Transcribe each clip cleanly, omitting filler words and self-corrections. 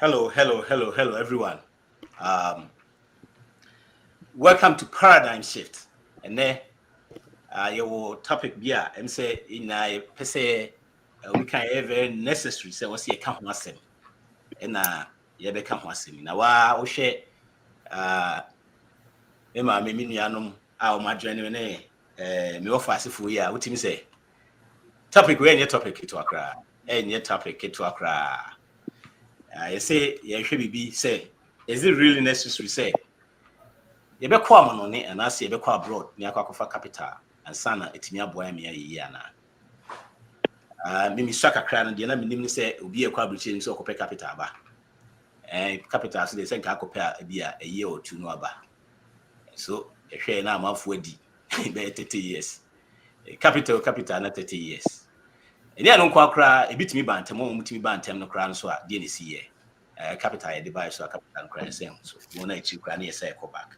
Hello, everyone. Welcome to Paradigm Shift. And then your topic here, I'm say in I say we can have very necessary. So what's your count was him? And you become was him. Now, I share Emma, me our my journey me offer for ya. What you say? Topic we any topic to Accra. Any topic to Accra. You say you should be say. Is it really necessary? Say, you be kwa money and I say you be kwa abroad. Me akwa for capital and sana etimi aboya me ayi ana. Me strike akra na de na me nim say obi e kwa abroad so okope capital ba. Capital so they say ka akope a bia a year or two no aba. So e hwe na amafo adi be 30 years. Capital na 30 years. And ya no kwa akra e bitimi bantem mo mutimi bantem no kra no so a de ne si ye. Capital ya device so capital kra nsem so mo na echi kra na yesa e back.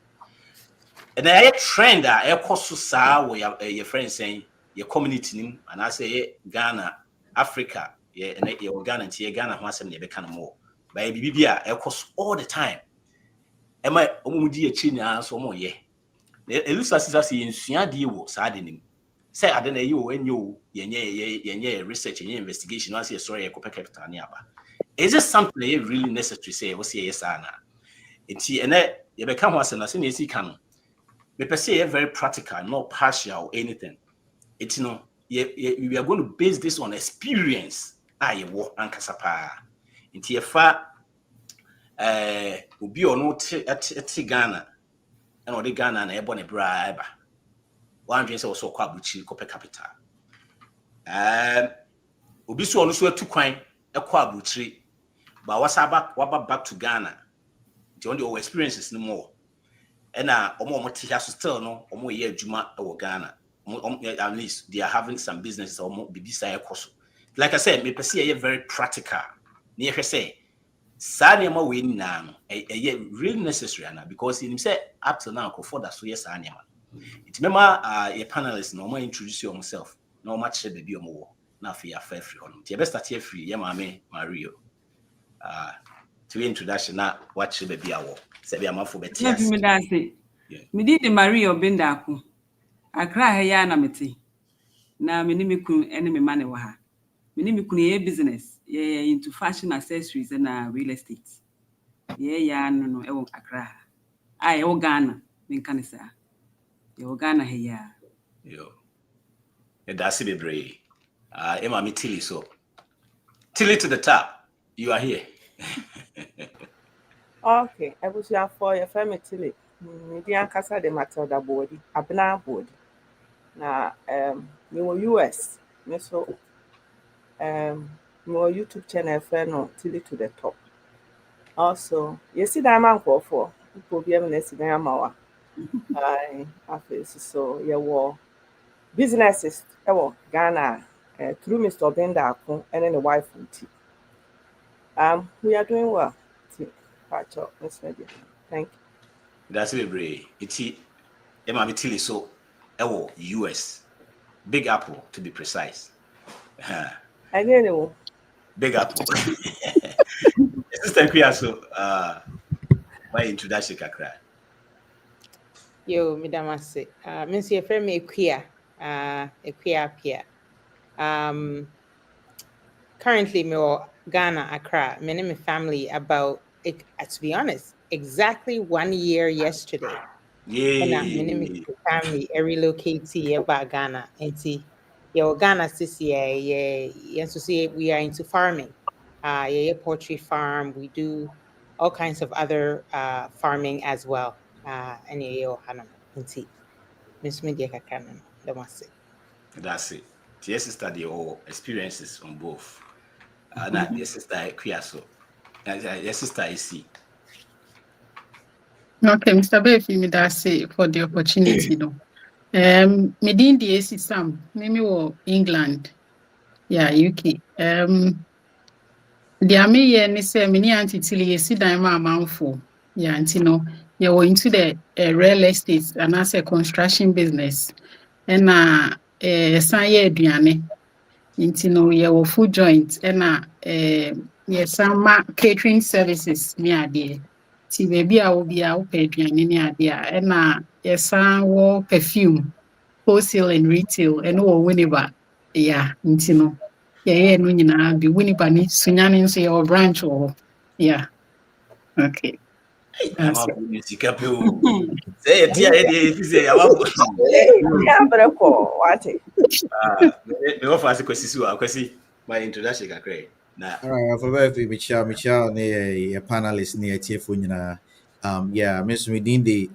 And I trend that I cost so your friends saying your community nim and I say Ghana, Africa, and your Ghana to Ghana once and you become more. By Bibia, I cost all the time. Am I omudi a china so more ye? Elusa says in Siadi wo saddening. Say I don't know you when you ye research and investigation, I say sorry, I could pick up. Is this something really necessary? Say, what's yes, Anna? It's and you become once and I say, yes, you can. Me per se very practical, not partial or anything. It's we are going to base this on experience. I work and kasapa. Into your fa ubi or no at Ghana and or the Ghana and ebony bribe. One drink also kwabuchi kope capital. Ubi so on so 2 coin a kwabuchi, but what's back to Ghana? The only experiences no more. And omo still no omo ye adwuma e Ghana at least they are having some businesses omo bibisa ekoso. Like I said, me pese very practical. Na ye say sa na we na no really necessary na because him say up to now for that so yes sa na it remember your panelists no more introduce yourself no much share baby omo na fe ya free on the best start here free ye mame Mario to introduction na what should be awo se be amafo betias me did the Mario Bendaku. Accra ya na meti. Na me ni me kun ene me mane wa ha. Me ni me kun ye business. Ye into fashion accessories and real estate. Ye ya no e wo Accra. Ai wo Ghana me kan sa. Ye wo Ghana he ya. Yo. E da se bebre. E ma me Tilly so. Tilly to the top. You are here. Okay, I was here for your family Tilly. Maybe I can say the Matilda body, Abna body. Now, me were US, me so, me were YouTube channel no Tilly to the top. Also, you see that man call for people be able to see that mawa. I feel so. You were businesses. Ghana through Mr. Benda and then the wife and tea. We are doing well. Patch up, Miss Media. Thank you. That's very it's Emma Tilly so US Big Apple to be precise. I know. Big Apple. Sister Kuya so my introduction kakra. Yo, midamase. Miss your friend me Kuya Pia. Currently me Ghana Accra. Me and my family about to be honest. Exactly 1 year yesterday. Yeah. And my family relocate to Ghana. And see, Ghana this year, so see we are into farming. Poultry farm. We do all kinds of other farming as well. And Hanam and see, Miss Media Kakan. That's it. Your sister the all experiences on both. That your sister Kuya so. Your sister is see. Okay, Mr. Befi, me da say for the opportunity, no. Me din the AC Sam, me wo England, yeah, UK. The ame ye ni say me ni auntie Tilly ye si dan ma amanfo, yeah, auntie no. You were into the real estate and as a construction business, and san ye aduane. Auntie no, you were food joint, and Yes, some catering services near there. See, baby, I will be out aduane near there. And yes, some perfume, wholesale and retail, and all whenever. Yeah, no. Yeah, no, be whenever ni sunyanin say or branch or yeah. Okay. I'm up with Sika Poo. Say it here, if you say, I'm up. Yeah, but of course, what it? Me offer as a question, my introduction, great. Now, All right, for very Michelle, a panelist near TF. Yeah, Miss Medindi,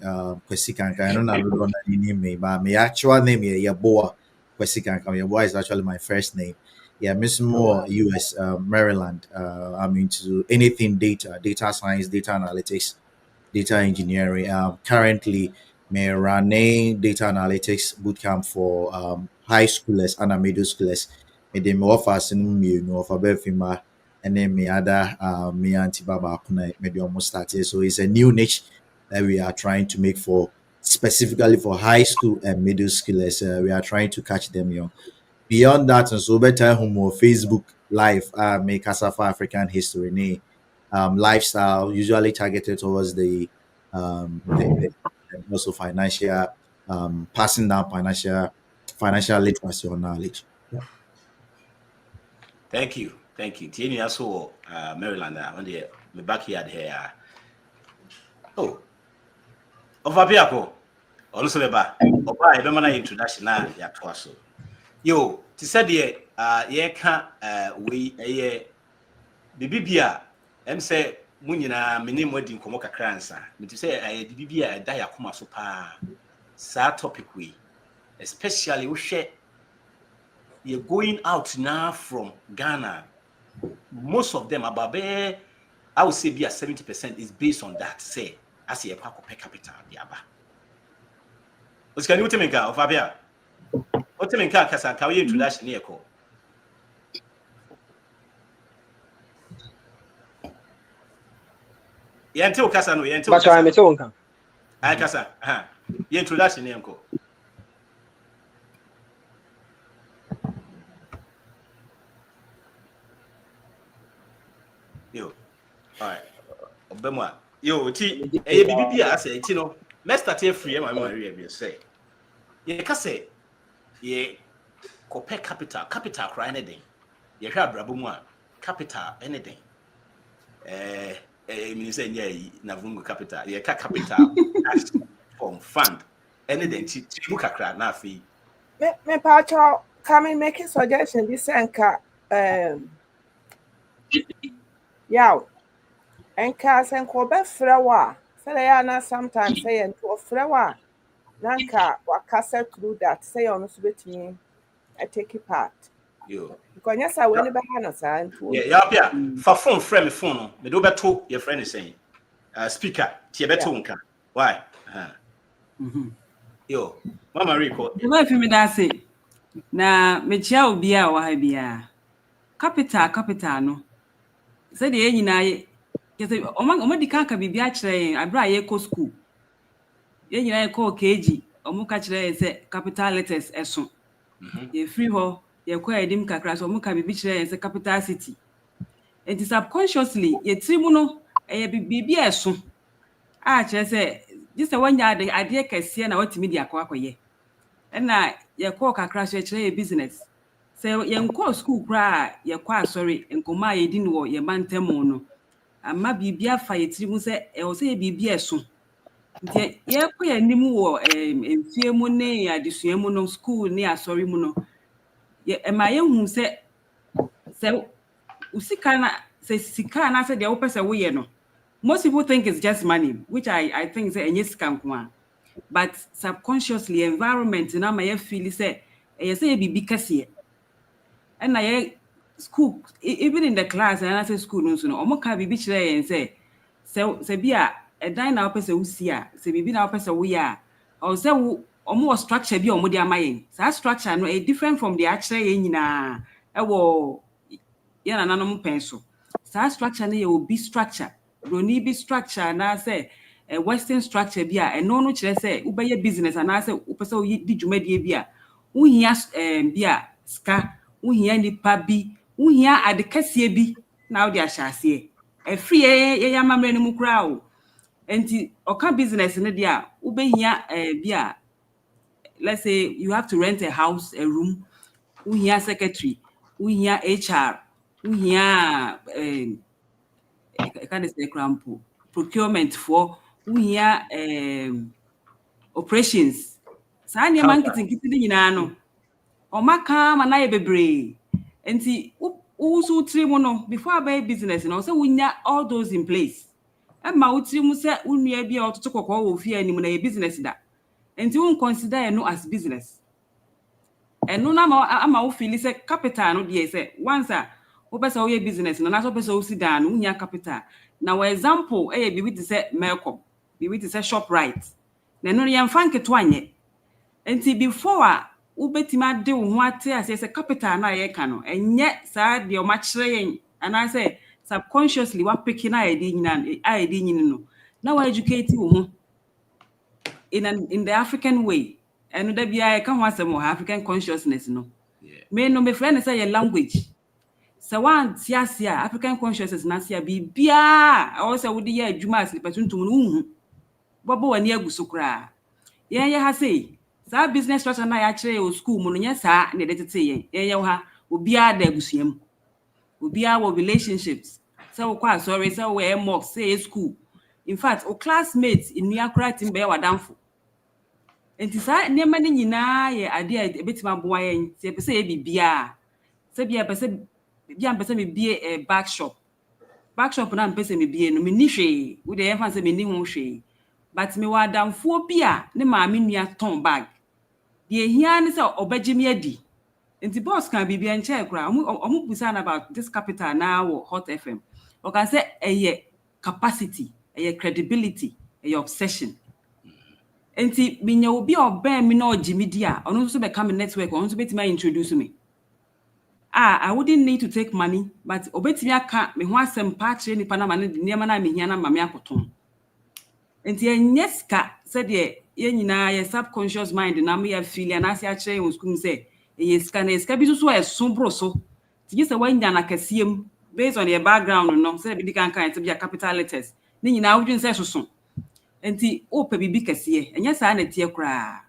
Kwesikanka. I don't know me, but my actual name, yeah, Boa Kwesikanka. Your boy is actually my first name. Yeah, Miss Moore, US, Maryland. I'm into anything data science, data analytics, data engineering. Currently, may running data analytics bootcamp for high schoolers and middle schoolers. May offer you know for Befima and then me other me anti baba maybe almost started. So it's a new niche that we are trying to make for specifically for high school and middle schoolers. We are trying to catch them young. Beyond that, and so better home or Facebook live make Kasafa African history lifestyle usually targeted towards the and also financial passing down financial literacy or knowledge. Yeah. thank you. Tieni also Maryland on the backyard here. Oh, of Abiako. Also, the bar. Oba, I don't introduction now. Ya twaso. Yo, to say the ye can't we a bibia. Say Munina minim wedding komoka cransa. Me to say I bibia a dia kuma so pa. Sa topic we, especially we share. You're going out now from Ghana. Most of them, about I would say, be 70% is based on that. Say, as a park per capita, Biaba. What's can you tell me, of Abia? What tell me, Kasa, can you introduction here? Yeah, until Kasa, no, until Kasa. I Kasa, your introduction here, uncle. Yo, all right. Obemwa. Yo, ti e bibi a say ti no. Let's start here free my Maria be say. Ye ka say ye compare capital cry anything. Ye hwa brabo mu a capital anything. Me say nye na vungu capital. Ye ka capital from fund anything ti look akra na afi. Me pacho come making suggestion this anka yeah. And cars and Kobe Frewa. Say na sometimes say and to Frewa. Nanka wakasa through that. Say on us with me. I take it part. Yo. Because yes, I will never have sign. Yeah. For phone phone. Me do beto your friend is saying. Speaker. Tie beto nka. Why? Yo. Mama Rico. You know if me that say. Na me chia obi a wa ha bia. Capital no. Say the nyina yes omo di kan ka bibia kire abra ye ko school ye nyina ye ko KG omo ka kire say capital letters eso ye free ho ye ko edim kakra so omo ka bibi kire say capital city and subconsciously ye trimu no ye bibia eso a kire say just one ya ade kese na watimi di akoye na ye ko kakra so kire ye business say ye nko school kra ye kwa sorry nkoma ye di no ye mantemo no amma bibia fa yetiri mu se e o se bibia eso nti ye ko ya nimu wo enfie mu ne adesua mu no school ne asori mu no ye ma ye hu se usika na se sika na se de wo pese wo ye no most people think it's just money which I think say enye sika nko but subconsciously environment na ma ye feel say e say bibi kase and na ye school even in the class and I say school no so no omo ka bibi kire yen say bia edan na opese wusi a say bibi na opese wo ya o say omo structure bi omo de amayen sa structure no different from the akire yen nyina e wo ye na nanom penso sa structure na ye obi structure roni bi structure na say western structure bi a eno no kire say wo be business and I say wo pese wo di dwumadie bi a wo hia bi a ska wo hia nipa bi uhia adekase bi now they are shasi a free yamamre no mukra enti oka business no dia ubehia bia let's say you have to rent a house, a room, we hear secretary, we hear HR, we hear kind of say procurement for, we hear operations. Saa ne man kitin nyina no. O maka ma na ye bebre. Enti wo so tiri mu no before buy business no say wunya all those in place. E ma wo tiri mu say unua bia ototo kokko wo fie anim na ye business da. Enti won consider no as business. Eno na ama wo feel say capital no dey say once wo pesa wo ye business no na so pesa wo si dan no unya capital. Na for example bi we say Melcom, bi we say Shoprite. Na no ye mfa nketo anye. Enti before ubetima de wo ate ase say capital na ye ka no enye saa de o ma kire yen ana say subconsciously wa pick na ide nyina no na wa educate wo ho in the African way and da bia e ka ho asem African consciousness no me no me friend say your language so one ase African consciousness na ase bibia o say wo de ye adwuma ase petuntum no hu bobo wani aguso kra ye ha say sa business structure na ya kire o school mu no nya sa na de tete ye ha obia da agusuam obia wo relationships so kwa sorry so we mock say school in fact o classmates in Niakra timbe wadamfo enti sa nema ni nyina ye ade a betima boa yen se pese ye bibia se bia pese me bie back shop na pese me bie no me ni hwe wo de ye fa se me ni ho hwe but me wadamfo bia ne maame nua ton bag de hia ne se obagye me adi enti boss kan bibia nche kra omu pusa about this capital now Hot FM o kan say eye capacity eye credibility eye obsession enti binya obi oba mi na ogimi dia ono so be come network ono so betima introduce me I wouldn't need to take money but obetimi aka me ho asem pa kire nipa na ma ne ma na me hia na ma me akoton enti enyeska said ye nyina ye subconscious mind na me ya feel na ase a kire won school say eyeska na eska bi so esombro so tigi se wanya na kasiem based on your background no say bi kan kan be capital letters ni nyina wudun say soso enti o pa bibi kase enya sa na tie kra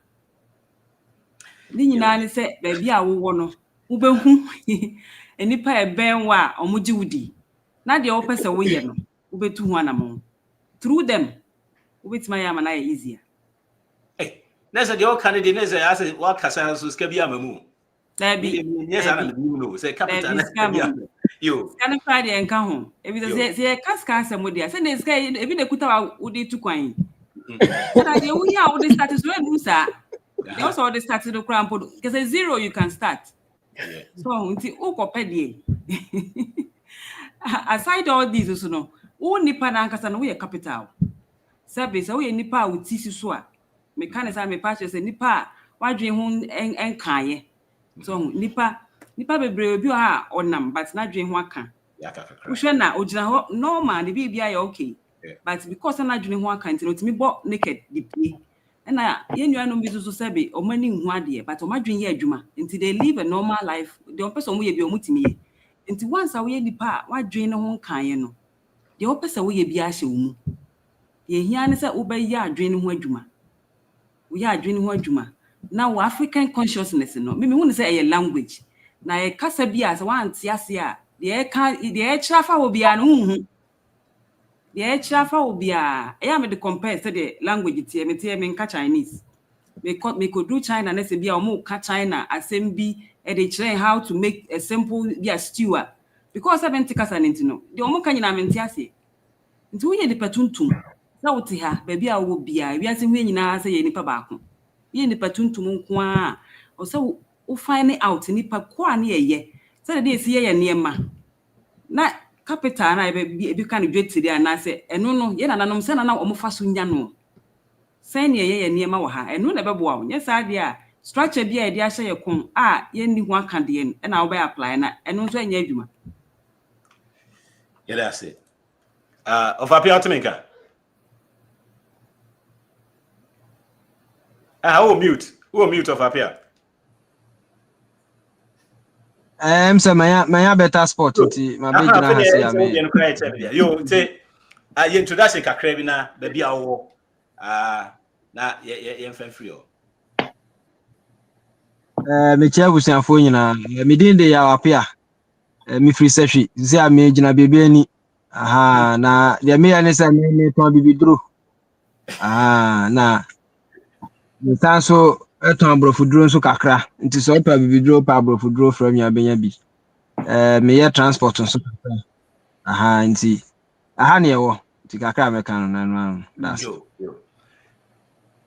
ni nyina ni say ba bi a wo no wo behu enipa e ben wa omoji wudi na de wo pese wo ye no wo betu hu anamo through them wo betima ya ma na easier nessa de all candidate nessa as what kasa so ska bia mamu na bi yes ana me no say capital na yo kana Friday enka ho ebi say kaska asemo dia say na ska ebi na kuta wa udi tu kwan na de wo ya wo de start so enu sa they also they started the cramp because a zero you can start so unti ukope die aside all these so no wo nipa na ankasa no we capital service wo ye nipa wo tisi so a me kan say me purchase nipa wadwe ho enkaye so nipa bebre obi ha onam but na dwe ho aka wo hwe na ogina ho normal de bibia ya okay but because na dwe ho aka ntino timi bo naked de pie na ye nuanom bi so sebe o mani hu ade but o madwen ye adwuma nti they live a normal life the person wo ye bi o mutimi ye nti once a wo ye nipa wadwen ne ho nkaye no de o person wo ye bi a hye wo mu ye hia ne se wo ba ye adwen ne ho adwuma wo ye adwen ne ho adwuma na wo African consciousness no me hu ne se e language na ye kasa bi a se wan tie ase a de e kira fa wo bia no hu the echafa obia e am the compare say the language tie me nka Chinese me could do China na say bia o mo ka China asem bi e dey train how to make a simple bia stew because I been kasa nti no the o mo ka nyina me ntiase nti wo ye de patuntum na wo te ha ba bia wo bia wi ase hu nyina say ye nipa ba ko ye ni patuntum nko a o say wo find out nipa ko a na ye say dey esi ye niema na capital na ebi kan dwetiri ana se eno no ye nananom se na omofa so nya no se ne ye niema wo ha eno na bebo wo nye sa de a structure bi a de ahye ye kon a ye ni ho aka de en na wo be apply na eno so anya adwuma yeah that's it of apia otomenka who mute of apia So my better sport nti my big na ha say me. Yo say introduction kakra bi na ba bia wo na ye free o. Me chia busuafo nyina me din de ya wapia. Me free sehwe say am gina bebe ani. Aha na de me ya ne say me ton bibiduro. Na me tan so eton brofuduro nso kakra. Nti so pa bibiduro pa brofuduro from ya benya bi. Me ya transport nso kakra. Nti aha ne wo. Nti kakra me kan no that's Yo.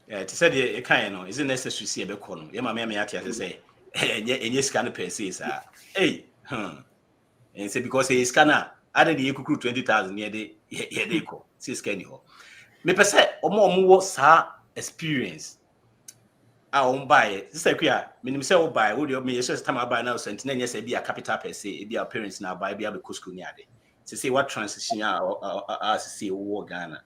To say the kind no is it necessary see e be ko no. Ye ma me ati ase say enye scan per se sa. Hey, and say because he scanner added the ekukuru 20,000 ye de ko. See scan ho. Me pese omo wo sa experience. On buy this like ya minim say wo buy wo de me yes time buy now so na say be a capital per se be our parents now buy be a school ni ade. Say what transition say wo Ghana.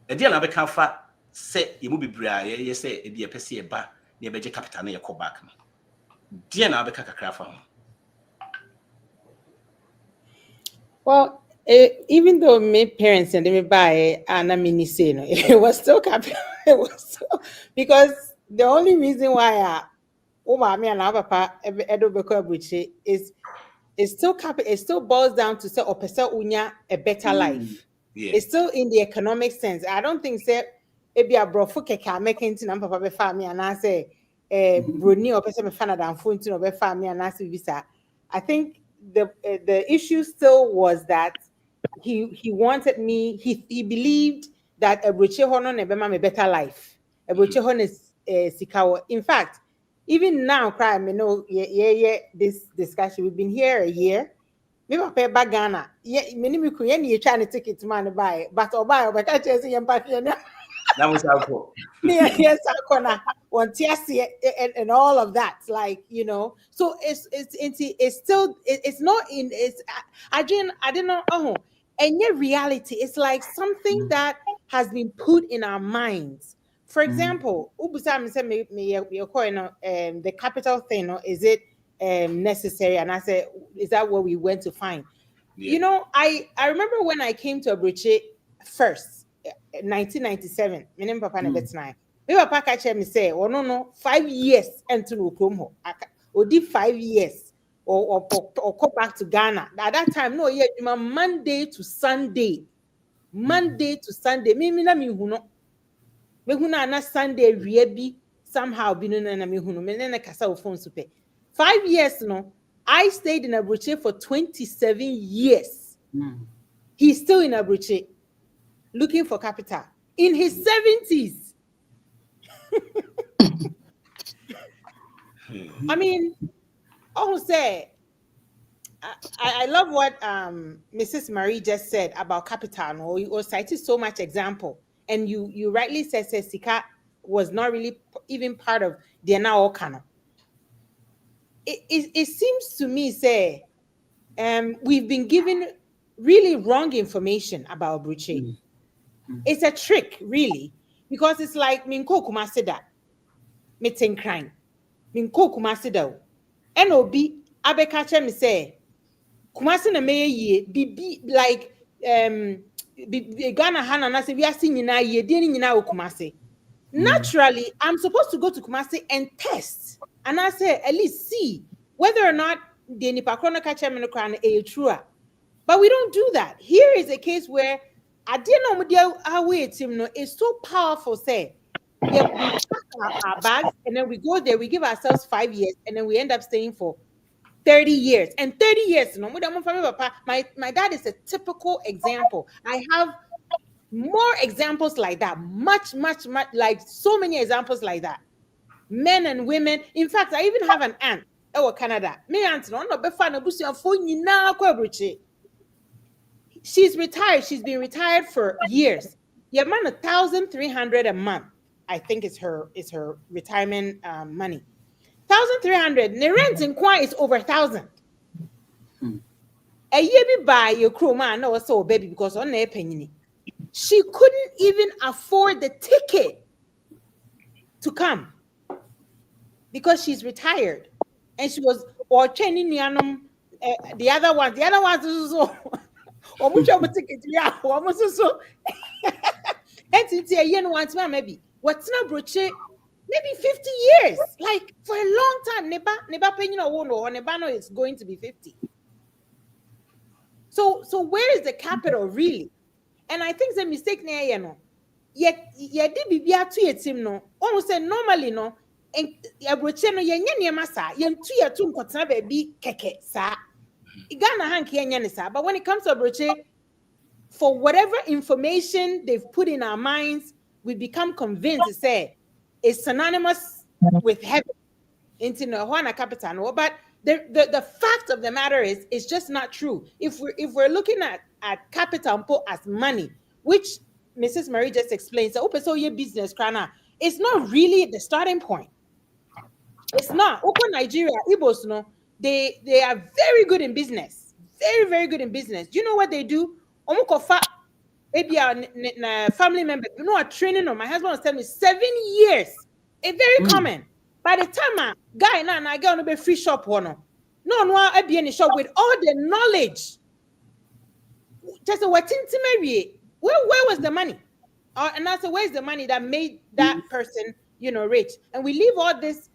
E dia na be kan fa say ye mu bibra ye say e be pese e ba na e beje capital na ye call back no. Dia na be ka kakra fa ho. Well, even though my parents and me buy and I mean say no, it was still capital. It was still, because the only reason why me and our papa edo beko abuchi is it's still capital. It still boils down to say or percent unya a better life. Yeah. It's still in the economic sense. I don't think say it be a brofo keka making tin and papa be family and I say bruni or person be fan than phone tin or be family and I say visa. I think the issue still was that he wanted me. He believed that a broche hono nebema me better life. A broche hono is sikawo. In fact, even now, cry me know this discussion. We've been here a year. Me papa ba Ghana. Yeah, many me kuye ni trying to ticket man buy, but oba can't chase him back here now. That was how cool. Yes, and all of that, like so it's still it's not in it's I didn't know and yet reality it's like something that has been put in our minds. For example, ubusam say me the capital thing, is it necessary? And I said, is that what we went to find? Yeah. I remember when I came to Abuchi first. 1997, my name Papa Nebetnai. Me Papa catch me say, oh no, 5 years into Ukromo. Or did 5 years or come back to Ghana. At that time, no, yeah, Monday to Sunday. Monday to Sunday. Me na mi huno. Me huna na Sunday riebi somehow binu na mi huno. Me na kasa phone super. 5 years no. I stayed in Abuchi for 27 years. He's still in Abuchi. Looking for capital in his 70s. I mean, say I love what Mrs. Marie just said about capital. You cited so much example, and you rightly said Sika was not really even part of the now Okano. It seems to me say we've been given really wrong information about Bruche. It's a trick, really, because it's like minko kumasida, meeting crime, minko kumasida, NOB abekache me say kumasi na meye ye be like Ghana hana na say we are seeing na ye deni nyina kumasi. Naturally, I'm supposed to go to Kumasi and test, and I say at least see whether or not the Nipakrono kache me no kran e true. But we don't do that. Here is a case where I didn't know how we team it's so powerful. Say, yeah, we pack our bags and then we go there. We give ourselves 5 years, and then we end up staying for 30 years. And 30 years, my dad is a typical example. I have more examples like that. Much, like so many examples like that. Men and women. In fact, I even have an aunt. Oh, Canada. Me aunt no be fan abusia fo nyina kwabruchi. She's retired. She's been retired for years. Yeah, man, 1,300 a month. I think is her retirement money. 1,300. The rent in Kwa is over 1,000. A year be by your crew man, no, so baby, because on their penny. She couldn't even afford the ticket to come because she's retired. And she was or training the other ones so or ticket yeah almost so and it's a year once maybe what's not broche maybe 50 years, like for a long time. Neba penny no one or Nebano is going to be 50. So where is the capital really? And I think the mistake near you know. Yet did be to your team no. Almost say normally no. And ya broche no ye masa yen 2 year 2 nkotana baby keke sa. Igana hanki yen sa. But when it comes to broche, for whatever information they've put in our minds, we become convinced to say is synonymous with heaven into Juana Capitan. But the fact of the matter is it's just not true. If we're looking at capital as money, which Mrs. Marie just explained, so your business crana, it's not really the starting point. It's not. Open Nigeria, Igbos, no, they are very good in business. Very, very good in business. Do you know what they do? Maybe a family member, you know, a training on my husband was telling me 7 years. It's very common. By the time guy and I get on a free shop one. No, I be in the shop with all the knowledge. Just what intimate. Where was the money? And I said, where's the money that made that person, you know, rich? And we leave all this,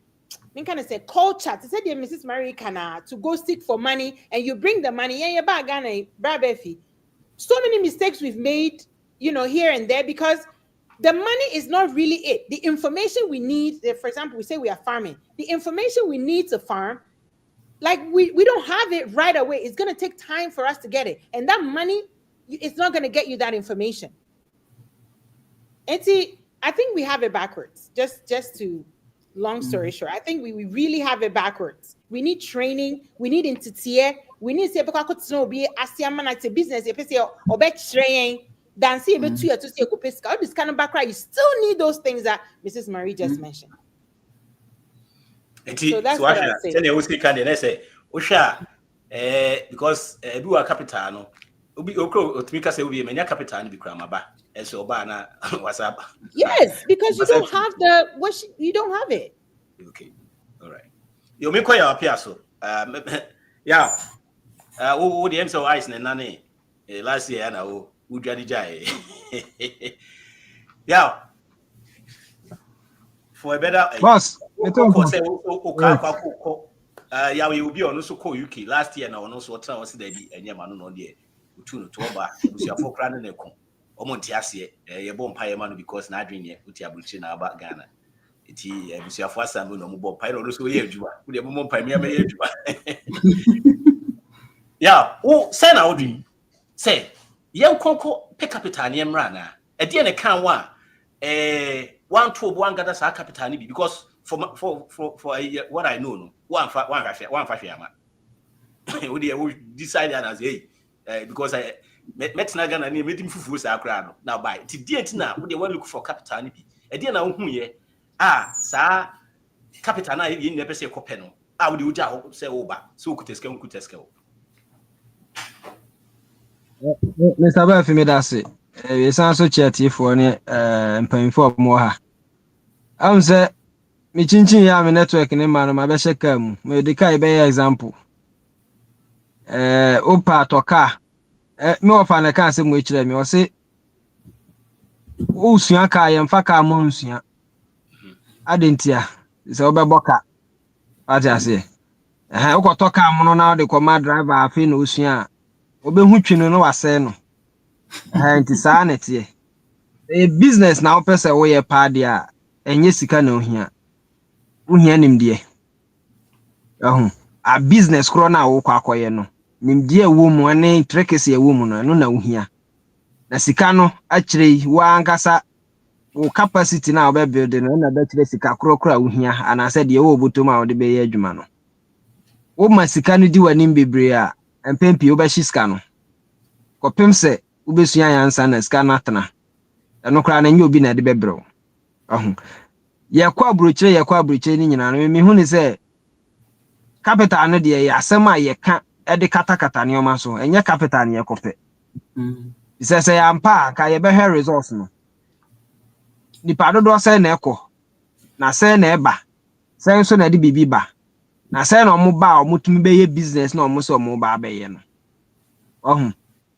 I kind of say culture. To say dear Mrs. Marie Kana to go seek for money and you bring the money and you bag and brabefi. So many mistakes we've made, you know, here and there because the money is not really it. The information we need, for example, we say we are farming. The information we need to farm, like we don't have it right away. It's going to take time for us to get it. And that money, it's not going to get you that information. And see, I think we have it backwards. Just to, long story short, I think we really have it backwards. We need training. We need entity. We need to say because no be asiamana to business. If you say or bet train, dance able to say kupeska. This kind of background, you still need those things that Mrs. Marie just mentioned. So that's what I say. Tell you who's kind and say, Osha, because do a capital no. Ubi okro otumika say ubi menya capital ni bi kra maba. So bana WhatsApp. Yes, because you don't have you don't have it. Okay. All right. You make your appear so. Yeah. Who the MSO ice and nane last year and who Johnny Jay. Yeah. For a better boss, yeah, we will be on also call UK last year now, also what was the and Yaman on the two to over, which are for cranning a con. Omontiasie, a bomb piemano because Nadrinia, which are butching about Ghana. It is your first time no more pilot, also here, you are. Would have more pioneer. Yeah, send out dream. Say, young Conco, pick capitanium runner. A dear can one. 1 2 1 gathers our capitani because for what I know, one fashion. Would decide as because I met Nagan and made him fufu crowd. Now by today now, would they want look for capitani? A dear now who ye sir, capitana in never say copeno. I would say over so could escape. Mr. Buffy made us say, we sound so chatty for any paying for more. I'm say, me chinchin yam network in a man, my best come, may the kai bay example. Opa toka, no fan I can't say which let me or say, oh, Sianka and Faka Monsia. I didn't hear, it's over Boca. As I say, I got toka mono now the command driver, I feel no Sian. Obe hutwi no ase no nti saa netie business na opese wo ye pa dia enye sika na ohia nimdie a business kro na wo kwa akoye no nimdie wo mu ane trekesi wo mu no na ohia na sika no akire wa ankasa wo capacity na obe build no na be kire sika kro ohia ana se de wo botom a wo de be ye adwuma no wo ma sika no di wani bebre a empempi obeshiska no kopem se ubesua yansa na ska natna eno kra na nye obi na de bebrew yakwa abrochire ni nyina no me hu ni se capital no de yasem a yeka e de katakata ne oma so enye capital ne yekope se yampa ka ye be he resource no ni padodo se na ekọ na se na eba se nso na de bibi ba na say na omo ba omo tumi be ye business na omo so omo ba be ye no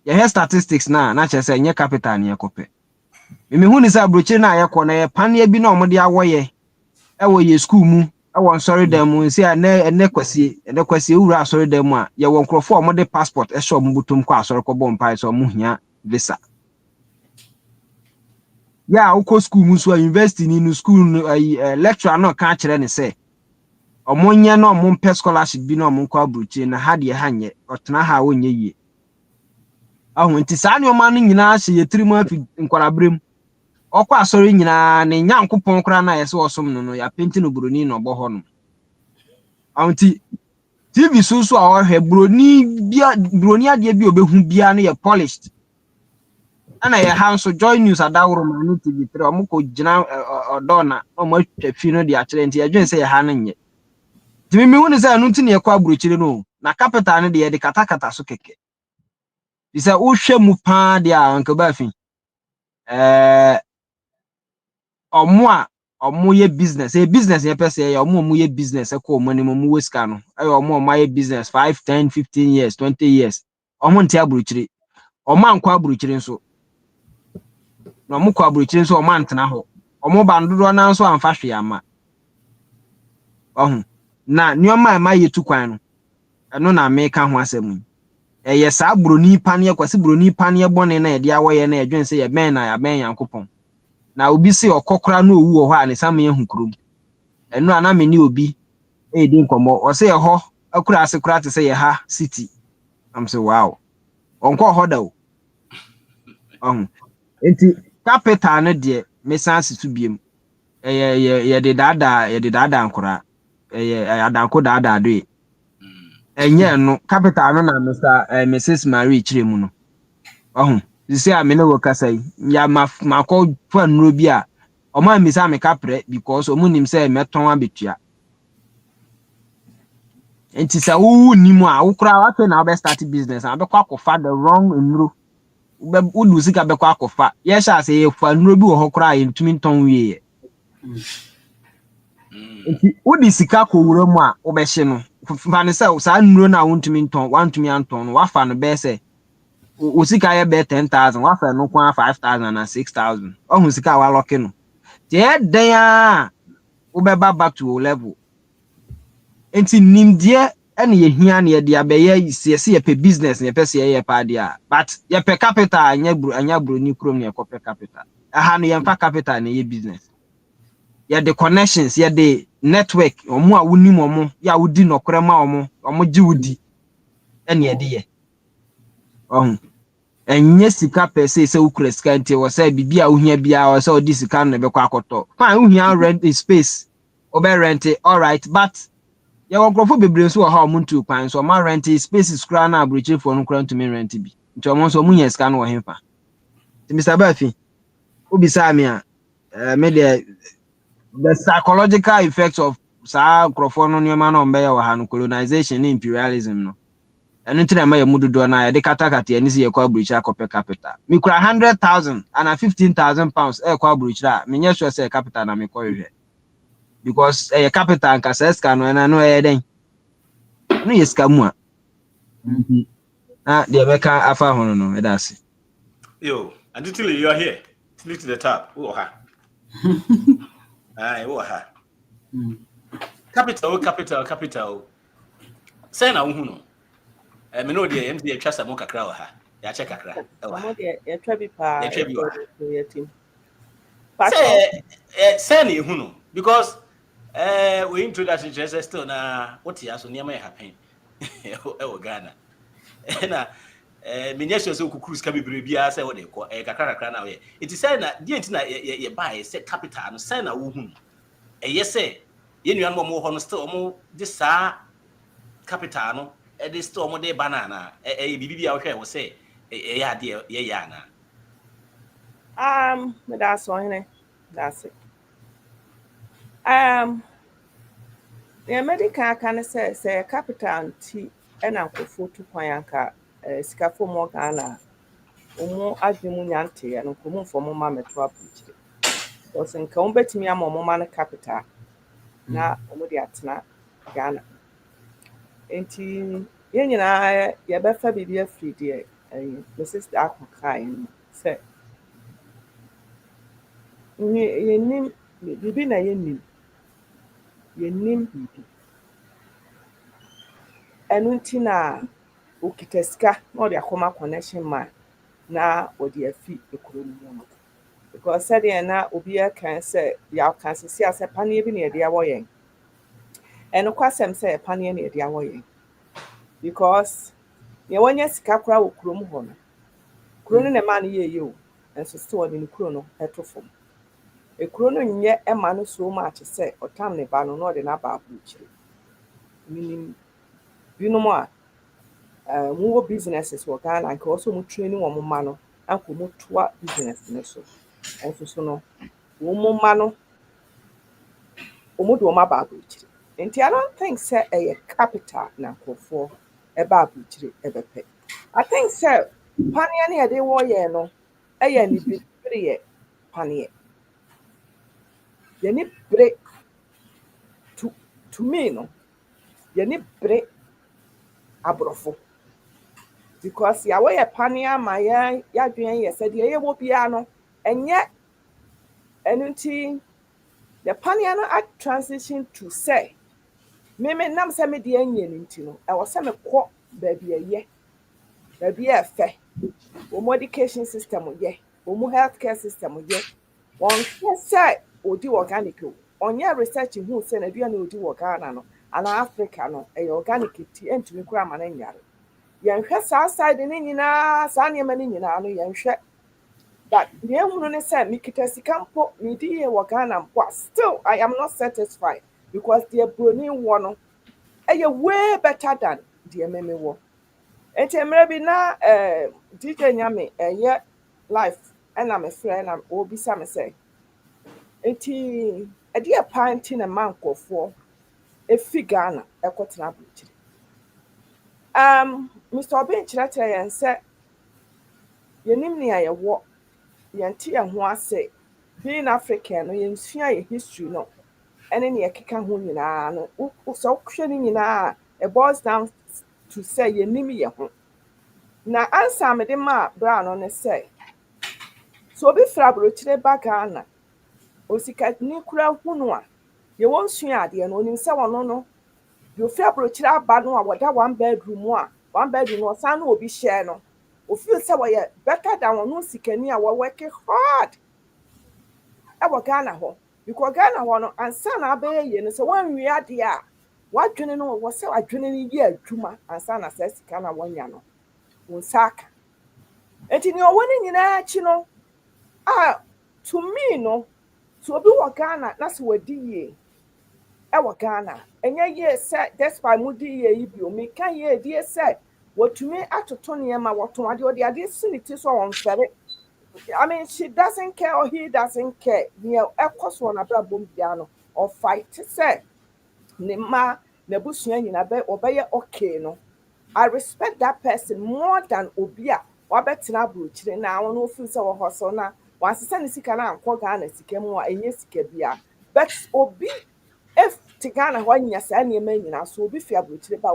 ye statistics na che say nye capital na yekope me hu ni say abrochi na yekọ na ye pania bi na omo de awoye e wo ye school mu e won sorry dem mu say ene kwasie wura sorry dem a ye won krofo omo de passport e show omo butum kwa sorry ko bompai so omo hia visa ya uko school mu so university ni no school lecturer no ka kire ne say omonye na omompe scholarship bi na omonko abrochi na ha de ha nye otena ha wonye yie nti saa ne oma no nyina hye yetirimu afi nkwarabrem okwa asori nyina ne nyankopon kra na yese osom no ya penti no broni no bo ho no nti TV so a ohwe broni ade bi obehu bia no ye polished ana ye hanso joy news adawro ma no TV3 omko gina odona omo atwafi no de akere nti adwen se ye ha no nye timi mi hu ne say no nti ne ye kwa abrochire no na capital no de ye de katakata so keke isa uhwe mu pa de a anka ba fi omo ye business ye pese ye omo ye business e ko omo ni mo weska no ayo omo ye business 5 10 15 years 20 years omo nti abrochire omo anko abrochire nso na omo ko abrochire nso omo antena ho omo bandodo na nso amfa hwe ama na nioma ma ye tukwan no eno na me ka ho asem ye sa broni pane kwase broni pane bone na ye de awoye na edwen se ye ben na ya ben yankopon na obi se okokora na owu ho a ne sam ye hunkrum eno ana me ni obi di nkomo o se ye ho akura ase kura te se ye ha city am say wow onko ho da o enti capital ne de me sanse tu biem ye de dada ankora adanko dada do enye no capital no na Mrs. Marie Chiremu no sisi a me ne wo kasai ya makọ fa nnuro bi a o ma mi sa me kapre because o munim say meton abetua enti sa wo nimu a wo kura wa fe na be start business and be kwa kofa the wrong nnuro wo lu sika be kwa kofa ye sha say ye fa nnuro bi wo ho kura ye ntumi nton wie enti wo di sika ko wura mu a wo be hye no fa ne say sa nnuro na wo ntumi nton wa ntumi anton no wa fa no be say usika ye be 10,000 wa fa no kwa 5,000 na 6,000 ohun sika wa lock no tie den a wo be back to level enti nimdie ene ye hia na ye dia be ye se ye pe business ye pe se ye pa dia but ye pe capital anya bro ni krom ne ko pe capital aha no ye mfa capital na ye business ye the connections ye the network omo a wonim omo ya wodi nokore ma omo gi wodi ene ye de ye enye sika pese se ukure sika nti wo say bibia ohia bia wo say odi sika no be kwa akoto fine ohia rent space obe rent all right but ye wo grofo bebre so ha omo ntu kwan so ma rent spaces kra na abroche for no kra ntumi rent bi nti omo so munya sika no wo hemfa ti Mr. Bafi obi sa me a me the psychological effects of sa grofo no nyema no mbe ye wo ha no colonization and imperialism no enu ntira ma ye mudodo na ye de katakata ye nisi ye kwa abrochi akope capital mi kura 100,000 and 15,000 pounds e kwa abrochi a me nye sure say capital na me kwa hwe because capital nka say ska no na no ye den no ye ska mu a de be ka afa hono no e da se yo and until you are here click to the top wo ha ai wo ha capital say na wo hu no me no de MD e twasa mo kakra wa ha ya che kakra mo de ya twa bi pa ya twa bi wa ya team say na ehu no because we introduction just still na what ya so niam ya happen e wo Ghana na me nya so kukuru ska bebre bia say wo de ko kakra na we it say na die nti na ye buy say capital no say na wo hu ye say ye nuan mo ho no still mo de sa capital no this storm de banana bibi a hwe wo say ya de ye ya na that's one that's it the medical can say capital t ena nkofo tu kwan anka sika fo mo Ghana omo adwemu nyante ya no komo fo mo ma meto apuchire o se nka on betimi ama mo ma na capital na omo de atena Ghana nti yɛn nyinaa yɛbɛfa biribi afiri deɛ me sister akɔkae no sɛ yɛnim biribi na yɛnim biribi ɛno nti na okita sika na ɔde akɔma connection ma na ɔde afi ekuro no mu no because sɛdeɛ na obiara kan sɛ yɛaka sisi asɛ paneɛ bi na yɛde awɔ yɛn ɛno kwasɛm sɛ paneɛ na yɛde awɔ yɛn because nea wɔnyɛ sika koraa wɔ kurom hɔ no kuro no na ɛma no yɛyɛ o nso still wɔde ne kuro no ɛto fam ekuro no nyɛ ɛma no so much sɛ ɔtam ne ba no na ɔde n'aba aburukyire menim binom a more businesses wɔ Ghana nka wɔsɔ mu training wɔn mma no anka wɔn toa business no so nso so no wɔn mma no wɔn de wɔn aba aburukyire nti I don't think sɛ ɛyɛ capital na nkurɔfoɔ ɛba aburukyire ɛbɛpɛ I think sɛ paneɛ no yɛde wɔ yɛn no ɛyɛ ne bibire yɛ paneɛ yɛne bere to me no yɛne bere aborɔfo because yɛawɔ yɛ paneɛ ama yɛadwene yɛ sɛ deɛ yɛwɔ biara no ɛnyɛ ɛno nti the paneɛ no transition to say me nam sɛ me deɛ nyɛ no nti no ɛwɔ sɛ mekɔ baabi ɛyɛ baabi ɛfɛ wɔn education system yɛ wɔn healthcare system yɛ wɔnhwɛ sɛ odi organic o ɔnyɛ research hu sɛ na aduane odi wɔ Ghana no ana Africa no ɛyɛ organic ti ɛntumi kora ama no nyare yɛnhwɛ saa side ne nyinaa saa nneɛma no nyinaa no yɛnhwɛ but deɛ ehunu ne sɛ mekita sika mpo medi yɛ wɔ Ghana mpo still I am not satisfied because deɛ broni wɔ no ɛyɛ way better than deɛ meme wɔ nti mmerɛ bi na DJ Nyame ɛyɛ life ɛna mefrɛ na obisa me sɛ nti ɛdeɛ pa nti na ma nkɔfoɔ efi Ghana ɛkɔtena aburukyire Mr. Obi nkyerɛkyerɛ yɛn sɛ yɛnim nea yɛwɔ yɛnte yɛn ho ase being African no yɛnsua yɛ history no ɛne nea ɛkeka ho nyinaa no sɛ wohwɛ no nyinaa it boils down to sɛ yɛnim yɛ ho na ansa mede ma bra no ne sɛ so obi fra aburukyire ba Ghana osikani kura hu no a yɛwɔ nsua adeɛ no onim sɛ wɔno no deɛ ofi aburukyire aba no a wɔda one bedroom no ɔsan no obi hyɛ no ofio sɛ wɔyɛ better than wɔn sikani a wɔwork hard ɛwɔ Ghana hɔ because Ghana hɔ no ansa na abɛyɛ yie no sɛ wɔnwie adeɛ a wadwene no wɔ sɛ wadwene no yɛ adwuma ansa na sɛ sika na wɔnya no wɔn nsa aka enti nea ɔwɔ ne nyinaa akyi no to me no so obi wɔ Ghana na sɛ wadi yie ɛwɔ Ghana ɛnyɛ yie sɛ despite mu di yie yi bio meka yie die sɛ wɔtumi atoto nneɛma wɔtɔn adeɛ ɔde adeɛ si ne ti so ɔmfɛre I mean she doesn't care or he doesn't care nea ɛkɔ so wɔ n'abrabɔ biara no ɔfight sɛ ne mma n'abusua nyinaa ɔbɛyɛ okay no I respect that person more than obi a wabɛtena aburukyire na wɔn ofin sɛ wɔ hɔ so na wasesa ne sika na ankɔ Ghana sika mu a ɛnyɛ sika bia but obi if te Ghana hɔ nya saa nneɛma nyinaa so obi fi aburukyire ba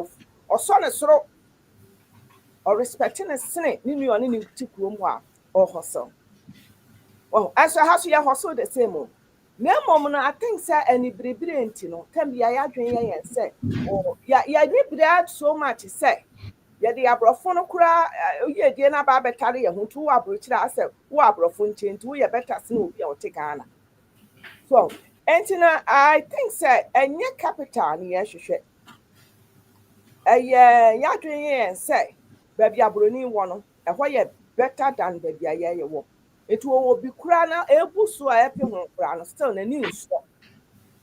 ɔsɔ ne soro ɔrespect ne sene ne nua ne ne ti kurom hɔ a ɔhɔ so ɛso ha so yɛ hɔ so the same o na mmom no I think sɛ anibiribire nti no tam bia yɛadwen yɛn sɛ yɛnibire so much sɛ yɛde aborɔfo no koraa oyɛ die na ba bɛtare yɛ ho to wɔ aburukyire asɛ wɔ aborɔfo nkyɛn nti woyɛ better sɛ obi a ɔte Ghana so enti na I think sɛ ɛnyɛ capital ne yɛhwehwɛ ɛyɛ yɛadwen yɛn sɛ baabi aborɔni wɔ no ɛhɔ yɛ better than baabi a yɛyɛ wɔ enti wɔwɔ bi koraa na ebu so a ɛpe ho koraa no still n'ani nsɔ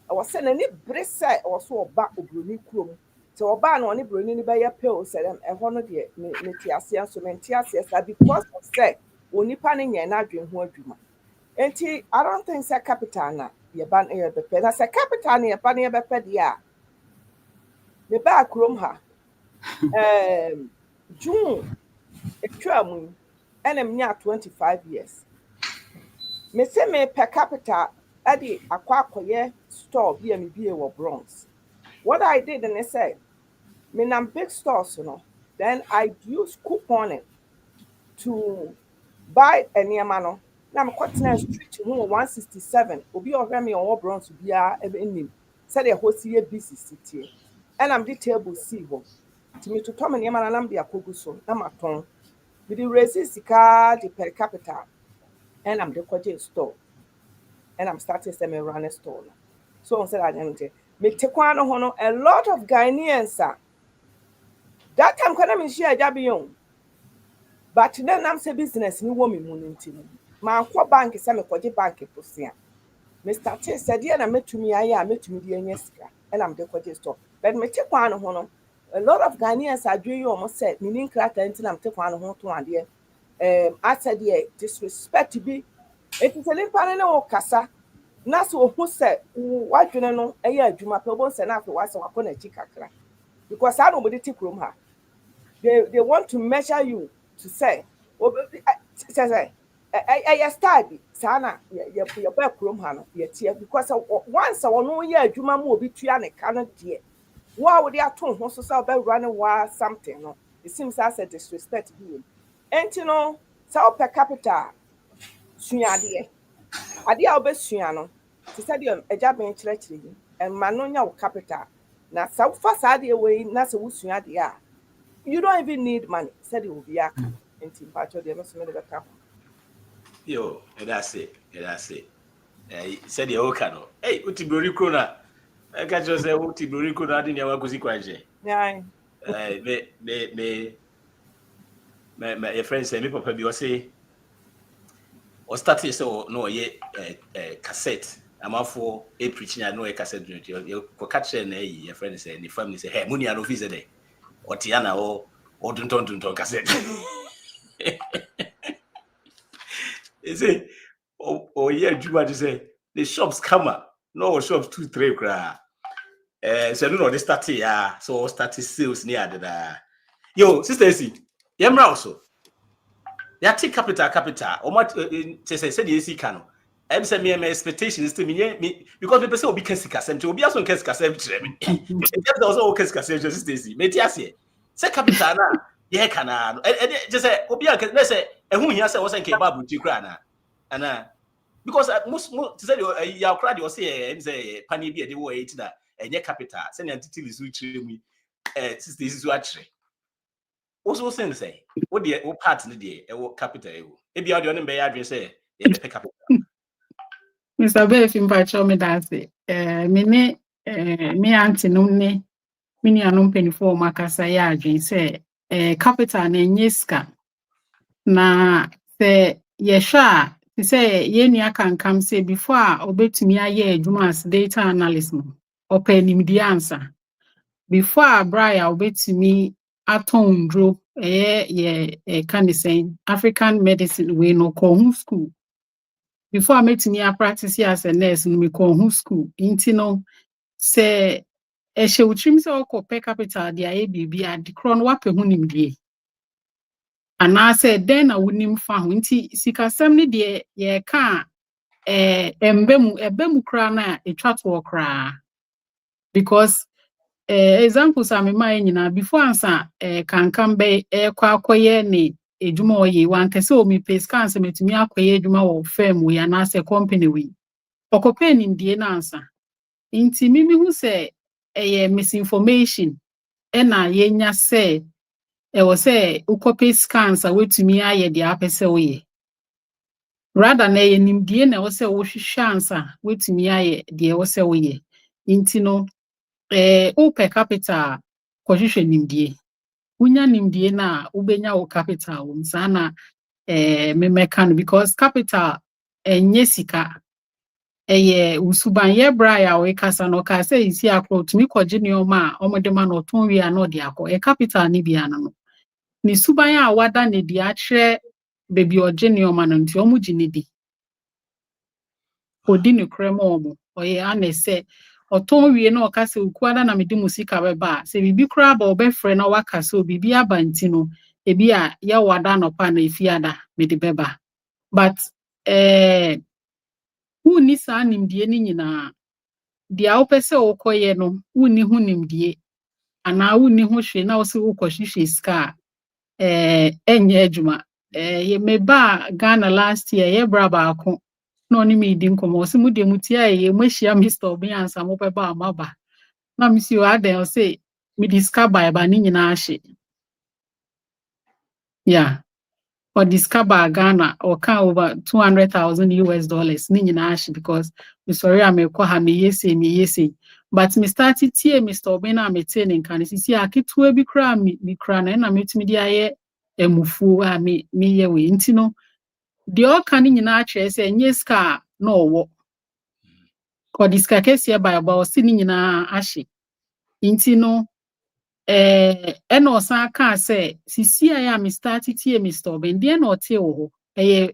ɛwɔ sɛ n'ani bere sɛ ɛwɔ so ɔba oburoni kurom sɛ ɔbaa na ɔne buroni no bɛyɛ pɛl sɛ dɛm ɛhɔ no deɛ ne te aseɛ nso mente aseɛ saa because of sɛ onipa no nyɛ n'adwen ho adwuma enti I don't think sɛ capital na yɛba no yɛbɛpɛ na sɛ capital na yɛba no yɛbɛpɛ deɛ a ne baa kurom ha June etwa mu ɛna mnya 25 years me sɛ me per capita ɛde akɔ akɔyɛ store bi a me bie wɔ Bronx what I did and I said me big stores, you know. Then I use couponing to buy a nneɛma. Now I'm cutting street who 167. Obi over me on bronze be a evening. Said a host year busy city. And I'm the table see one. To me to come and nneɛma na be a koguso. Na my tongue. With the resist the car the per capita. And I'm the cottage store. And I'm starting semi running store. So I said I didn't me take one hono a lot of Ghanaians are. That time when I'm share jabion. But then I'm say business ni wo me mununti. Ma kwa bank say me kwaje bank posia. Mr. T said yeah na metumi aya metumi di enye sika. And I'm the kwaje store. But me take one hono a lot of Ghanaians are doing almost said meaning crack until I'm take one hono to ade. I said yeah disrespect to be it is a limpa na wo kasa. Na so who said wadwene no eye adwuma pe bo se na afi wase wakona chi kakra because I don't body take room ha they want to measure you to say say study sana your back room ha no ye tie because once I no ye adwuma ma obi tua ne ka no de wo would ato ho so say be run wa something no it seems as a disrespect be enti no say per capita suade ade a obesua no to say the eja ben chire and manonya wo capital na sa fa sa de we na se wusua de a you don't even need money said it will be aka enti pacho de meso me de ka yo that's it said the oka no hey utibori krona I catch you say utibori krona ade ne wa kusi kwanje yeah me your friend say me papa bi o say or started so no ye cassette amafo e preaching no e cassette you ko catch na your friend say the family say hey money no fit say there or tiana or don't cassette they say oh yeah Juba just say the shops come up no shops 2-3 cra so no they start here so started sales near the yo sister see yemra also they take capital or what say the AC can I'm saying my expectations to me because the person will be kesika sem to be also kesika sem treme just also kesika sem just Stacy metiase say capital na ye kana just say obi an let's say ehun hia say was nke babu ti kra na ana because most to say ya kra dey say pani bi e dey wo 8 na enye capital say na entity is treme mu Stacy so atre also say what the part in the capital ebi audio no be adwen say e be capital Mr. Beff invite me dance me auntie no ne me anum penifo makasa ya adwen say capital na enyeska na se ye hwa ti say ye nua kankam say before obetumi aye adwuma as data analyst no openimdi answer before Brian obetumi aton ndro can say African medicine we no ko school before I met me a practice as a nurse no me ko school inti no say she utrim say ko per capita dia bibia de kro no wape hu nimdie ana say den na wonim fa ho inti sikasem ne de ye ka ebemu kra na etwa to kra because examples am my nyina before ansa kankam be kwa akoye ne ejuma oye wan kese o mi pay scan se metumi akoye ejuma wo firm we na se company we okope ni ndie na ansa inti mimi hu se misinformation na yenya se wo se ukope scans a wetumi aye de apese oye rather na nimdie na wo se wo hwehwe ansa wetumi aye de wo se oye inti no o per capita kwahwehwe nimdie unya nimdie na ubenya o capital wo msana me meka no because capital enye sika usuban ye bra ya we kasa no ka say isi akro tumi kwaje ne oma omode ma no ton wi ana odi akọ capital ni bia na no ni suban a wada ne di akre bebi oje ne oma no nti omu gine di odi ne kremo omo oye ana se oton wie na okase ukuada na medi musika beba se bibi kra ba obefre na wakase obibi abanti no ebi a ya wada no pa na efiada medi beba but wuni sa nimdie ni nyina dia opese okoye no wuni hu nimdie ana wonni ho hwe na wo se wo kɔhwehwɛ sika enye adwuma ye meba Ghana last year ye bra baako na oni me di nkomo se mu de mutia ye mahia Mr. Obi ansa mo beba amaba na misi o adan o se me discover ba ni nyina ahye yeah for discover Ghana or can over $200,000 ni nyina ahye because me sorry am ekwa me yese but me started tie Mr. Obi na me tie ne nkan sisi aketua bi kra me kra na metumi di aye emufu a me ye we nti no de o kan nyina akye se enye ska na owo ko diska kese ba o si nyina ahye nti no eno san ka say sisi aya me start tie Mr. Obi de na ote wo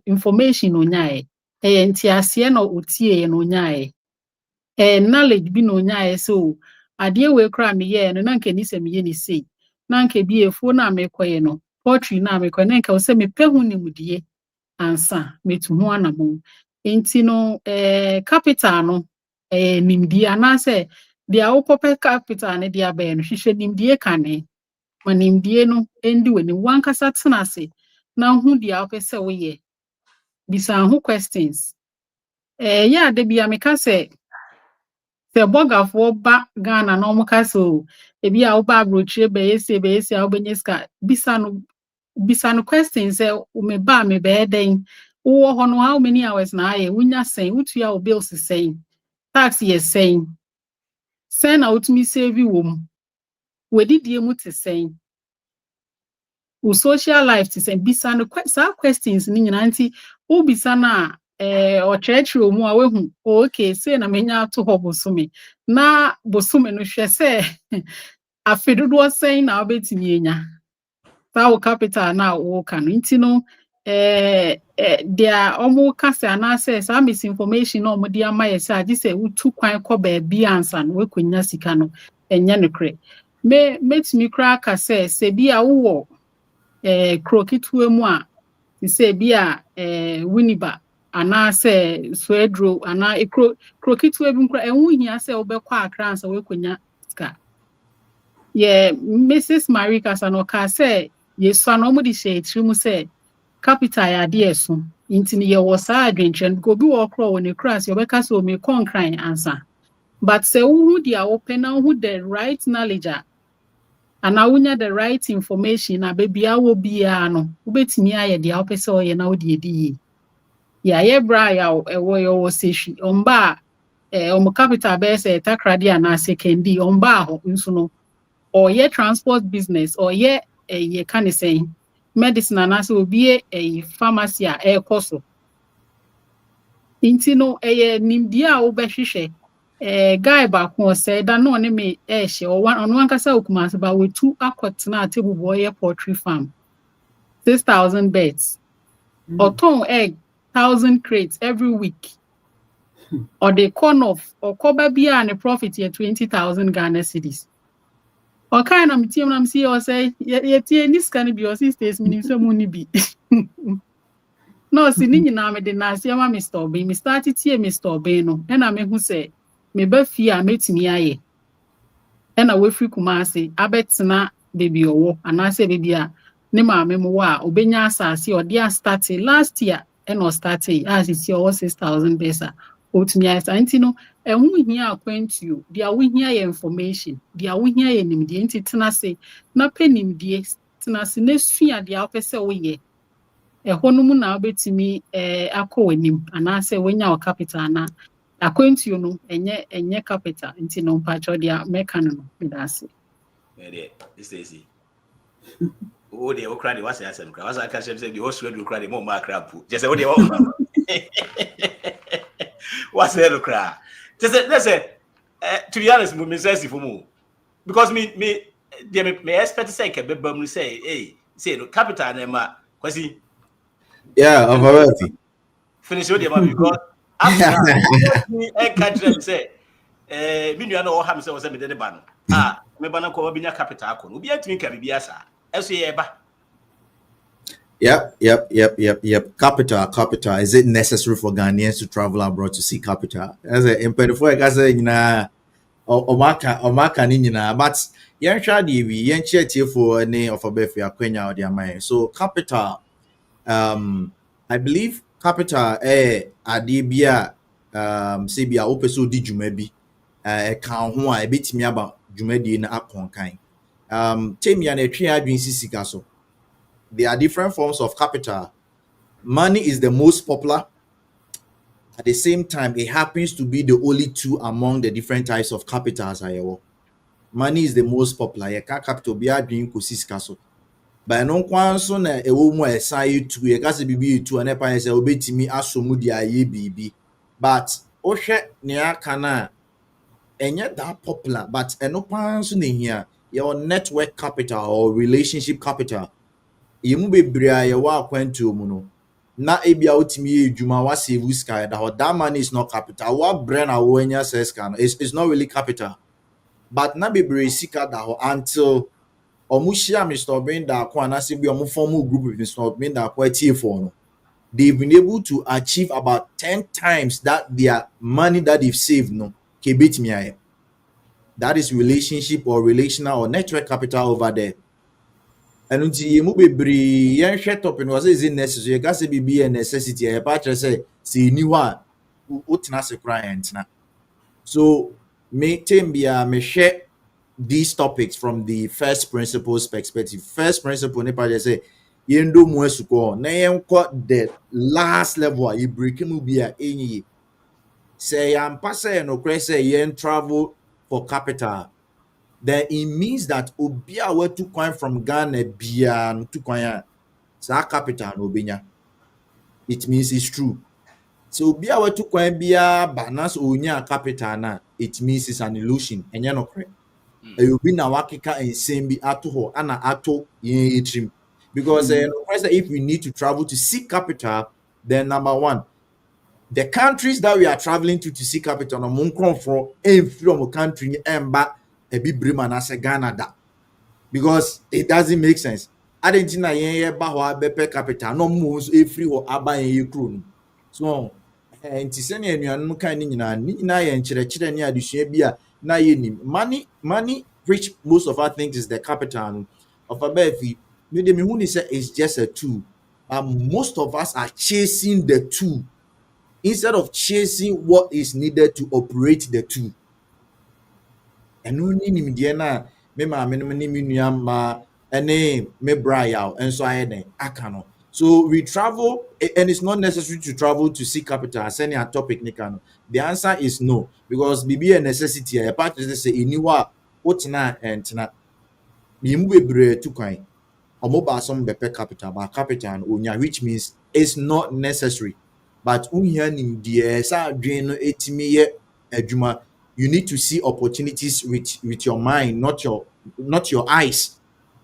information onyae nti ase na otie no onyae knowledge bi no onyae so ade we kra me ye no na nka ni se me ye ni sei na nka bi efo na me koye no poetry na me koye na nka o se me pehu ni mudie ansa metu ho anamo nti no capital no nimdie anase dia okope capital ne dia be no hwehwe nimdie kane ma nimdie no endi weni wankasa tenase na hu dia opese wo ye bisa hu questions ya de bia meka se bogafo ba Ghana na omuka so ebi a oba abrochire be yesi a obenyeska bisa no questions me ba me be den wo ho no how many hours na aye wunya sen wutu ya bills sen tax ye sen na utumi save wo wedidie mu te sen wo social life te sen bisa no questions ni nyina nti wo bisa na o church mu a wehu okay say na menya to ho bosome na bosome no hwe se afedodo sen na obetimi enya tawo capital na wo kan nti no dia omo kase anase sa misinformation no modi amaye se agi se utu kwan ko ba bi ansa no we konya sika no enya ne kre metimi kra kase se bia wo krokitu emu a se bia winiba anase swedro ana krokitu ebi nkra enwu hia se obekwa akra ansa we konya sika ye Mrs. Marika sanoka se yesu no mo di she trimu se capital ya de eso intini ye wo sa adwenchen go bi wo kro woni class ye obeka so me konkran ansa but se wu dia open na hu the right knowledge and awunya the right information na bebia wo bia no ubetimi aye dia opese oye na odi edi ya ye bra ya ewo ye wo seshi omba omo capital be se takradi ana sekendi omba ho nso no or ye transport business or ye ye can say medicine anase obi pharmacy a koso inti no nimdi a obehwehwe guy ba ko say da no ne me hye o one kasa okumanse ba we two akotena table boy poultry farm 6,000 beds oton egg 1,000 crates every week or the corn of or koba bia and profit ye 20,000 Ghana cedis. O kind of team nam see or say yet this can be your sisters meaning so money be. No, sitting na me de na see ma Mr. Obi me started here Mr. Obi no and I me who say me be fear metimi aye. And a we free Kumasi abetna baby owo and I say baby a ne ma me mo wa obenya asase or dia started last year and or started as it's your 6,000 besa. Otumi asa nti no ehun hia akwantu you dia wo hia information dia wo hia nimdie nti tenase na penimdie tenase na sua dia opese wo ye ehonu mu na obetimi akọwanim anase wonya o capital na akwantu you no enye capital nti no mpacho dia meka no medase this is o de o kra de wasa asem kra wasa ka say the host radio kra de mo ma kra pu just say o de o what's the cry? Let's say, to be honest, me say for me because me expect to say can say, hey, say no capital name, cause yeah, I'm already finish with them because after me catch them say, me no know how me say was me the ban. Me ban ko be nya capital ko. Obi atimi ka bibia sa. Eso ye ba. Yep. Capital. Is it necessary for Ghanaians to travel abroad to see capital? As a impediment, I say, omaka ni nyina, but yɛnhwɛ de wi yɛnkyɛ tiefo ne of abefi akwanya ode amaye. So capital, I believe capital ade bia say bia opeso di dwuma bi kan ho a ebetimi aba dwumadi na akonkan. Temia na etwe adwen sisika so. There are different forms of capital. Money is the most popular. At the same time, it happens to be the only two among the different types of capitals. Money is the most popular. You can capital be adwin kosisika so. But no kwan so na ewo mu esai tu ye ka se bibi tu na pa se obetimi asomu dia ye bibi. But ohwe ne aka na enye that popular, but eno kwan so na hia your network capital or relationship capital. Yemu bebre a ye wa akwantu mu no. Na ebia utimi edwuma wa save sky that money is not capital. What brain awanya says can it's not really capital. But na bebre sika da ho until omushia Mr. Benda ko anase bi omu form group with Mr. Benda ko for no. They've been able to achieve about 10 times that their money that they've saved no kebit me. That is relationship or relational or network capital over there. And until you move be yen shut up and was is it necessary? You got to be a necessity. A patcher say, see, new one, what not a client. So, me tembia me share these topics from the first principles perspective. First principle, ne patcher say, yendo muesuko, na yen the last level, you break him be a any. Say, I'm passing no crazy yen travel for capital. Then it means that obia were to coin from Ghana bia to coin sa capital no benya. It means it's true. So obia were to coin bia banas onya capital na it means it's an illusion. Enya no correct. You be na wakika and same be ato ho ana ato yen trim. Because if we need to travel to seek capital, then number one, the countries that we are traveling to seek capital no mon from a country emba a big Bremen as a Ghana da. Because it doesn't make sense. Argentina yen ba bepe capital no moves a free or aba yen crew. So and tiseni enuanum kan ni nyina yen chire ni adusua bia na yenim. Money which most of us think is the capital of abefi me de me hu ni say it's just a tool. Most of us are chasing the tool instead of chasing what is needed to operate the tool. And only na me ma me nuam ma ene me bra and so I cannot. So we travel and it's not necessary to travel to see capital send a topic nikano. The answer is no, because be a necessity a part is say iniwa otina and tina yimu bebre to coin or mobile some bepe capital but capital and onya, which means it's not necessary. But unyanim die sa dwen etimi adwuma. You need to see opportunities with your mind, not your eyes.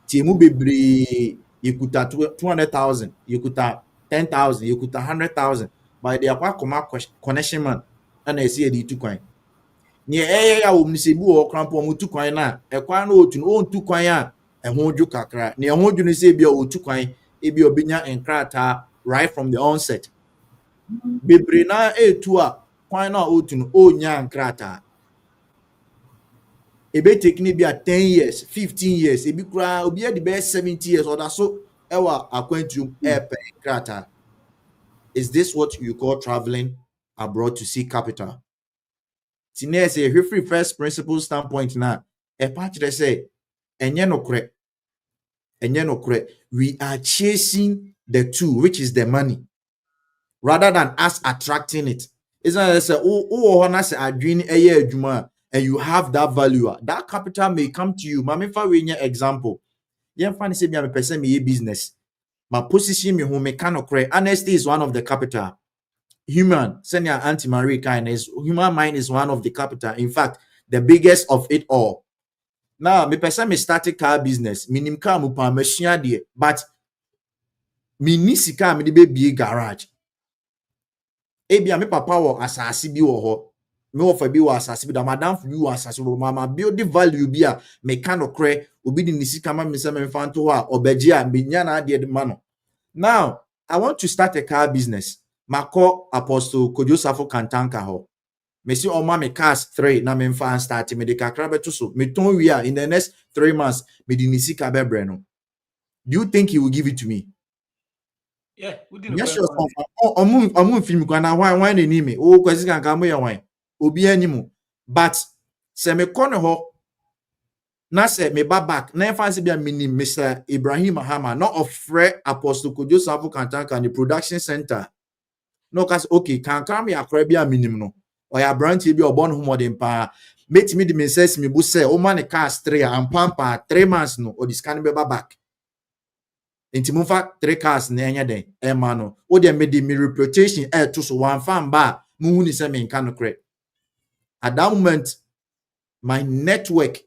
Tiemu bebre you could 200,000, you could 10,000, you could 100,000. But they are quite connection man, and I see the 2 coin. Near ya umnisebu or crampo mu 2 coin na e kwa no to own 2 coin a honju kakra. Near honju ni say be o 2 coin e be obinya enkrata right from the onset. Bebre na etu a kwan na otun onya enkrata. Ebe taking be 10 years, 15 years, ebi kura obi e the best 70 years or that so ewa akwantu epe enkrata. Is this what you call traveling abroad to see capital? Tine say free first principle standpoint na e patch they say enye no kre. We are chasing the tool, which is the money, rather than us attracting it. It's not say and you have that value. That capital may come to you. Mami fa we example. Yen fa say me am person me business. My position me home mechanical. Honesty is one of the capital. Human, senior Auntie Marie kindness. Human mind is one of the capital. In fact, the biggest of it all. Now, me person me started car business. Minim car mu pa machine de, but me nisi car me de be garage. Ebia me papa wo asase bi wo ho. Me wo fa bi wo asase bi da madam fi bi wo asase wo mama build the value bi a me kan okre obi di nisi kama me se me fanto ho a obaji a me nya na de ma no. Now, I want to start a car business. Mako Apostle Kojo Safo Kantanka ho. me see on my cars 3 na me mfa start me de kakra beto so me ton we in the next 3 months me di ni sika bebre no. Do you think he will give it to me? Yeah, we didn't Yes, sure. Omun film kwana why na ni me. O kwesi kan ka mo ye wan. Obi animu. But se me kono ho na se me ba back na fancy bia mini Mr. Ibrahim Mahama not of Fred Apostle Kojo Safo Kantanka the production center. No cause okay can come ya kra bia minim no. Or ya branch bi obon ho modern pa. Make me the me says me bu say o man cars 3 and pampa 3 months no or this can be back. Inti mumfa 3 cars na enya den e ma no o de me di me reputation to so one fan ba mu hu ni se me nka no kre. At that moment my network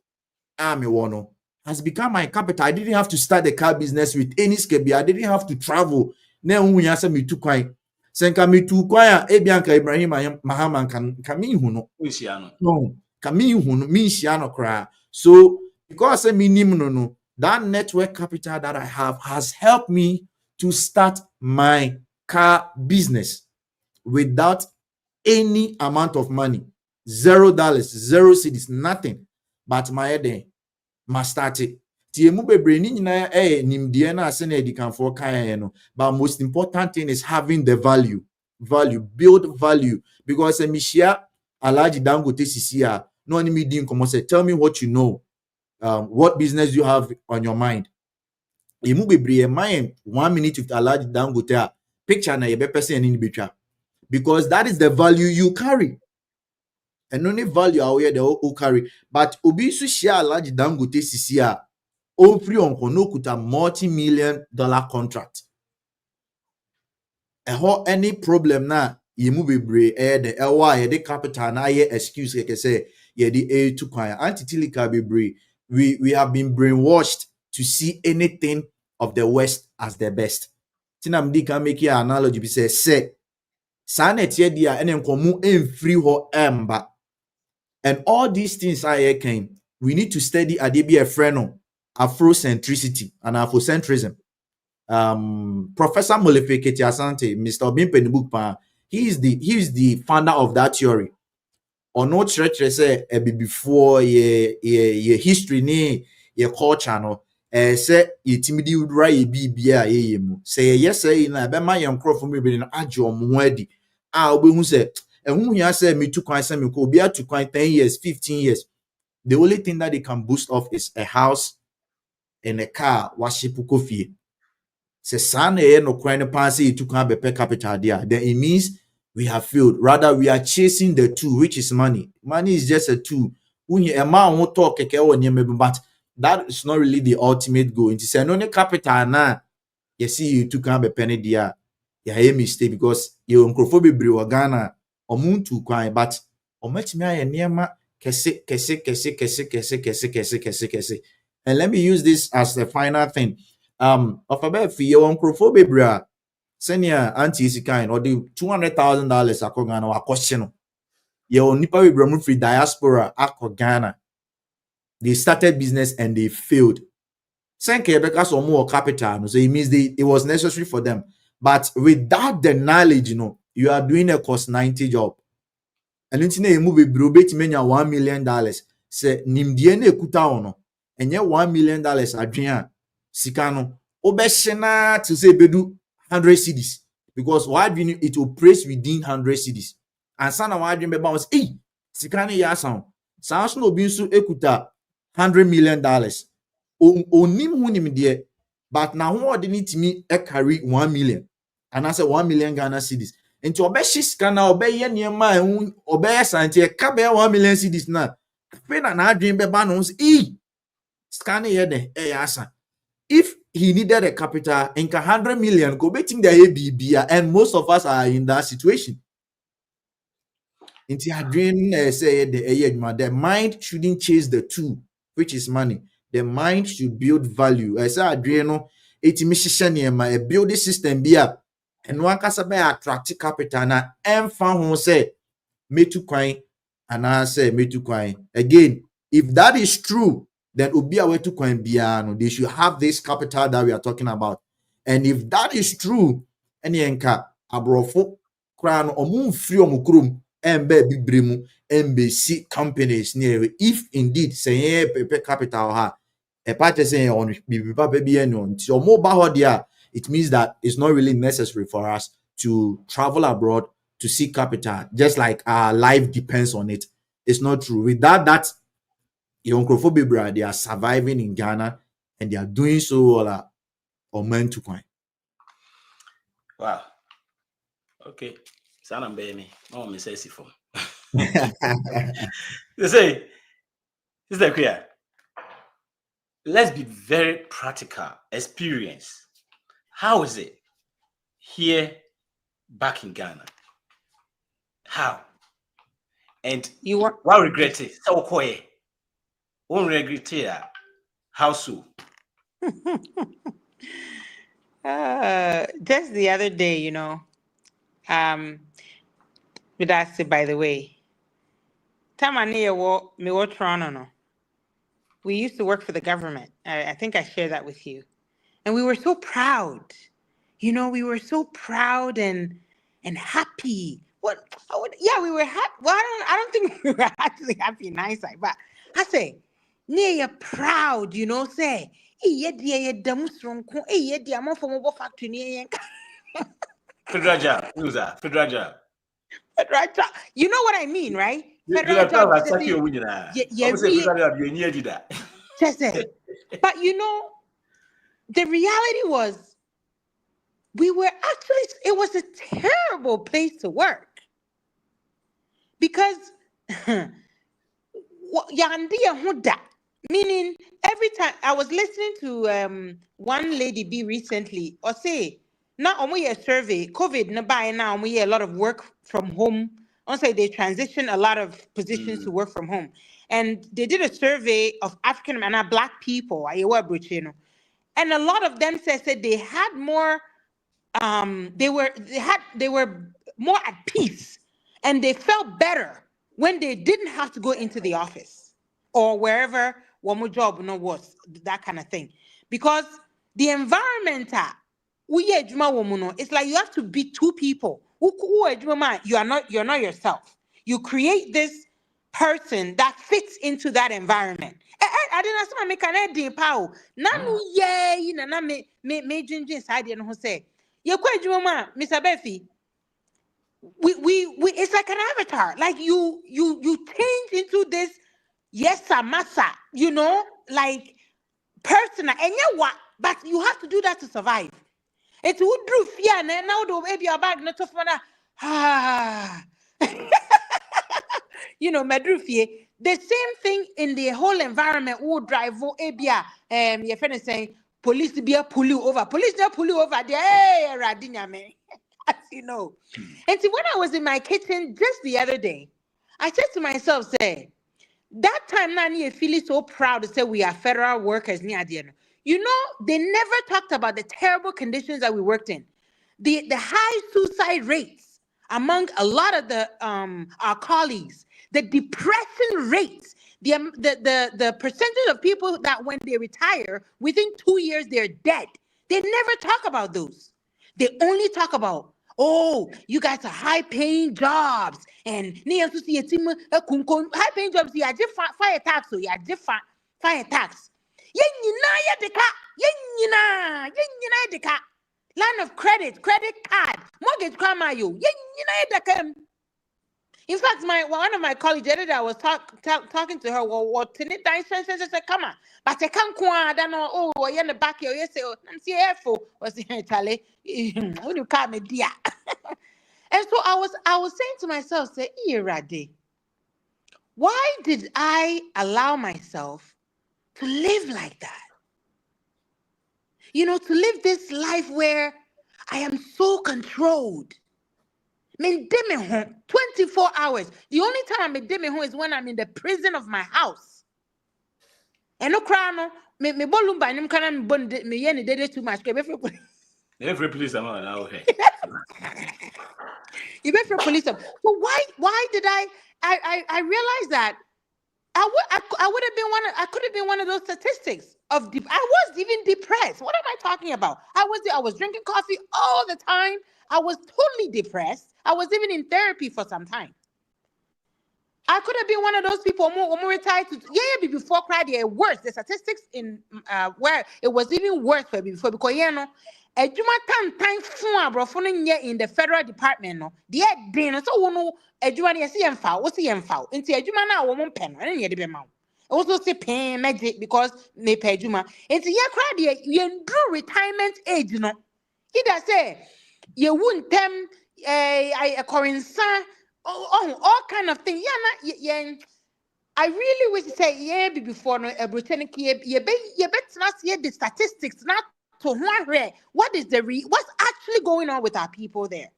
me wono has become my capital. I didn't have to start the car business with any skebi. I didn't have to travel. Na hu ya se me tu kwan. Senka me tu kwan a ebianka Ibrahim Mahama kan me hu no. No, kan me hu no me hia no kra. So because me nim no that network capital that I have has helped me to start my car business without any amount of money. $0, 0 cedis, nothing. But my head must start it. But most important thing is having the value. Build value. Because Mishia Alaji Dangote Sisia, no any meeting come say, tell me what you know. What business you have on your mind? Emu bebre mind 1 minute with Alaji Dangote picture na yebe person in picture, because that is the value you carry, and only value aware the who carry. But obi su share Alaji Dangote sisia on free on kono kuta multi-million-dollar contract. Any problem na yemu bebre the why the capital na ye excuse like say ye the to kwaya antitilika bebre. We have been brainwashed to see anything of the West as the best. Tinamdi can make your analogy be say sanet ye dia enen komu free ho emba. And all these things I came. We need to study Adebi Efreno, Afrocentricity and Afrocentrism. Professor Molefe Keti Asante, Mr. Obimpe Nibukpa, he is the founder of that theory. Or no church say before ye history ni ye culture no say ye timidi udra ye bibia ye mu say yes say na be ma ye nkrofo mebiri no age omo adi a obehu say ehun hia say me tu kwan say me ko obi atu kwan 10 years 15 years. The only thing that they can boost off is a house and a car worship kofi. Say san e no kwan no pan say tu kwan be per capital there, then it means we have failed. Rather, we are chasing the two, which is money. Money is just a tool. But that is not really the ultimate goal. It is an only capital now. You see, you took a penny there. You have a mistake because you uncrophobic brew Ghana or moon to crime, but or much me a near kese. And let me use this as the final thing. Of about for your uncrophobic brew. Senior anti is kind or the $200,000 akogana or question. Your nipa we free diaspora akogana. They started business and they failed. Senke because or more capital, so it means it was necessary for them. But without the knowledge, you are doing a cost 90 job. And it's a movie brubet mania $1 million. Say nimdiene kuta ono. And yet $1 million adrian sikano. Obeshena to say bedu 100 cedis, because why do it will praise within 100 cedis. And sana why do you remember was sikani ya sound. Sounds no binsu ekuta $100 million. Onim hunim de, but now who didn't me carry 1 million. And I said 1 million Ghana cedis. And to obey shiskana obey near my own obey santi kabe 1 million cedis na. Pen and I dream bebanos scanning yede yasa. If he needed a capital and 100 million, go betting the ABB, and most of us are in that situation. The mind shouldn't chase the two, which is money. The mind should build value. I say Adriano, a building system be up, and one can say attract capital na found who say me to coin, and I say me to coin. Again, if that is true, then Ubi away to coin biano. They should have this capital that we are talking about. And if that is true, any enka abrofo crown or moon free omukrum embe bibrimu embassy companies near if indeed say per capital ha a party saying on baby no so mobile there it means that it's not really necessary for us to travel abroad to see capital just like our life depends on it. It's not true. Without that, they are surviving in Ghana and they are doing so well or meant to coin. Wow. Okay. Sana mbemi. No me say sifo. They say, Sister Queer, let's be very practical. Experience. How is it here back in Ghana? How? And You were what regret it? So quiet. Won't regret it. How so? just the other day, with that, by the way, time I near me what Toronto, no. We used to work for the government. I think I shared that with you. And we were so proud. We were so proud and happy. We were happy. Well, I don't think we were actually happy in hindsight, but I say, near proud, say, Federal job. Who's that? Federal job. Federal job. You know what I mean, right? Federal job. But the reality was, it was a terrible place to work. Because, meaning every time I was listening to one lady be recently, or say, now only a survey, COVID, now we a lot of work from home. Also, they transition a lot of positions to work from home. And they did a survey of African and Black people, and a lot of them said they had more, they were more at peace, and they felt better when they didn't have to go into the office or wherever one more job was, that kind of thing. Because the environment, it's like you have to be two people. You are not yourself. You create this person that fits into that environment. I didn't ask my mechanic power. Nanu na me ginger side and who say, "You quite Mr. Beffy." We it's like an avatar. Like you change into this massa, like personal. And what? But you have to do that to survive. It would do fear and now the baby your bag not of medrufie. The same thing in the whole environment would drive abia your friend is saying police be a pull you over. Police not pull you over there. Hey, Radinya me. As you know. And see, when I was in my kitchen just the other day, I said to myself, say, that time Nani feeling so proud to say we are federal workers near the end. They never talked about the terrible conditions that we worked in. The high suicide rates among a lot of the our colleagues, the depression rates, the percentage of people that when they retire, within 2 years they're dead. They never talk about those. They only talk about, oh, you guys are high-paying jobs, and high-paying jobs. Yeah, fire tax. So yeah, fire tax. Line of credit card, mortgage cramayo. In fact, one of my colleagues the other day, I was talking to her. What come on, but I can't go. I don't know. Oh, you're in the back here. You say, I'm careful. Was here, Charlie? When you call me dear. And so I was saying to myself, say, Irade, why did I allow myself to live like that? To live this life where I am so controlled. I mean, 24 hours. The only time I'm in home is when I'm in the prison of my house. And no crown, me bolum by him can me yen did too much. Every police am now okay. You wait for police. So why did I realized that I could have been one of those statistics of I was even depressed. What am I talking about? I was drinking coffee all the time. I was totally depressed. I was even in therapy for some time. I could have been one of those people who retired to before cry they worse. The statistics in where it was even worse for before because adwuma time fun abrofo no in the federal department no de den so wo adwuma no yesi yemfa wo se yemfa nti adwuma na wo mo pɛ no ne de be ma wo also say pain magic because me pɛ adwuma nti ye cry de ye ndru retirement age no either say ye wuntem I corinsa all kind of things I really wish to say before no Britannic ye better see the statistics not to what is what's actually going on with our people there.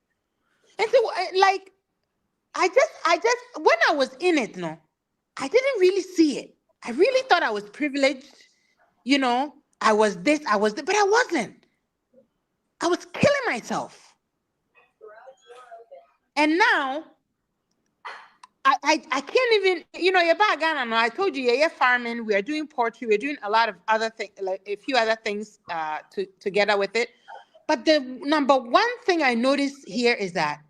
And so like I just when I was in it, no, I didn't really see it. I really thought I was privileged, I was this, but I wasn't. I was killing myself. And now I can't even, you're back Ghana now. I told you, you're farming, we are doing poultry, we're doing a lot of other things, like a few other things together with it. But the number one thing I noticed here is that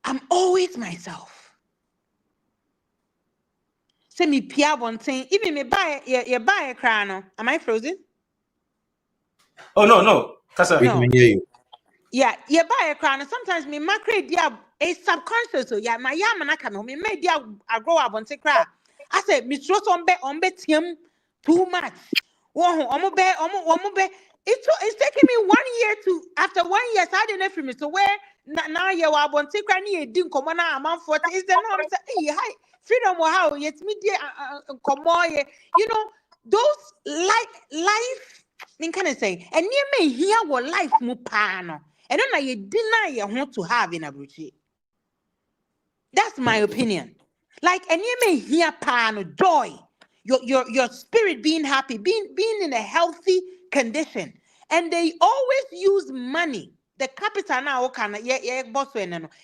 I'm always myself. Say me pia one thing, even me buy a crown. Am I frozen? Oh no. That's We can hear you. Yeah, you buy a crown. Sometimes me macro dia a subconscious. So yeah, my yamana come home. Me made dia I grow up on cry. I said, Miss Ross on bet him too much. It's taking me 1 year to after 1 year. So I didn't know me. So where now you are on cry near didn't come on a month for is the norm. Hey, hi, freedom or how yet me dear come on. Those life. Can I say? And you may hear what life mupano. And then you deny you want to have in Abuchi. That's my opinion. Like, and you may hear pano joy, your spirit being happy, being in a healthy condition. And they always use money. The capital now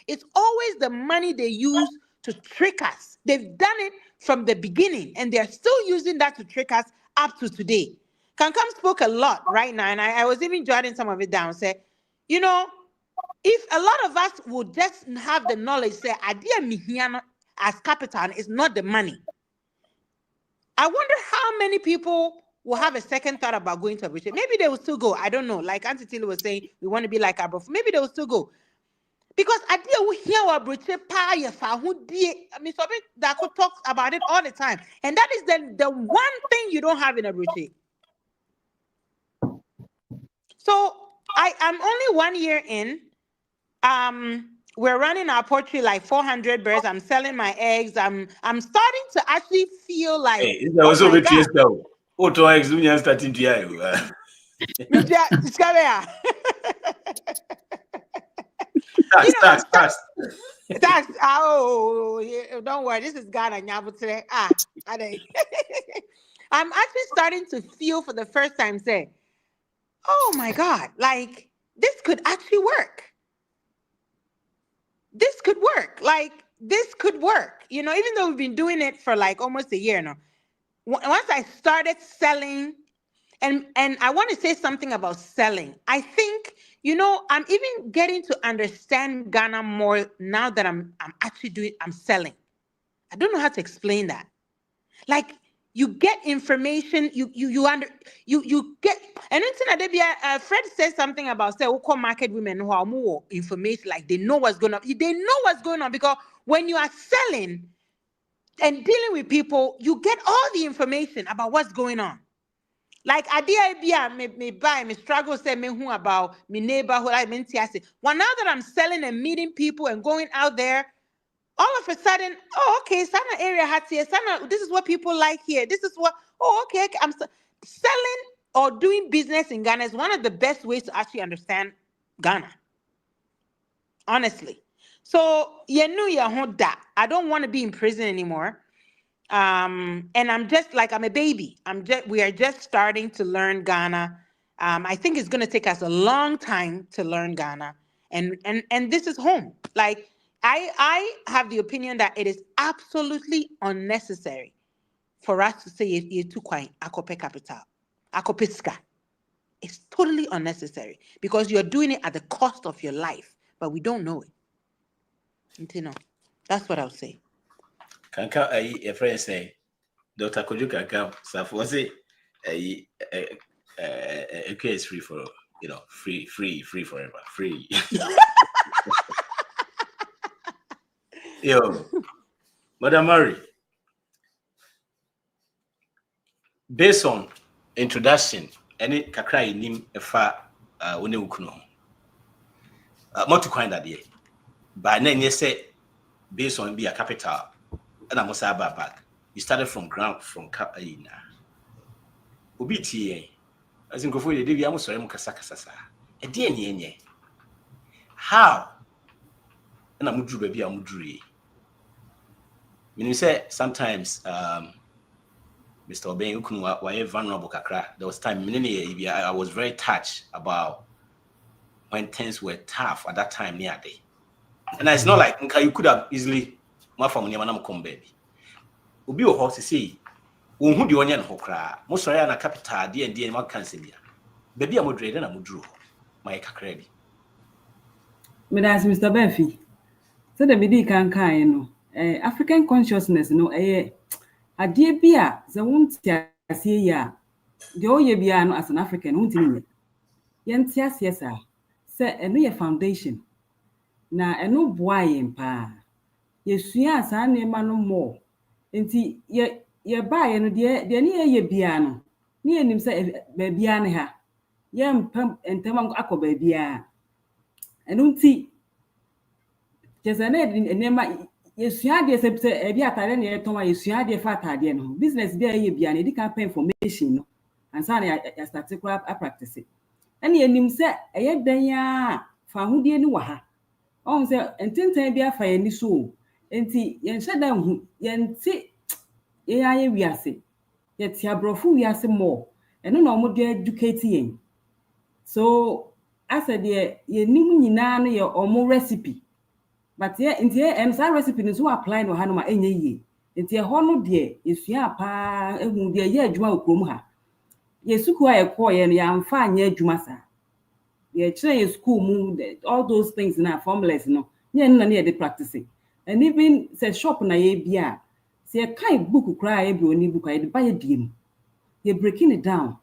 it's always the money they use to trick us. They've done it from the beginning, and they're still using that to trick us up to today. Kankam spoke a lot right now, and I was even jotting some of it down. Say, if a lot of us would just have the knowledge, say, idea mihiano as capital is not the money. I wonder how many people will have a second thought about going to Abuja. Maybe they will still go. I don't know. Like Auntie Tilly was saying, we want to be like our brother. Maybe they will still go. Because idea we hear Abuja pa yefa who die. I mean, something that could talk about it all the time. And that is the one thing you don't have in Abuja. So I'm only 1 year in. We're running our poultry like 400 birds. I'm selling my eggs. I'm starting to actually feel like. Hey, it's also with yourself. Auto eggs when starting to Tax. Oh, don't worry. This is Ghana today. I'm actually starting to feel for the first time. Say, oh my God! Like this could actually work. This could work. Like this could work. Even though we've been doing it for like almost a year now. Once I started selling, and I want to say something about selling. I think, I'm even getting to understand Ghana more now that I'm actually I'm selling. I don't know how to explain that. Like you get information, you get, and Fred says something about say market women who are more information, like they know what's going on. They know what's going on because when you are selling and dealing with people, you get all the information about what's going on. Like idea me buy me struggle say me who about me neighborhood I mean well, now that I'm selling and meeting people and going out there, all of a sudden, oh okay, Sana area has here, Sana, this is what people like here. This is what okay. I'm selling or doing business in Ghana is one of the best ways to actually understand Ghana. Honestly. So I don't want to be in prison anymore. And I'm just like, I'm a baby. We are just starting to learn Ghana. I think it's going to take us a long time to learn Ghana. And this is home. Like, I have the opinion that it is absolutely unnecessary for us to say you quite akope capital, akopiska. It's totally unnecessary because you're doing it at the cost of your life, but we don't know it. That's what I'll say. Kanka a friend say, Dr. Koju Kanka, Safosi, a case free for, free forever, free. Yo, Madam Mary, based on introduction, any kakra nim efa one ukuno. More to coin that day. By then, you say, based on be a capital, and I must have back. You started from ground from Kapina. Ubiti, as in Gofu, the Diviamus or Mukasakasa. A DNA. How? And I'm Mudru baby, I'm Mudri. When you say sometimes, Mr. Obey, you couldn't were vulnerable kakra. There was time, I was very touched about when things were tough at that time near day. And it's not like you could have easily my family come baby. Ubi o horse see who the onion hokra, most na capital D and what cancel ya. Baby a moderate and a mudru. My cacredi. Medas Mr. Benfi. So the BD can African consciousness no a dear beer, the won't see ya. The oye biano as an African won't in it. Yes, sir. Say a new foundation. Na eno boy mpa yesua asa na ema no more enti ye bae no de ne ye bia no ne enim se ba bia ne ha ye mpam entama akoba bia eno nti jese na enema yesua de se e bia atare ne ye tonwa yesua de fa atade no business bia ye bia ne di campaign information no ansa na ya start a practice ene enim se eye dan ya fa hodie ni wa ha on say enten bia fa ye ni so enti yen sheda hu yen ti ye aye wiase ye ti abrofu wiase more eno na omo de educate yen so asa de ye nim nyina no ye omo recipe but ye enti en sa recipe ni so apply no ha no ma enye yie enti e ho no de esua pa ehun de ye adwuma okrom ha ye suku a ye ko ye no ya mfa anya adwuma sa ye chere school mu all those things na formulas no nye na na dey practicing and even say shop na ye bia say kai book kra ye bi oni book ye buy diem ye breaking it down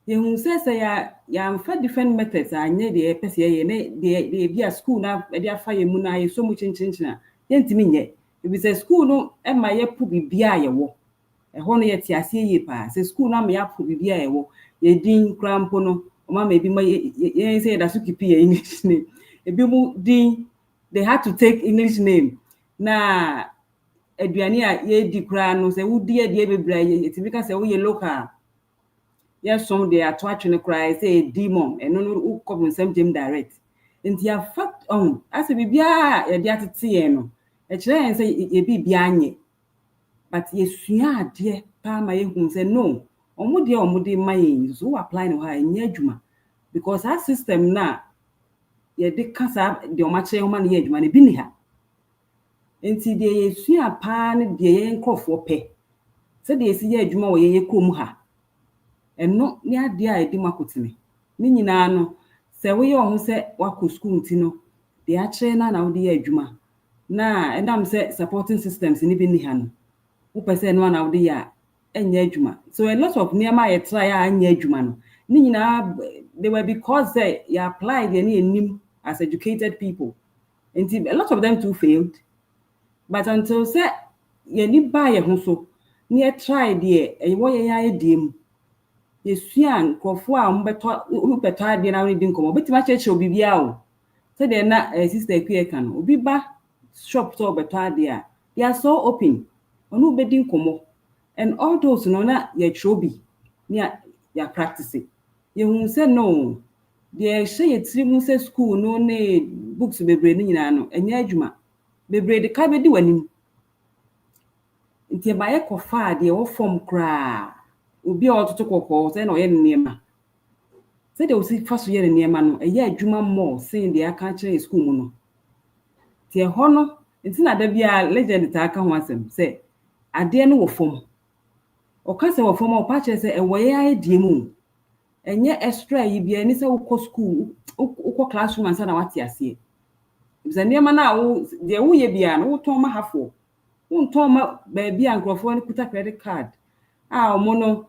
ye hu say ya mfa different methods anye dey pese ye ne dey bia school na dey afa ye mu na ye so mu chinchinchina ye ntimi nye e bi say school no e ma ye pu bibia ye wo e ho no ye ti ase ye pa say school na ma ya pu bibia ye wo ye din krampo no Mama maybe my say that keep English name. They had to take English name. Na eduania ye di kra no say wo di e bebra ye because say wo ye local. Yes, some they are twatching cry say demon and no come same them direct. And ya fact on as bibia ye di atete no. E kire say ye bibia anye. But ye sua ade pa ma ye hu say no. Omo de my so apply no ha enye adwuma because that system na ye de kasa de o ma kire o ma na ye adwuma na bi ni ha enti de ye sua pa ne de ye nkofo pe se de esi ye adwuma wo ye krom ha eno ni ade a edi makotene ni nyina no se wo ye ohun se wako school nti no de a kire na wo de ye adwuma na endam se supporting systems ni bi ni ha no wo pese no na wo de ya enya adwuma so a lot of niema ye try anya adwuma no ni nyina they were because they applied any as educated people and a lot of them too failed but until say ye ni ba ye ho so ni try there e wo ye ya ediem ye suan krofo a mbeto ade na we din komo betima cheche obibia o say dey na sister Kweka no obi ba shop to beto ade a they are so open onu be din komo and all those no na ye chobi ni ya practicing you hu say no the say trimu say school no ne books bebre ni nyina no enya adwuma bebre de ka be di wanim nti ba ye kofa de wo form kra obi a ototo kokko say no ye niema say de o si fa so ye niema no eye adwuma more say de aka kire school mu no ti e ho no nti na da bia legend ta aka ho asem say ade no wo form o ka say wo form o pa kire say e wo ye aye mu enye extra yi bia ni say wo school wo classroom ansa na wate ase Bisa nneɛma na wo de wo ye bia no wo ton ma hafo. Wo ton ma ba bia nkrofo no kuta credit card. Omo no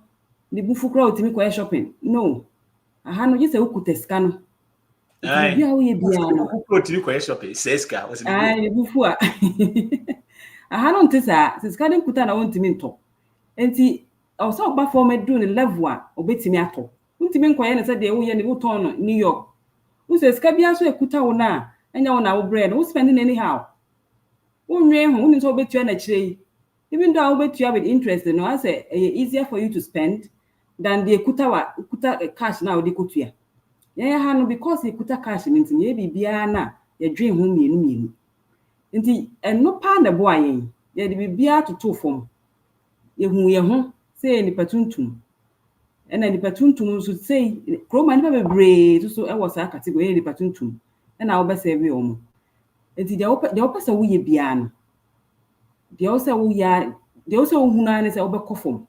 ni bufu kra otimi ko shopping. No. Aha no gise wo kuta sika no. Bia wo ye bia no. Wo otimi ko shopping, seska, was ni bufu a. Aha no ntisa, sika den kuta na wo ntimi nto. Enti also oba for me do ne level a obetimi ato. Ntimi nkoye ne se de wo ye ne wo ton no New York. Wo se sika bia so ekuta wo na enya wo na wo bread wo spend anyhow. Wo nwe ho wo so obetua na kire. Even though obetua with interest no I say easier for you to spend than the kuta cash na odi kotua. Yeah ha no because ekuta cash ni ntimi e bibia na ye dwen ho mienu. Nti eno pa na bo ayen. Ye de bibia toto fom. Ye ho say ni patuntum. Ena ni patuntum so say kroma ni bebre so e wo sa category ni patuntum. Ena wo be serve omo. Enti de opesa wo ye bia no. De o say wo ya, de o say wo huna ne say wo be kofom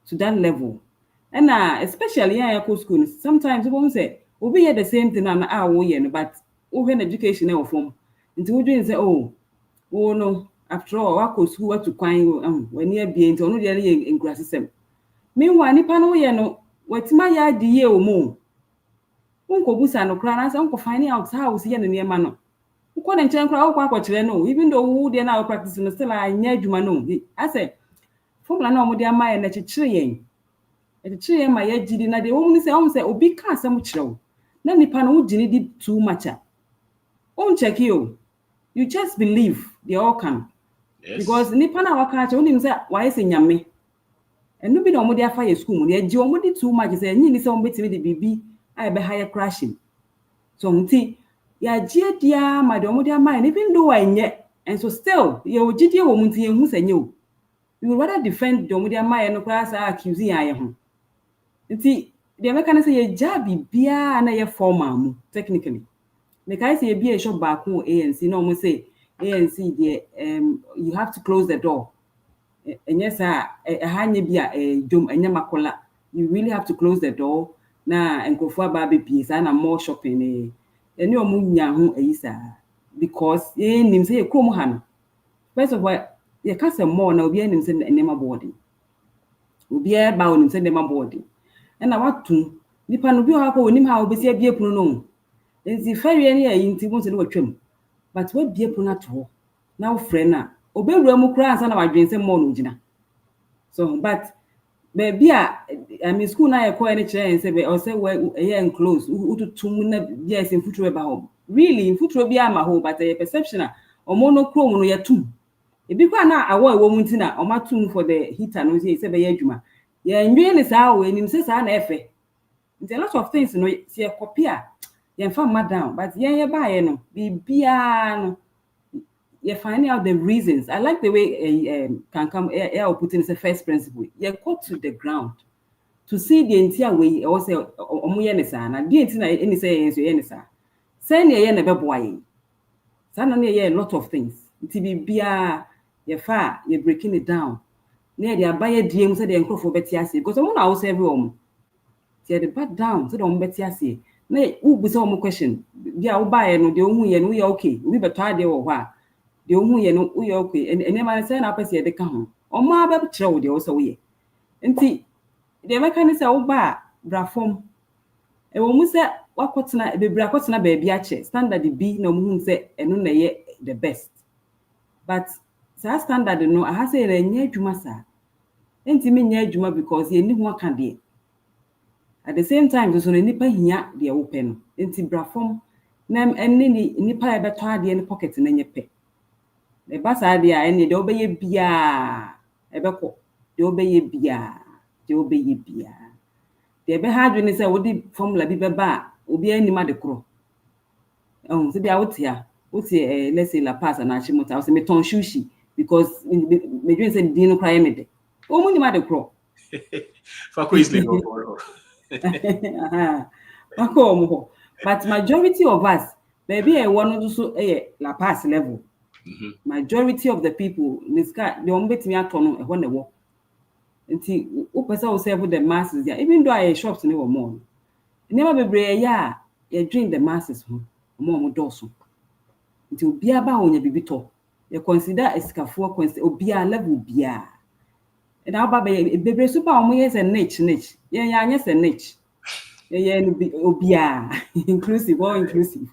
to that level. Ena especially ya ko school sometimes people say we hear the same thing na wo ye no but wo an education e wo fom. Enti wo dwen say oh no after all wa ko school to kwan when near be enti ono de ye nkura system. Meanwhile nipa no ye no watima ya di ye omo. Unko busa no kra na say unko find out how se ye no niema no. Unko na nchen kra ukwa akwochire no even though wo de na practice no still anya adwuma no. I say formula na omo de amaye na chichire yen. E chichire yen ma ya gidi na de wo mu say obi ka asem chirewo. Na nipa no wo gini di too much a. Check you. You just believe they all can. Yes. Because nipa na waka cha unim say why say nyame. Enu bi na omo de afa ye school mu, ye gi omo di too much say nyi ni say omo betimi de bibi ai be higher crashing. So nti ya gie dia ma de omo de ama even though enye and so still ye ogidie wo mu nti ye hu sanye o. You would rather defend the omo de ama no class accuse ya ye ho. Nti de meka na say ye ja bibia na ye formal mu technically. Me kai say ye bi e shop back on ANC no omo say ANC there you have to close the door. And yes, you really have to close the door. Na and go for baby piece and more shopping. And you munya because nim say come han. First of all, you can't say more now be nim say nema boarding. Obi e ba onim say nema boarding. And na watu nipa no bi o hako onim ha obesi abie punu no. Nti fawie ne ayi nti mo se no watwam. But we bie punu ato. Na wo frɛ na obewura mu kra ansa na wadwen se mo no gina. So but baby I mean school na e ko ene kire en se be o se we enclose ututum na yes in futuro ba home. Really in futuro bi ama ho but a perception a omo no kro mu no yatum. E bi kwa na awo ewo mu ntina o matum for the heater no se be ya adwuma. Ya nwie ne saa o enim se saa na efe. There a lot of things no se copy a ye mfa madam but ye ba ye no bibia no you're finding out the reasons. I like the way can come air putting as a first principle. You go to the ground to see the entire way. Also, omuyenesana. The entire any say yenesa. Send ye never boy. Sana near a lot of things. TB bia ye far you're breaking it down. Near the buyer DMs said the uncle for Betiasi because I want house everyone. See the back down so don't Betiasi. Nay, who be some question? Yeah, buy no the only and we okay. We better there or what. The omu ye no we okay and man say na pese de ka ho o ma ba kire wo de wo so we nti de meka ni say wo ba brafom e wo mu say wakotena bebra akotena ba bia che standard B na mu hu say eno na ye the best but sa standard no aha say na nya adwuma sa nti me nya adwuma because ye ni ho aka de at the same time so no nipa hia de wo pe no nti brafom na enni ni nipa e beto ade ni pocket na nye pe. The basa dia ene de obeye bia ebeko de obeye bia de be ha dwene say wodi formula bi beba obi anima de kro se bia wotia let's say la pass na chimota se me ton sushi because me dwene say din no cry me de o mu nima de kro fa ko isle go but majority of us maybe e wonu so la pass level. Majority of the people niska the ombetimi atono ehwo ne wo nti upesa wo serve the masses there even though I shops ne wo more never bebre ya drink the masses ho mo doso nti obia ba wonya bibito you consider esikafoɔ consider obia level bia na aba be bebre so ba omo yes niche ye anya se niche ye obia inclusive or inclusive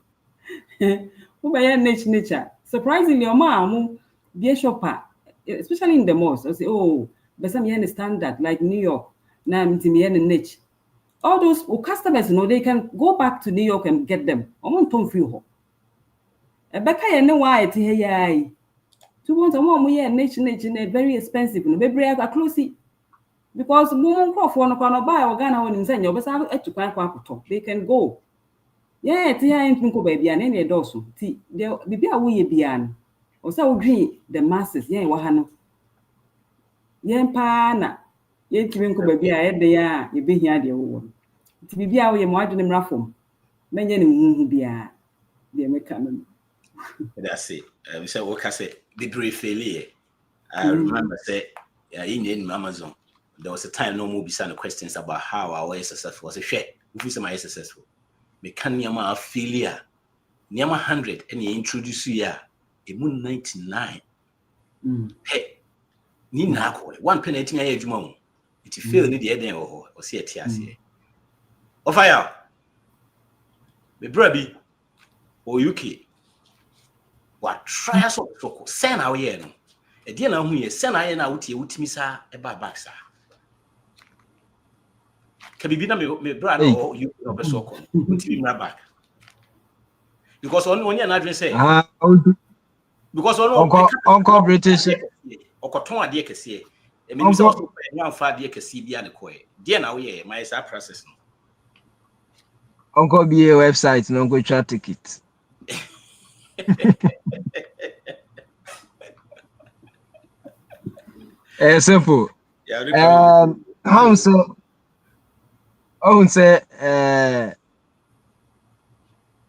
who be niche surprisingly omo be shopper especially in the malls I say oh but some yen standard like New York na mtimi yen niche all those customers they can go back to New York and get them omo nton free ho ebeka ye ne wa ete he yai to want omo ye niche very expensive no bebre a close because mum crofo no kwa buy organ ho nim senya obesa atukwan kwa akoto they can go yeah ti ya ntin ko ba bia na e doso ti bibia wo ye bia no o sa wo dwi the masses yeah wa ha no yeah pa na ye timi ko ba bia e de ya ye behia de wo ti bibia wo ye mo adwene mrafom menye ne huhu bia de meka no that's it we say what can say the brief failure I remember say in Amazon there was a time no more be some questions about how I was successful. I say, share, if you say my successful, me can niyama failure, niyama 100, and you introduce you a 99. Hey, ni na ko one penny etin aye adwuma mu. It fail ni de eden wo ho, see etiase. Ofaya. Me brabi o UK. What try so send away no. E de na hu ye send aye na wutie wutimi sa e ba back sa. Kabibi na me bra no you no be so ko wutimi na back. Because on ya na adwen say because Uncle British okoton ade kese e me bisa so nya mfa ade kese bia ne koe de na wo ye my sa process no Uncle be a website no go try ticket simple how so on say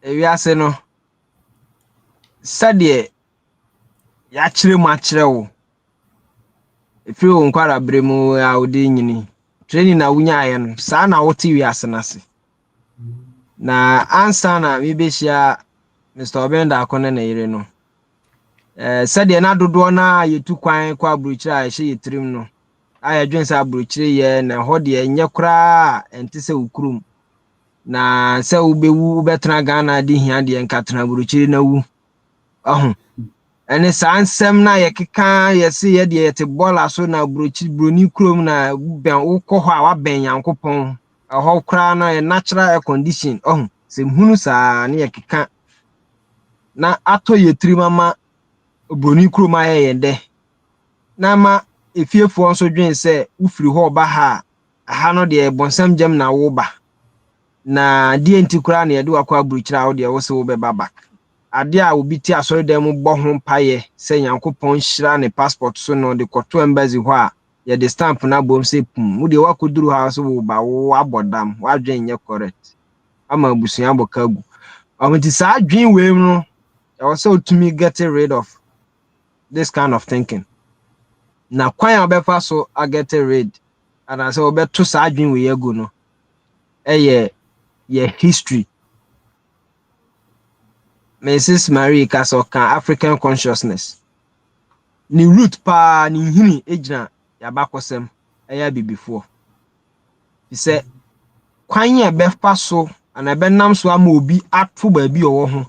we are say no sade ya kire mu akire wo efi wo nkwara bremu a odi nyini training na wunya aye no sa na wote wi asenase na ansa na mi behia Mr. Obenda akone na yire no sade na dodo na yetu kwan kwa buruchira a hye yetrim no aya dwensa aburuchire ye na hode enye kura ente se ukurum na se ubewu ubetena Ghana di hia de nkatena buruchire na wu ahun ene sansem na yekeka yesi ye de yete bola so na buruchire broni krom na ben ukọ ho a wa ben yankopon ho kura na natural air condition ahun se hunu sa na yekeka na ato yetrim ama broni krom aye yende na ma efiefo nso dwen se ufiri ho ba ha no de bonsam jam na wo ba na die ntikura na yede wakwa buruchira wo de wo se wo be babak ade a obi ti asori dem bo ho paye se yankopon hira ne passport so no de koto embassy ho a ye de stamp na bom se pum wo de wakoduru ha so wo ba wo abodam wa dwen ye correct ama abusuan abokagu amti sa dwen we no e wo se otumi get rid of this kind of thinking na kwan obefa so a get rid and I say obeto sa dwen we ego no ye history Mrs. Marie Kasoka African consciousness ni root pa ni hini ejina yabakosem eya bibifo he said kwan ye befa so ana benam so ama obi ato ba bi owo ho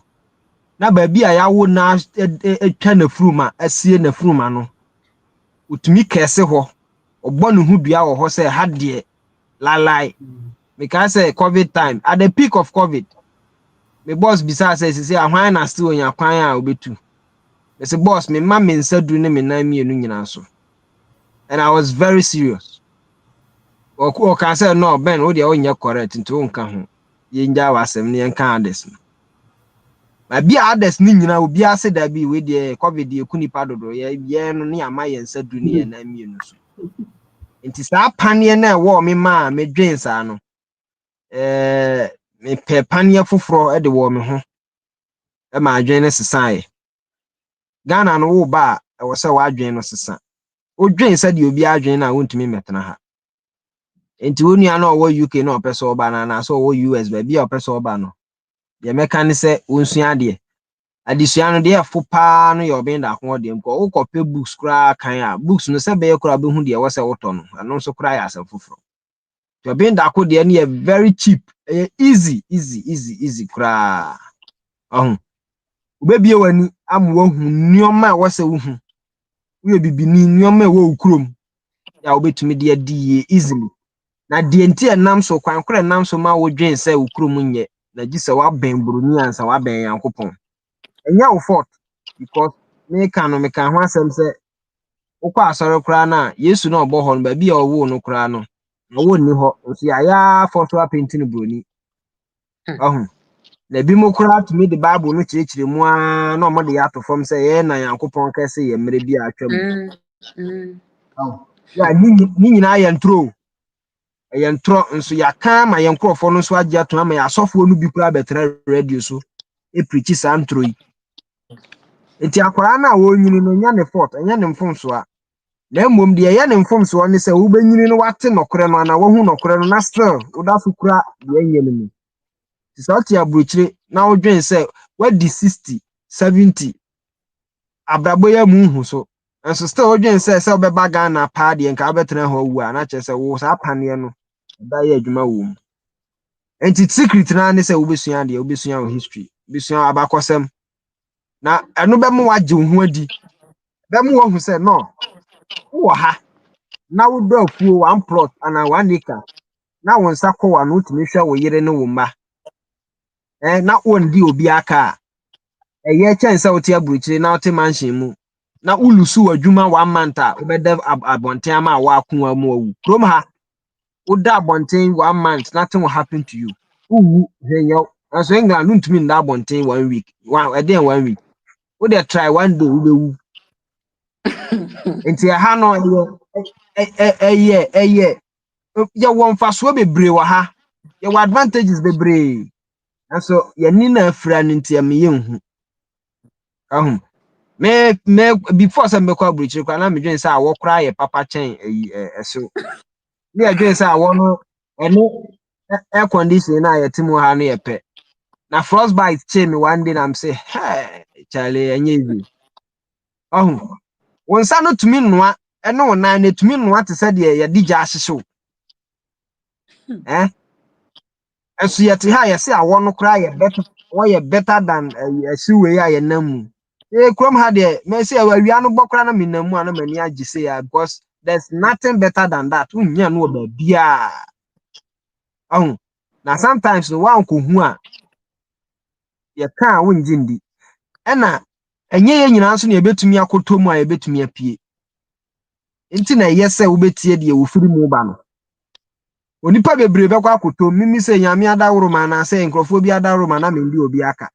na ba bi a yawo na etwa na fruma asie na fruma no utumi kese ho ogbo ne hu bia wo ho say hade lalai because say COVID time at the peak of COVID my boss bisa say ahwan na still onya kwan a obetu me say boss me ma me nsadu ne me na mienu nyina so and I was very serious o can say no Ben o de onya correct nti o nka ho ye nja wasem ne nka ades no ma bia ades ni nyina obi ase da bi we de COVID de kunipa dodo ye no ne ama ye nsadu ne na mienu so nti sa panie na wo me ma me dwen sa no me pepanie foforo de wo me ho e ma adwen ne sesan Ghana no wo ba e wo se wa adwen no sesan o dwen se de obi adwen na wontumi metena ha enti wonu ya na wo UK na opeso oba na so wo US ba bia opeso oba no ye meka ne se wonsua de adesua no de afo pa no ye obenda ko de mko wo kope books kra kan a books no se be ye kra be hu de wo se woto no ano so kra ya asem foforo to obenda ko de no very cheap easy kra Ubebie wani amu wahu nneoma a wose wo hu wo bibini nneoma a wo ukrom ya obetumi de adi easily na de enti enam so kwan kora enam so ma wo dwen se ukrom nye na gise wa ben buruni ansa wa ben yankopon enya wo fault because me kan ho asem se ukwa asore kora na Yesu na obo ho no ba bia owo no kora no owo ni ho so ya foto apenti buruni na bi mo kura to me the Bible no kirikire mu a na omo de ya to fom se ye na Yankopon ka se ye mere bi atwam ya ni nyina ya ntro nso ya ka ma yenkrofo no so age ato ama ya asofo no bi kura betra radio so e preach sa ntro yi enti akwara na wo nyini no nya ne fort nya ne mfomso a na mmom de ye ne mfomso ne se wo benyini no wate nokore no na wo hu nokore no na still wo da so kura ye nye no mu Sati abrochire na odwen se wadi 60 70 abraboya mu hu so enso still odwen se obeba Ghana pa de nka abetena ho wu a na che se wo sa apane no da ye adwuma wo mu enti secret na ne se obesua de obesua wo history obesua abakosem na eno be mu waje hu adi be mu wo hu se no wo ha na wo do afuo 1 plot ana 1 acre na wo nsa ko wa no tumi hwa wo yire ne wo mba na wondi obi aka eye chense oti abruchire na oti mansion mu na ulusu adwuma 1 month a obede abonten ama wa akun amu awu krom ha oda abonten 1 month nothing will happen to you uwu henyo so England ntumi nda abonten 1 week eden 1 week wo dey try 1 day ubewu enti ha no eye ye won faso bebre wa ha ye advantages bebre so yani na afra ntia me yenhu me before some be kwa bridge kwa na me dwen say awo kra ye papa chen eso me dwen say awo no eno air condition na ye timu ha no ye pe na frostbite che me one day na am say hey chale enye easy wonsa no tumi noa eno na na tumi noa te se de ye digya ahyeso Esu yeti ha yesi awo no kra ye better than asiwe ya ye namu. Krom ha de me say awia no bokra na menamu ana mani agise ya because there's nothing better than that. Unya no ba bia. Na sometimes no wan ko hu a ye ka wonji ndi. Ena enye ye nyina so na ebetumi akotomu a ebetumi apie. Enti na yese wo betie de wo firi mu ba no. Onipa bebre be kwa akoto mimi se nyame adaworo ma na se nkrofo bi adaworo ma na mendi obi aka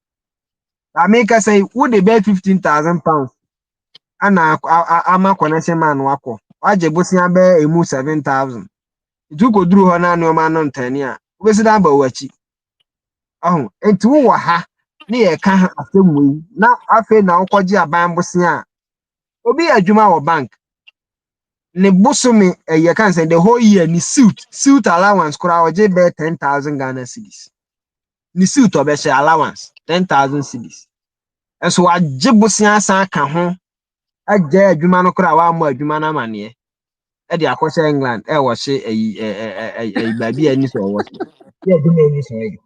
ameka say would be 15,000 pounds ana ama connection man wako waje bosia be emu 7,000 itu ko duru ho na ne o ma no ntani a obesi da ba wachi enti wo ha ne ye ka asemu na afi na ukoji aban bosia obi adwuma wo bank ne bosome ye kan say the whole year ni suit allowance kura oje be 10,000 Ghana cedis ni suit obe share allowance 10,000 cedis enso waje bosia san ka ho agye adwuma no kura wa mo adwuma na mane e de akoshe England wo hye baby ani so wo ye adwuma ani so ye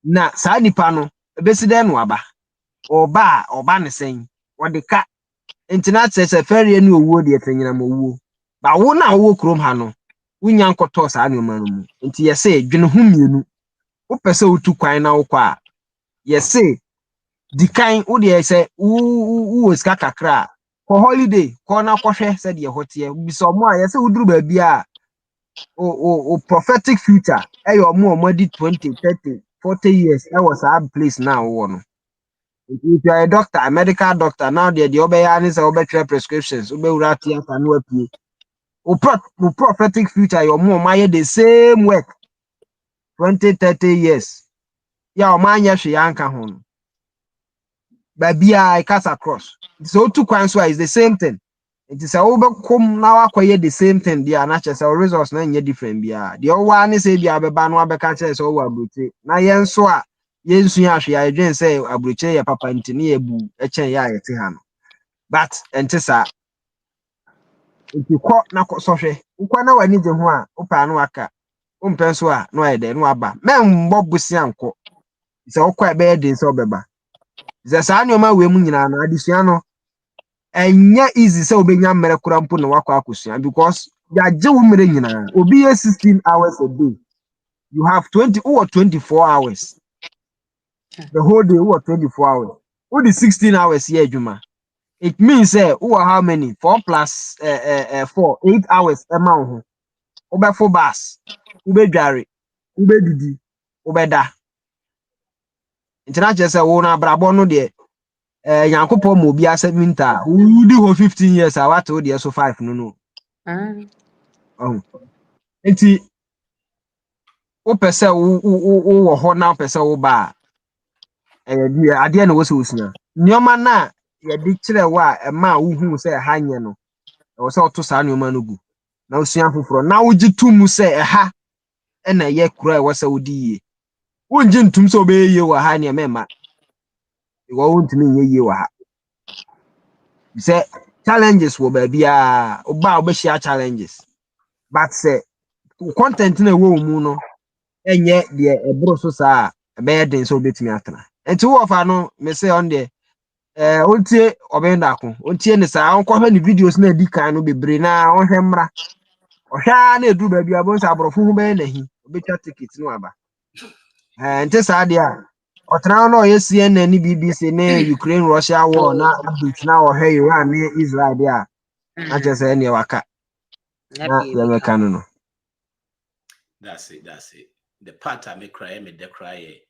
na sa nipa no beside no aba oba ne sen wode ka Internet says a ferry any wood yet in Yamu. But one hour chrome hano. We yanko toss annual man. Until you say, Jun whom you know. Opa so to quine now qua. Yes, say, the kind would ye say, who was cacra. For holiday, corner koshe said your hotier. We saw more, yes, who drew baby. Oh, prophetic future. Your more muddy 20, 30, 40 years. I was our place now, one. If you are a doctor, a medical doctor, now the obeyan is a prescriptions, uberati and work. Prophetic future, your more my the same work 20, 30 years. Ya man yashi yanka home. Baby, I cast across. So two quanswa is the same thing. It is a overcome now acquire the same thing. The natural results na different. The old one is a be a banwa becanches over beauty. Na yen soa. yensu ya hwe ya dwen say abroche ya papa ntini ebu echen ya yete ha no but ente sa ko na so hwe ukwa na wani je ho a upa no aka umpenso a no ayede no aba membo busianko se okwa be de se obeba ze sa anyoma we mu nyina na adesua no enya easy se obenya mere kura mpo na wakwa akosua because ya je wo mere nyina obi 16 hours a day you have 20 or 24 hours the whole day or 24 hours or the 16 hours here juma it means or how many 4 plus 4 8 hours amount obe for bus ube dware ube didi ube da international say wo na brabo no de yankopɔ mo bi asa minta wudi ho 15 years a what wo de so 5 no enti wo pese wo ho na pese wo ba ade na wo se usua nyoma na ye di kire wa ma wo hu se ha nye no wo se oto sa nyoma no gu na usua foforo na wo gitumu se ha na ye kura wo se wo di ye wo ngi ntum se obeye wa ha ne mema wo wontumi ye wa ha say challenges wo ba bia oba obehia challenges but say content na wo mu no enye de ebro so sa be den so betumi atena enti wo fa no me say on de ontie obenda ko ontie ne sa onko hwa ne videos na di kan no bebre na onhwe mra ohwa na edu ba bia bon sa abrofo hu be na hi obetwa ticket no aba enti sa de a otena no ye CNN ni BBC ne Ukraine Russia war na update na o hey Iran ni Israel dia na chese ne waka na ya mekano no that's it the part I make cry me de cry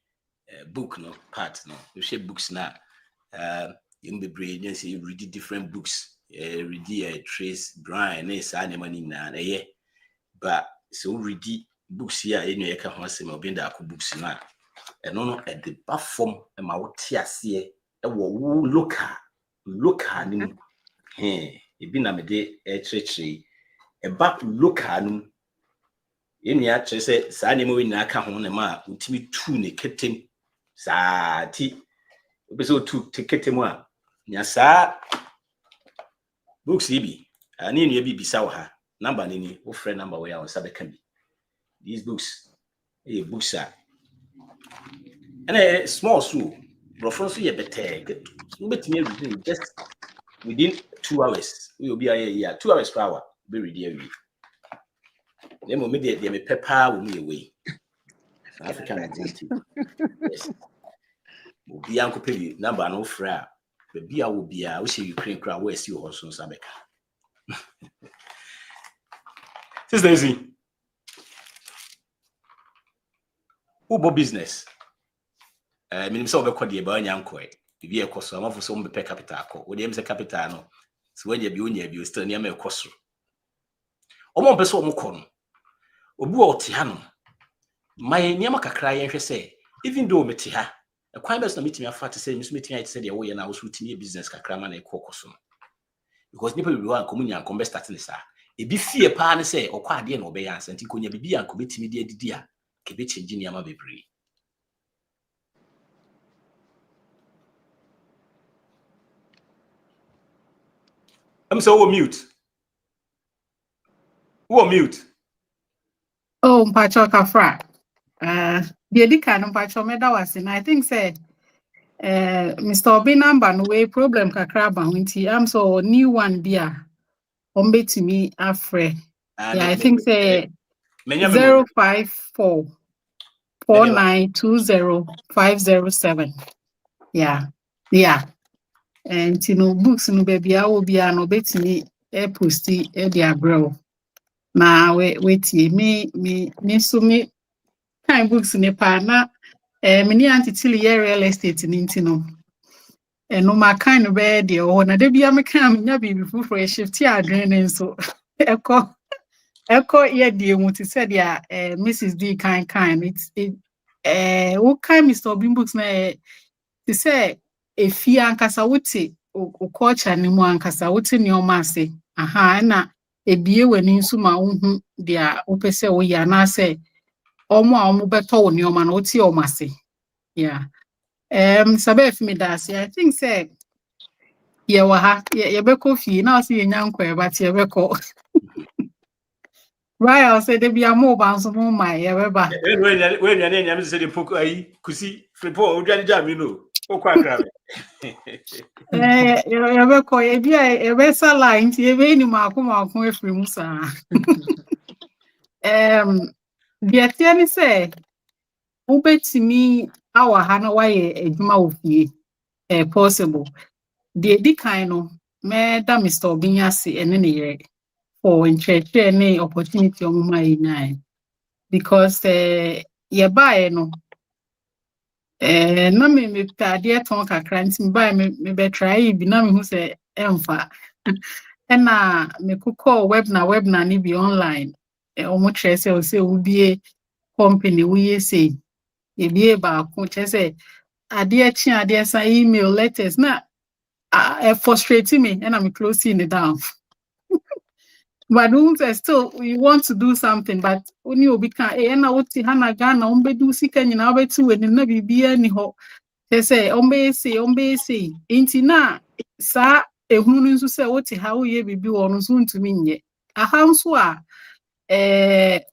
book no part no you share books na you be brain you see read different books read Trace Brian na sa ne mani na ye but so read books here enu ye ka ho asem obinda akọ books na eno no e de ba form e ma wo ti ase e wo local ni ebi na me de chreche e ba local no enu ya chre se sa ne mo we na aka ho ne ma utimi tu ne ketem sa ti obi so tu ketem a nya sa books ibi ani enu ya bi bisa wo ha number ni wo friend number we ya wo sabeka bi these books books are and a small so bro so ye better you bet me reading just within 2 hours we will be here 2 hours per hour be ready every them me dey me pepper wo me away African identity yes obi anko peli number no fra be bia wo bia wo she Ukraine kra wo esi ho so sabeka Sister Easy Ubo business minim so be kodi e ba nya nko e bi e koso amafo so mbe capital ko wo dem se capital no so waje bi onya bi o still ne ma e koso omo mpe so omo ko no obi o te ha no mai niam kakra ye hwe se even though me te ha e kwan be so na metimi afa te se mi so metimi ai te se de wo ye na wo so timi business kakra ma na e koso no because nipa bi wa komunya nko be start ne sa e bi fie pa ne se okwa ade na obe ya ansa nti konya bi anko betimi de adidi a ke be change niam bebre I'm so mute. Mute. Oh, Mpacho Kafra. The Edika no Mpacho Meda was in. I think said Mr. Obi number no way problem kakraba hunti. I'm so new one beer. Ombe to me afre. Yeah, I think say 054 4920507. Yeah. And you know books no baby I will be an obey posty Edia bro. Na wait me so me kind books in a partner many anti real estate in intino. And no my kind of ready or na de be am come be before for a shift ya and so echo yeah dear what said yeah Mrs. D kind it's what kind Mr. Obin books na to say if you ankasa wuti o culture ni mu ankasa wuti ni o ma se aha na ebie wani nso ma wo dia wo pese wo ya na se omo a omo beto wo ni o ma na wuti o ma se Yeah. Sabe if me das. I think say ye wa ha ye be coffee na so ye nyankwa but ye be ko. Right, I'll say there be a more bounce on my ye be ba. When your name is the poke kusi flipo ujani jam you know. Okwa crab. Ye be ko ye bi ye be sala nti ye be ni mako efiri mu sa. The tiani say ubetimi awa ha na waye adwuma ofie possible. The di kind no me da Mr. Obinyase ene ne ye for church any opportunity on my nine because ye buy no na me pade ton kakra nti buy me be try bi na me hu say emfa na me kokọ web na ni bi online omo chere say o say ubie company we say e bie ba ko chere say ade sa email letters na frustrate me and I'm closing it down. But still we want to do something, but when you become na wuti hana Ghana umbedu sika nyina obetu we na bibia ni ho. Say say inti na sa ehunu nso say wuti ha wo ye bibi wo no so ntumi nye. Aha nso a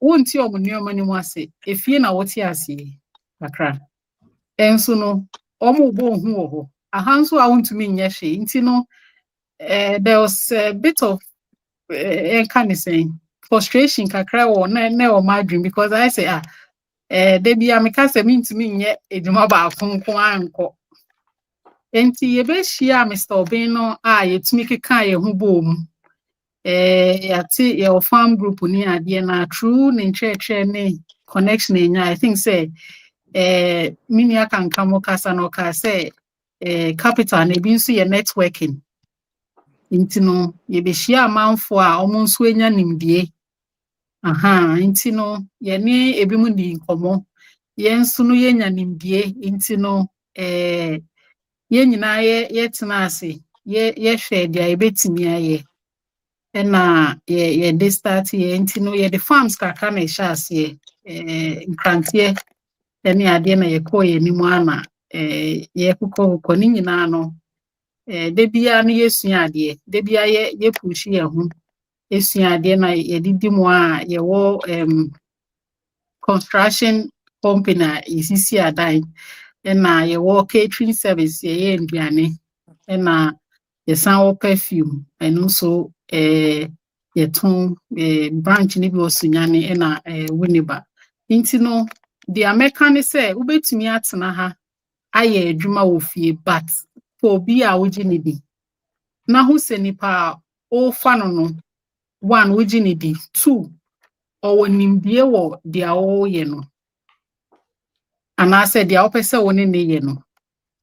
wonti omunyo mani mu ase efie na wuti ase kakra. Enso no omo bo hu wo ho. Aha nso a wontumi nye hwe. Inti no there was a bit of kind of saying frustration kakra wo na o my dream because I say they be ameka say me to me nye edwuma ba konko anko enti ye be hia Mr. Obino yetumi keka ye ho bom yati ye farm group ni ade na true ne church ne connection nya I think say mini aka nka mo kasa no ka say capital na bi nso ye networking inti no ye be hia amanfo a omo nso enya nimdie inti no ye ne ebi mu di nkomo ye nso no ye nya nimdie inti no ye nyina ye tena ase ye hwe dia e betimi aye na ye de start ye inti no ye the farms kakra na sha ase nkrantie ene ade na ye ko ye nimu ana ye kokko ni nyina no de bia no yesua ade de bia ye push ye ho esua ade na ye didi mu a ye wo construction company isisi adan na ye wo catering service ye nduane na ye san wo perfume eno so ye ton branch ni bi osunyane na Winneba inti no the American say ubetumi atena ha aye adwuma wo fie but for bi a wogi ni bi na hu se nipa o fa no one wogi ni bi two or nimdie wo dia o ye no ana se dia opese wo ne ye no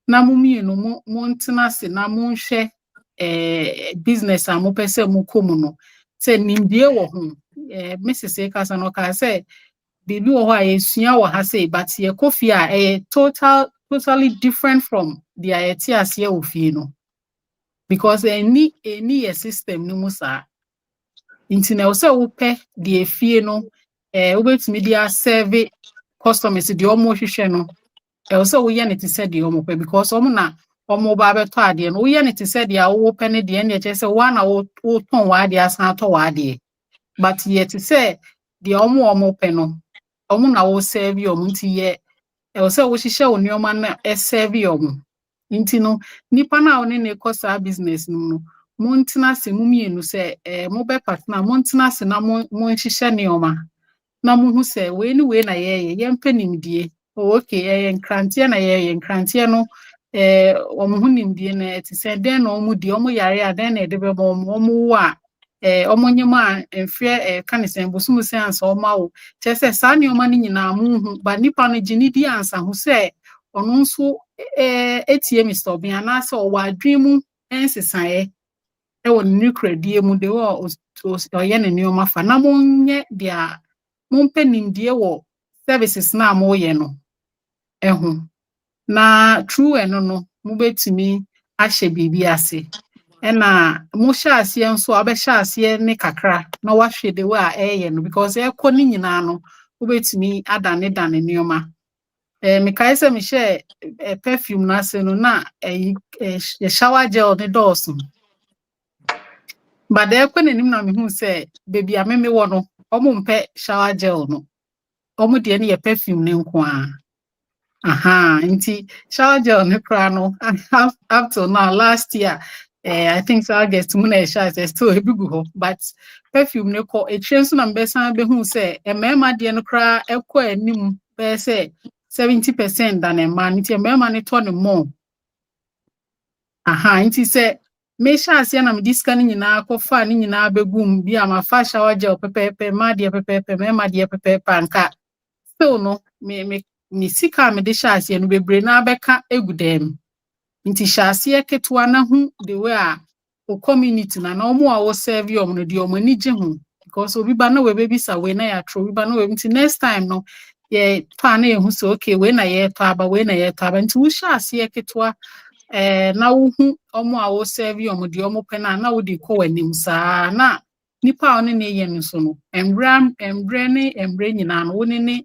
na mumie no mo ntena se na mo nhwe business a mo pese mo komu no se nimdie wo ho Mrs. Ekasa no ka se bibi wo ho a yesua wo ha se but ye kofi a totally different from the ayeti ase wo fie no because any system no musa inti na wo wo pe de fie no wobetumi dia serve customers de omo hwehwe no wo ye ne te se de omo pe because omo na omo ba beto ade no wo ye ne te se de wo pe ne de ne che se wa na wo ton wa ade asan to wa ade but ye te se de omo pe no omo na wo serve omo nti ye wo hwehwe wo nioma na serve omo inti no nipa na wo ne kosa business no mo ntina se mo mienu se mo be partner mo ntina se na mo hwehwe nioma na mo hu se we na ye mpanimdie okay nkrantie na ye nkrantie no omo hu nimdie na ti se den na omo di omo yare a den na de be omo wa omo nyema enfie kanisen bosumu se ansa omo wo che se sa nioma ni nyina mo hu ba nipa no gini di ansa hu se ono nso etie Mr. Obin na se o wa adwemu ensesae wo ni kradie mu de wo oye ne nioma fa na mo nye dia mo mpanimdie wo services na mo ye no na true eno no mo betumi ahye bibi ase na mo hye ase enso abehye ase ne kakra na wahwe de wa no because ekọ ni nyina no mo betumi adane nioma mekae sɛ mehyɛ perfume no ase no na shower gel ne dɔɔso. But there kɔ n'anim na mehu sɛ baby a me wɔ no ɔmo mpɛ shower gel no. Ɔmo deɛ no yɛ perfume ne nko a. Nti shower gel ne kora no up till now last year I think so August mu na ɛhyɛ still ebi gu hɔ, but perfume ne kɔ etire nso na mbɛsan behu sɛ mmarima deɛ no kora ɛkɔ anim bɛyɛ sɛ 70% than a man. Nti mmarima ne tɔ ne more. Nti sɛ mehyɛ aseɛ na mede sika no nyinaa kɔfa ne nyinaa bɛgum bi a mafa shower gel pɛpɛɛpɛ, ma deɛ pɛpɛɛpɛ, mmarima deɛ pɛpɛɛpɛ anka still no me sika me de hyɛ aseɛ no bebre na bɛka egu dɛm. Nti hyɛ aseɛ ketewa na hu the way a o community na ɔmo a wo serve ɔmo no de ɔmo ani gye ho, because obi ba na we bebisa we na ya tro, obi ba na we nti next time no ye pa na ehu so okay we na ye to aba, we na ye to aba. Nti wo hyɛ aseɛ ketewa na wo hu ɔmo a wo serve ɔmo de ɔmo pɛ na wo de kɔ w'anim saa na nipa a ɔne ne yɛ no so no embre nyina no wo ne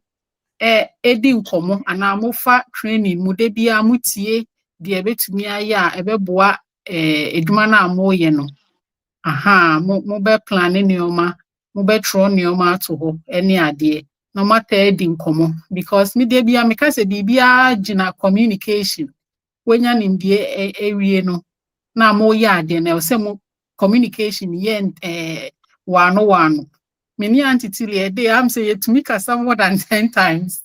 edi nkomo ana mofa training mu de bia mutie de ebetumi aye a ebeboa edwuma na amoye no. Mo be plan neoma, mo be tro neoma ato ho ene ade no matter edi nkomo, because me de bia me ka se bibia gina communication wenya nimdie ewie no na moye ade na se mo communication ye wano many antitilia day I'm saying to me more than 10 times.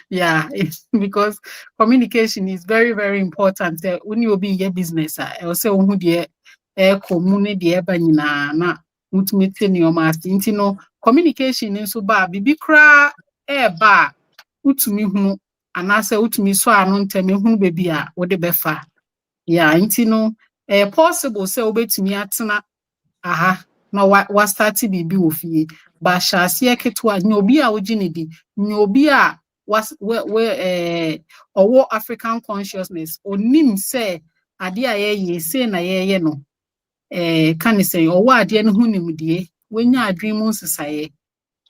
Yeah, because communication is very, very important. When you be in your business, I also who the commune the ebanina na ultimate your master. No communication in so bad. Bibi kra ba utumi hu anase utumi so anu nteme hu baby a wo de befa. Yeah, no possible say obetumi atena na wa start bibi wo fie ba hyase ketewa nya obi a ogine di nya obi a owo African consciousness onim say ade a ye say na ye no kan say owo ade no hunim die wenya adwen mu nsesaye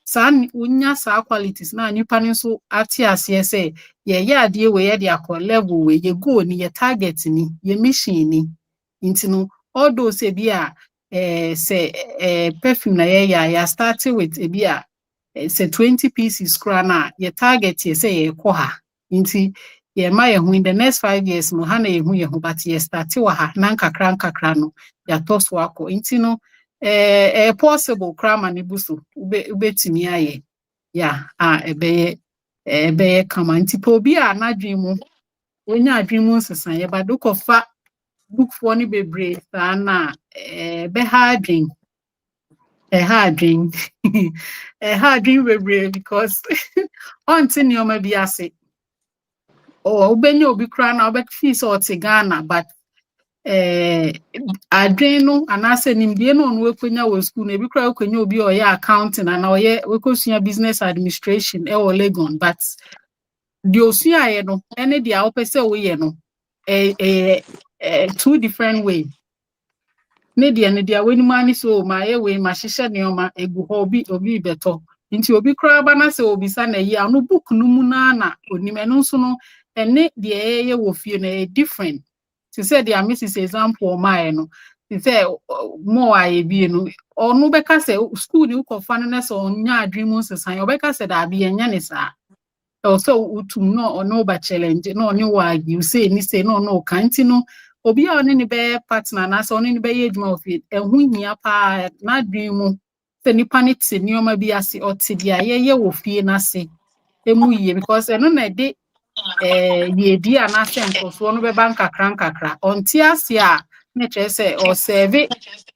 sa wonya sa qualities na nipa ne so ate ase say ye ade we ye de akọ level we ye go ni ye target ni ye mission ni intino all those e bia say perfume na ya started with a bia say 20 pieces krana your target ye say ye ko ha nti ye ma ye hu in the next 5 years no ha na ye hu ye hu, but ye start wa ha na nkakra no ya to so akọ nti no possible krama ne buso ubetimi aye ya ebe kama nti po bia na dwen mu onya adwen mu nsesan ye ba do kofa book for ni bebre sana be harding bebre because until you may be ase obenye obi kra na obek fees or Ghana, but adwenu anase nimdie no no wekwenya wo school na bi kra wekwenya obi o ya accounting na oye wekosua business administration o Legon, but the osua ye no ene dia opese wo ye no two different way. Nedia when money so my way ma hihye neoma egu obi beto nti obi kra ba na se obi sa na yi anu book no mu na onim eno nso no ene de ye wo fie na different. To say the Mrs. example my no say more I be no or no beka say school ni ukofa na so nya adwemu sesan obeka say da be enya ne sa also utum no or no ba challenge no ni wa you say ni say no kanti no obi a oni ne be partner na so oni ne be yedwuma ofie ehun hia pa na adwemu se nipa ne te nioma bi ase ote dia ye wo fie na se emu ye because eno na de ye di anase nkoso no be bank kakra onti ase a na che say or serve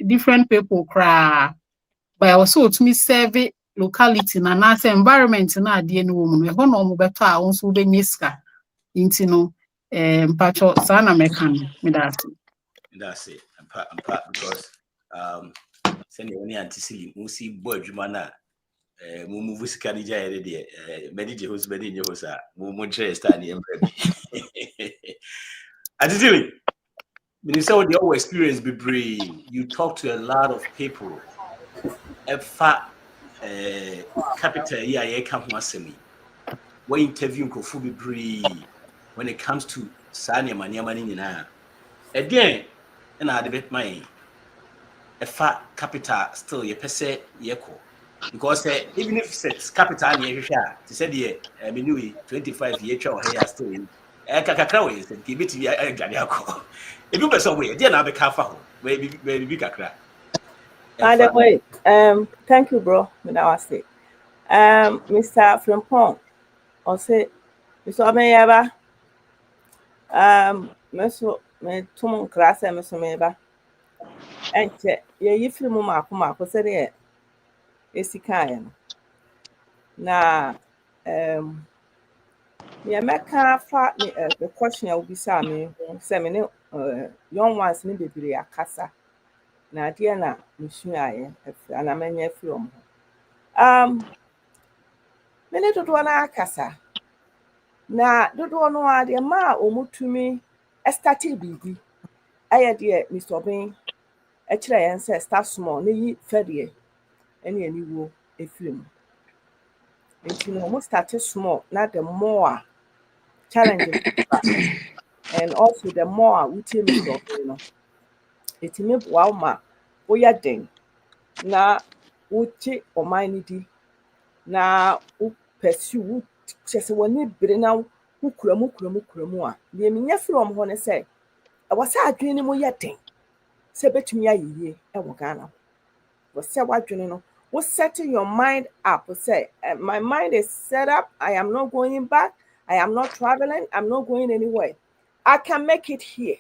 different people kra but also to me serve locality na nase environment na ade no wo mu no ho no mo beto a won so be nyiska inti no mpacho sana mekan me that's it because send you any antisili musi boy adwuma na mu move sika ni jaye de medije host medije host a mu interest ani embre antisili minister with your experience be brave, you talk to a lot of people capital here come asemi What interview nkurɔfoɔ bebree when it comes to saa nneɛma no nyinaa. Again, ɛna ade bɛma yɛn ɛfa capital still yɛpɛ sɛ yɛkɔ. Because even if it's capital near here, they said yeah, I mean 25 years or here still in kakra way said give it to a Gadiako. If you person way, then I'll be careful. Maybe kakra. By the way, thank you, bro. Mr. Frimpong, or say, Mr. Ameyaba, Mr. Tumon class and Mr. Meba, and ye film Marco said it. Esikayan. Na me meka fa the question will be me say me young ones ni bebre akasa na de na msuaye ana manya from me ne dodo na akasa na dodo no ade ma omutumi estati bibi aye de Mr. Obin e kire yen say start small na yi fedie any wo efim nti no almost started small not the more challenges and also the more we team you know it me wow ma wo ya den na wo chi o mind di na wo pursue wo chese woni bere na wo kuramu a ye menya from ho ne say e wasa adwene ni mo ya den se betumi ayeye e wo Ghana wo se wadwene no what setting your mind up? Say, my mind is set up. I am not going back. I am not traveling. I'm not going anywhere. I can make it here.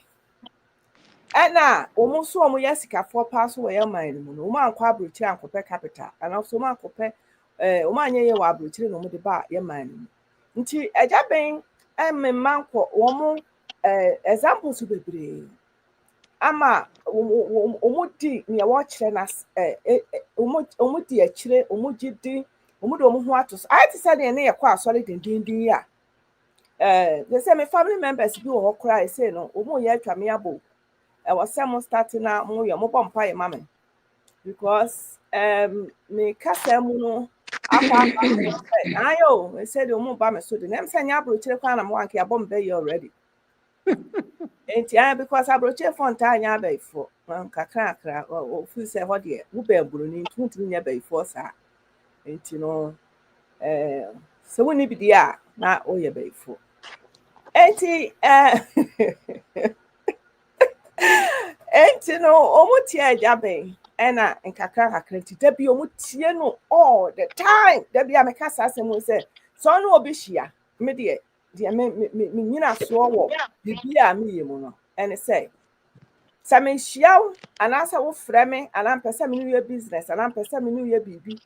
And now, almost so yesika 4 pass away your mind. No man quabruchi and compare capital. And also man compare Oman ye wabruchi no the bar your mind. Until a jabbing and me man woman examples to be ama omudi ne watch na omudi akire omugidi omudo omu ho atos I to say na yakọ asori dindindin ya they say my family members bi wo kora say no omu ye atwa me abo was some start na mo ye mo bompa ye mama because me kasa mu no akwa ayo they said omu ba me so de nem say nya abro kire kwa na mo anke abom be you already because I brought your phone time ya before. Kakra or feel say what dear, who bear bruni, 2 years before, sir. Ain't you know, so when you be there, not all your before. Ain't you know, almost here, Jabby, Anna and Kakra, Debbie, almost no all the time. Debbie, I'm a cassa, and will say, so no be here, media. Dear me so the beer me mono and say Sammy Shiao and answer will frame and I'm person your business and I'm person your baby.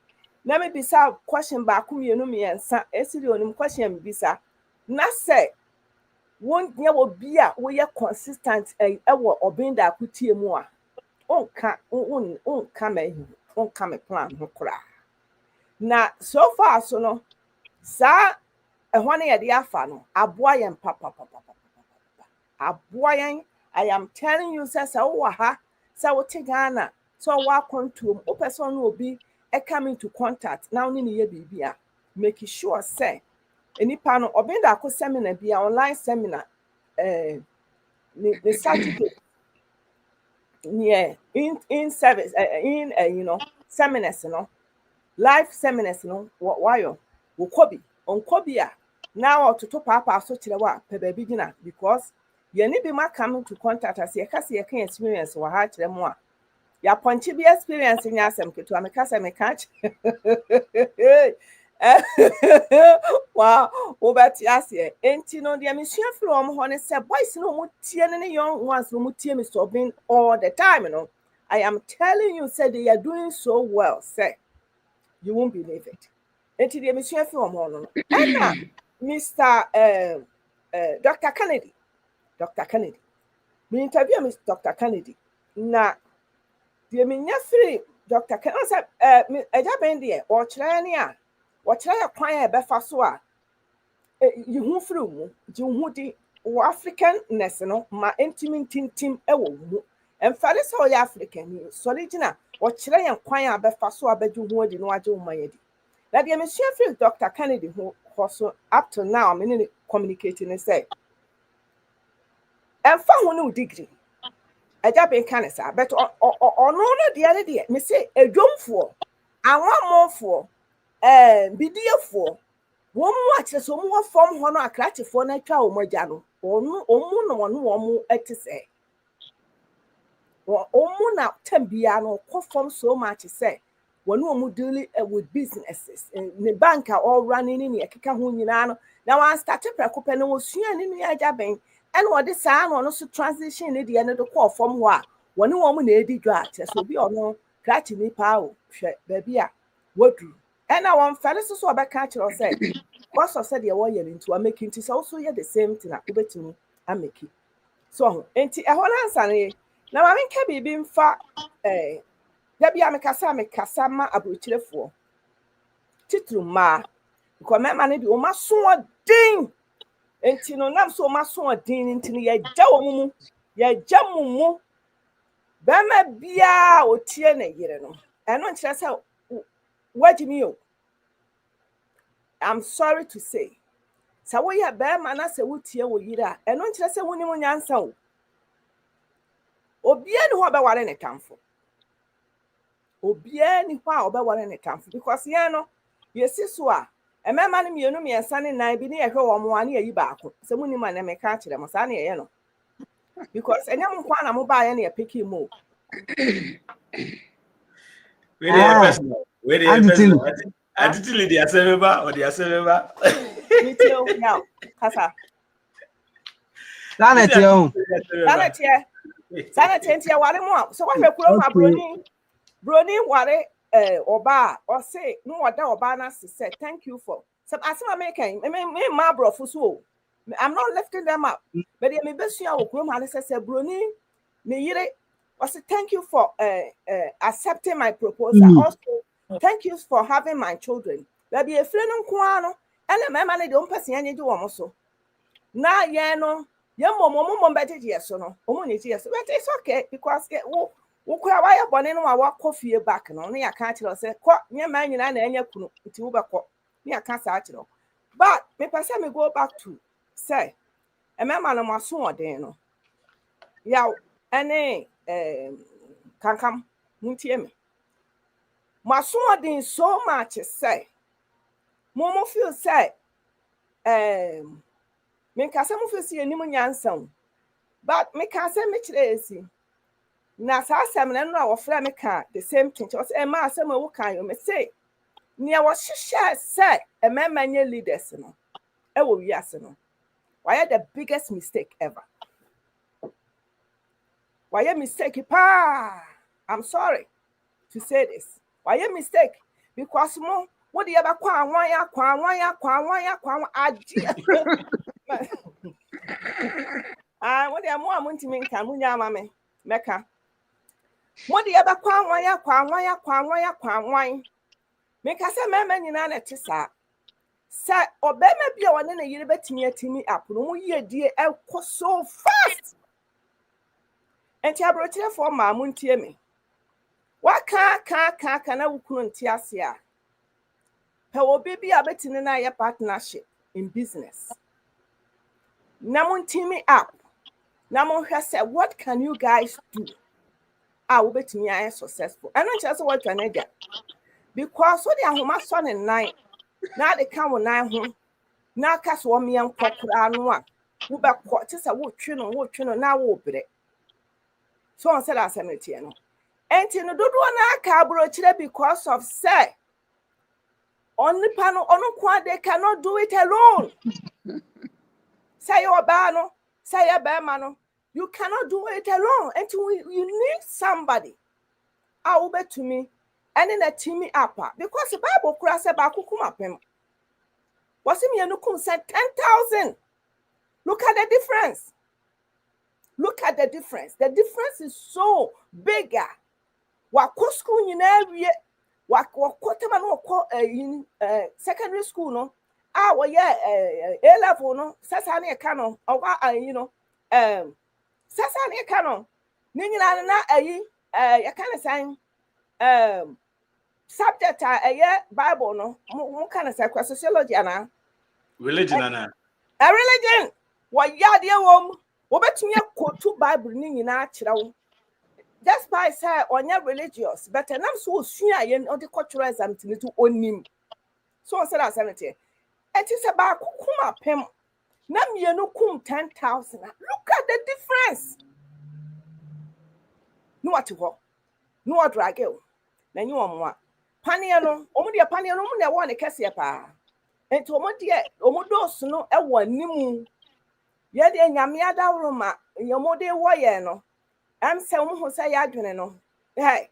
Let me be sa question back whom you know me and on question bisa. Not say won't near will be a way consistent or being that could tear more. On come a plan who cry. Now so far so no sir. One year the afano, aboyan papa. Aboyan, I am telling you, says ha, so Ghana, so walk on to a person will be coming to contact now in the BBA, making sure say any panel or been that seminar be online seminar the Saturday in service seminars live seminars why Wokobi on Kobia now to top up so chilewa pe baby gina because you need be ma coming to contact us you can experience or hard to them ya punchy be experience in yasem to amekasa me catch wow over tiasie enti no dia mission from honey say boys no mo tie ne young ones no mo tie me so being all the time I am telling you say they are doing so well say you won't believe it. Enti the mission from no Anna Mr. Dr. Kennedy me interview Mr. Dr. Kennedy na the minya free Dr. Kennedy say eja ben there o kire ne a o kire kwan e be fa so a you hu free mu ji hu di o Africanness no ma tintim e wo mu emfare say o African so original o kire yan kwan a be fa so a be ju hu di no age wo man yedi na the mission free Dr. Kennedy so up to now I'm communicating and say and found one degree a job in Canada, but on no the other day me say a drum for I want more for be dear for one watch so more form one a cratch for na twa o mogya no no at say omu na tambia no perform so much say when omu dealing with businesses the bank are all running in here keka ho nyina no na wan start prekope no osua ni nua ajaben and what this no so transition ni de no de call from ho a woni omu na edi dwa so bi ono crash ni pa o hwe ba bia wodru and na wan fele so obeka kire say boss of said ye wo ye into a making it also ye the same thing na obetimi ameki so enti e ho na answer ni na ma menka bibi mfa da bia mekasa ma abrochirefo titru ma ko mema ne bi o ma so odin enti no nam so o ma so odin enti no ye gya wo mu ye gya mumu ba ma bia o tie na yire no eno nkire sa wajimi o I'm sorry to say sa wo ye ba ma na se wo tie wo yire a eno nkire sa woni mu nyansa o obia ni ho ba ware ne tamfo obia ni ho a oba ware ne tamfo because ye no ye si so a emema ne mienu miensa ne nan bi ne ye hwe wo mo ane yi baako se muni ma na me ka kire mo sa ne ye no because enyam kwa na mo ba ye na ye peki mo we dey person attitude dey asebeba or dey asebeba me tell now kasa sanity ware mo so kwa hwekuro ma broni ware oba or say no oda oba na say thank you for some asema making me ma brofo so I'm not lifting them up but me besua okuro ma say broni me yire was say thank you for accepting my proposal also thank you for having my children baby e fre no nko ano ene mema ne de ompese anye ji wo mo so na ye no ye momo beje so no omo ne ji so but it's okay because wo kura wa ya bone no wa kofie back no ne ya ka kire say ko nye ma nyina na enya kunu nti wo bekọ ne ya ka sa kire but me pese me go back to say emema no maso oden no ya ene kankam muntie me maso oden so much say momo feel say me ka say mo feel say enimu nyansan but me ka say me kire esi na sa asem na no a wofra me ka the same thing was ma asem wo kan yo me say ne wo hihye say emema nye leaders no e wo wi ase no why the biggest mistake ever why mistake pa I'm sorry to say this why mistake because mo what the ever kwa anwan aji what the mo amuntimi nka munya ama me meka what the ever kwa anwan meka se mema nyina na tisa sa obema bia wone na yire betimi atimi apono mu yedie ekọ so fast enti abrochire for ma muntie me waka ka na wukuru nti ase a pe obi bia betini na ye partnership in business na muntimi up na mo hwe say what can you guys do wo betimi aye successful and no chance what can ega because so the ahoma so ne nine na de ka wo nan ho na ka so me nkokora no a wo be ko ti say wo twe no na wo bre so on said asemete no enti no dodo na aka abrochire because of say only pano onu kwa they cannot do it alone say your ba no say your ba ma no you cannot do it alone until you need somebody will be to me and in a team up because the Bible kura say ba kukuma pem was him yenukum said 10,000 look at the difference the difference is so bigger wa school nyina wie wa kwotema no in secondary school no we A level no sasa na ka no sasa na ka no ni nyina na ya kan san subject Bible no mo kan say sociology ana Religion ana. A religion. What ya dear wom? What me quote Bible ni na chirawo. Just by say on your religious, but I'm so sure yen or the cultural something to own him. So I said as sanity. It is about kuma pem. Nam ye no kum 10,000. Look at the difference. No what to go. No what drag you. Then you are more. Paniano, only a paniano, no one a cassia pa. And to omodos no a one nimu. Yet in Yamiada Roma, your mode wayano. I'm some who say no. Hey,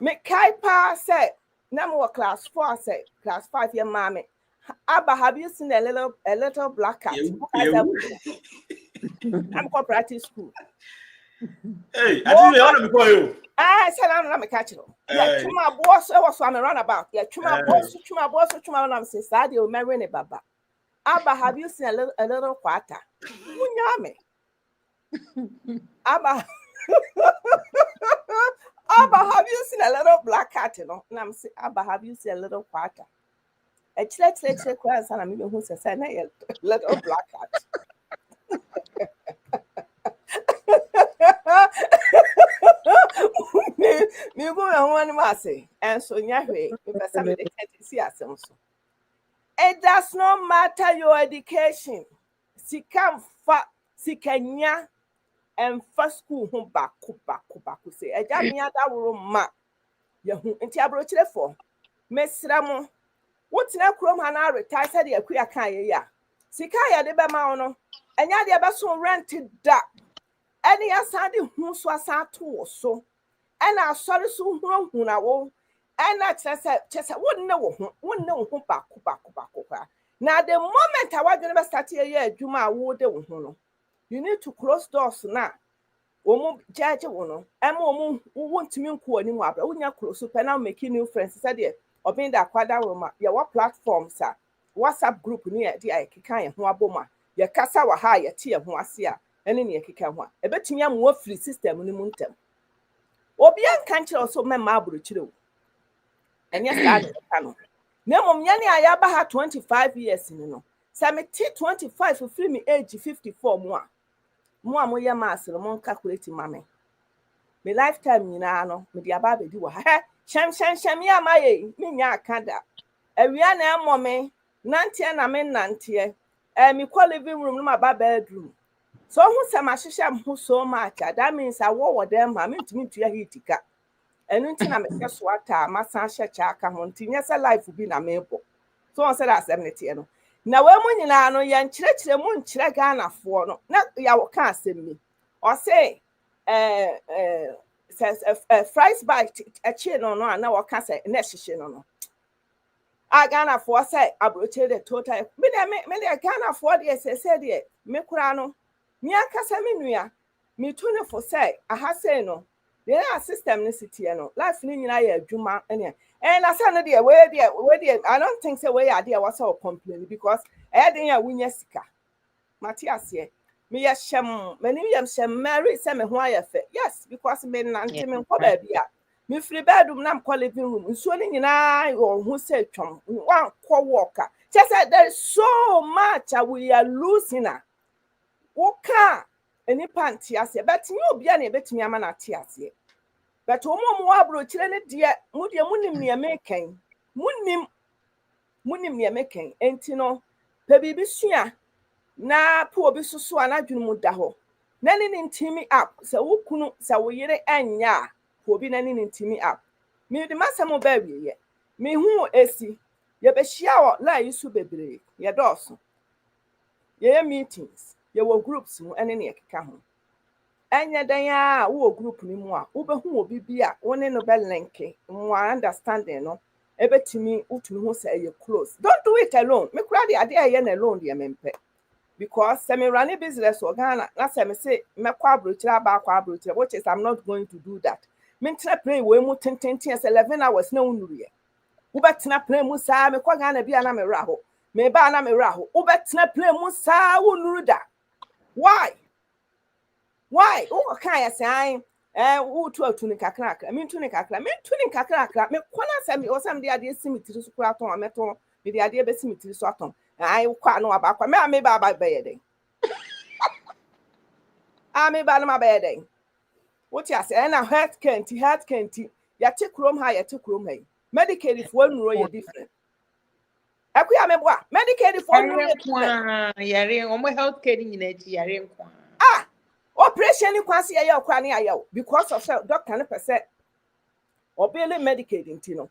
make Kai pa say, number class 4 say, class 5 year mammy. Abba, have you seen a little black cat? I'm cooperative school. Hey, I didn't want to before you. I said I'm not a catcher. Yeah, to my boss, I was on a runabout. Yeah, to my boss, to my mom says, I will marry a baba. Abba, have you seen a little quarter? Munyame. Abba, Abba, have you seen a little black cat? You know, and I'm saying, Abba, have you seen a little quarter? A let's class, and I'm even who says, I know a little black cat. Me go one massy, and so Yahweh, if somebody can't see us. It does not matter your education. Sikam fa sikanya and first school home back say a jamia that will ma yahu nti abrochire for mesramo wotina krom hana retire said ya kuya kan ya sika ya de be ma no enya de be so rent da any asade hu so asato so ena asori so hu na wo ena chese wonne wo ho back now the moment I was going to start here adwuma wo de wo ho no you need to close doors now. Omo judge wono emo wontimi nko ani mu abra wonya close so now making new friends said there obin da kwada roma ya what platforms are WhatsApp group ni e dia ekeka ye ho aboma ya kasa wa ha ya tie ho ase a ene ne ekeka ho a ebetimi am wo free system ni mu ntem obi an kan kire so memma abro kire wo enya start no nemom nya ne ayaba ha 25 years ni no say me 25 for free me age 54 mo a mo ye masel mo calculate mame me lifetime nyina no me dia ba bedi wo ha shem ya maye me nya akada awia na emo me nante na me nante me call living room no ma ba bedroom so hu se ma hyehyem hu so much that means I wo them ma me ntimi tuya hitika enu nti na me so ata ma san hye cha aka ho nti nya se life bi na me bo so on said assemblity no na we mu nyina no ye nkyerɛkyerɛ mu nkyerɛ Ghana fo no na ya wo ka asɛm mi o say fries bite achi no na wo ka say na hyehye no a Ghana fo say abroche the total me de Ghana fo de say de me kura no me akasa me nua me to ne fo say aha say no the system ni city no life ni nyina ya adwuma ene and I said, dear, where I don't think so. Where idea was so complaining because I didn't win sika. Matthias, me a sham, many sham marry some why yes, because men and him baby. Me free bedroom, nam call living room, swimming in I or who said, chum, one co walker. Just said there is so much we are losing. Walker, any panty, I say, but you be any bet me a man at tears. But omo mo abro kire ne de mu de munim ne meken munim ne meken enti no pe bibi sua na po obi susu anadwunu mu da ho na ne ntimi up se wukunu se wo yire anya po obi na ne ntimi up me de masamo ba wiye me hu esi ye be hia wo la yisu bebre ye doso ye meetings ye wo groups mu ene ne ekeka ho anya dan ya wo group ni mu a wo be hu obi bia woni no be link mu understanding no ebetimi utumi hu say you close don't do it alone me kura de ade aye na alone de mempe because se me run a business organ na se me say me kwa abrochira ba kwa abrochira which is I'm not going to do that me tena pray we mu 10 11 hours na unuye wo betena pray mu sa me kwa Ghana bia na me raho me ba na me raho wo betena pray mu sa wo nuru da why o kan ya say wo to atuni kakra me tuni kakra me kwana say me osam de ade simitiri so kura ton ameton me de ade be simitiri so aton I kwa no aba kwa me ba ba be den. Me ba no ma be den. What you say na health can't ya te krom ha ya te krom ha. Medicaid fo nuro ye different. Akuya me boa Medicaid fo nuro ye different. Yare omo healthcare ni na ji yare nkwa. Operation ni kwase ya okwa ni ayo because of doctor na pese obele Medicaid ntino.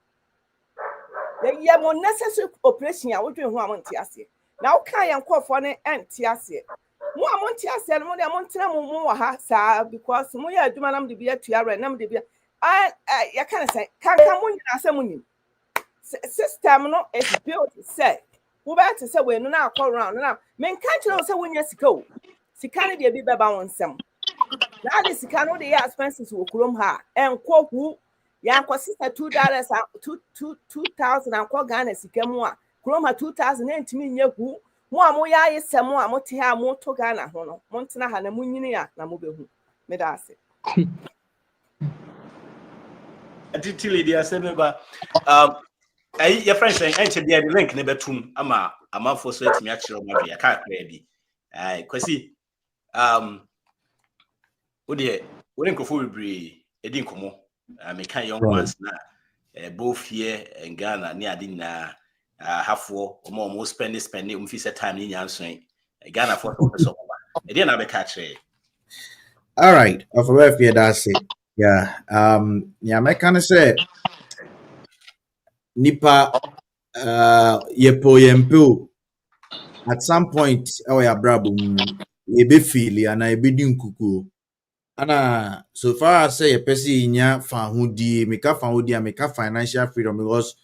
Ye mo necessary operation ya wodwe ho amonte ase. Na wo kan ya nkofo ne ente ase. Mo amonte ase no mo de amontena mo ha sa because mo ya adwuma nam de bia tuare nam de bia ya kan say kan mo nyina ase mo nim. System no is built say wo ba te say we no na akọ round na men kan kire say wonya sika o. Sika ne de bi beba won nsem. Na de sika no de ya expenses wo kurom ha enko hu ya kwasisa $2 $2,000 anko Ghana sika mu a kroma 2000 entimi nye hu mu a mo ya yesem a mo te ha mo to Ghana ho no mo ntena ha na mo nyini ya na mo behu me da ase atitili dia sebeba your friend saying enter dia the link ne betum ama amafo so etimi a kire mo bia ka kra bi kwasi wode nkofo bibiri edi nkomo American young ones na both here in Ghana near the half war almost spending fee time in Yanson Ghana for so again I catch it. All right, of a fear that's it. Yeah. Yeah, I kind of say Nipa yempo at some point ya brabum ebe feel and I be doing kuku. Ana so far as say a person inya fahudi make financial freedom because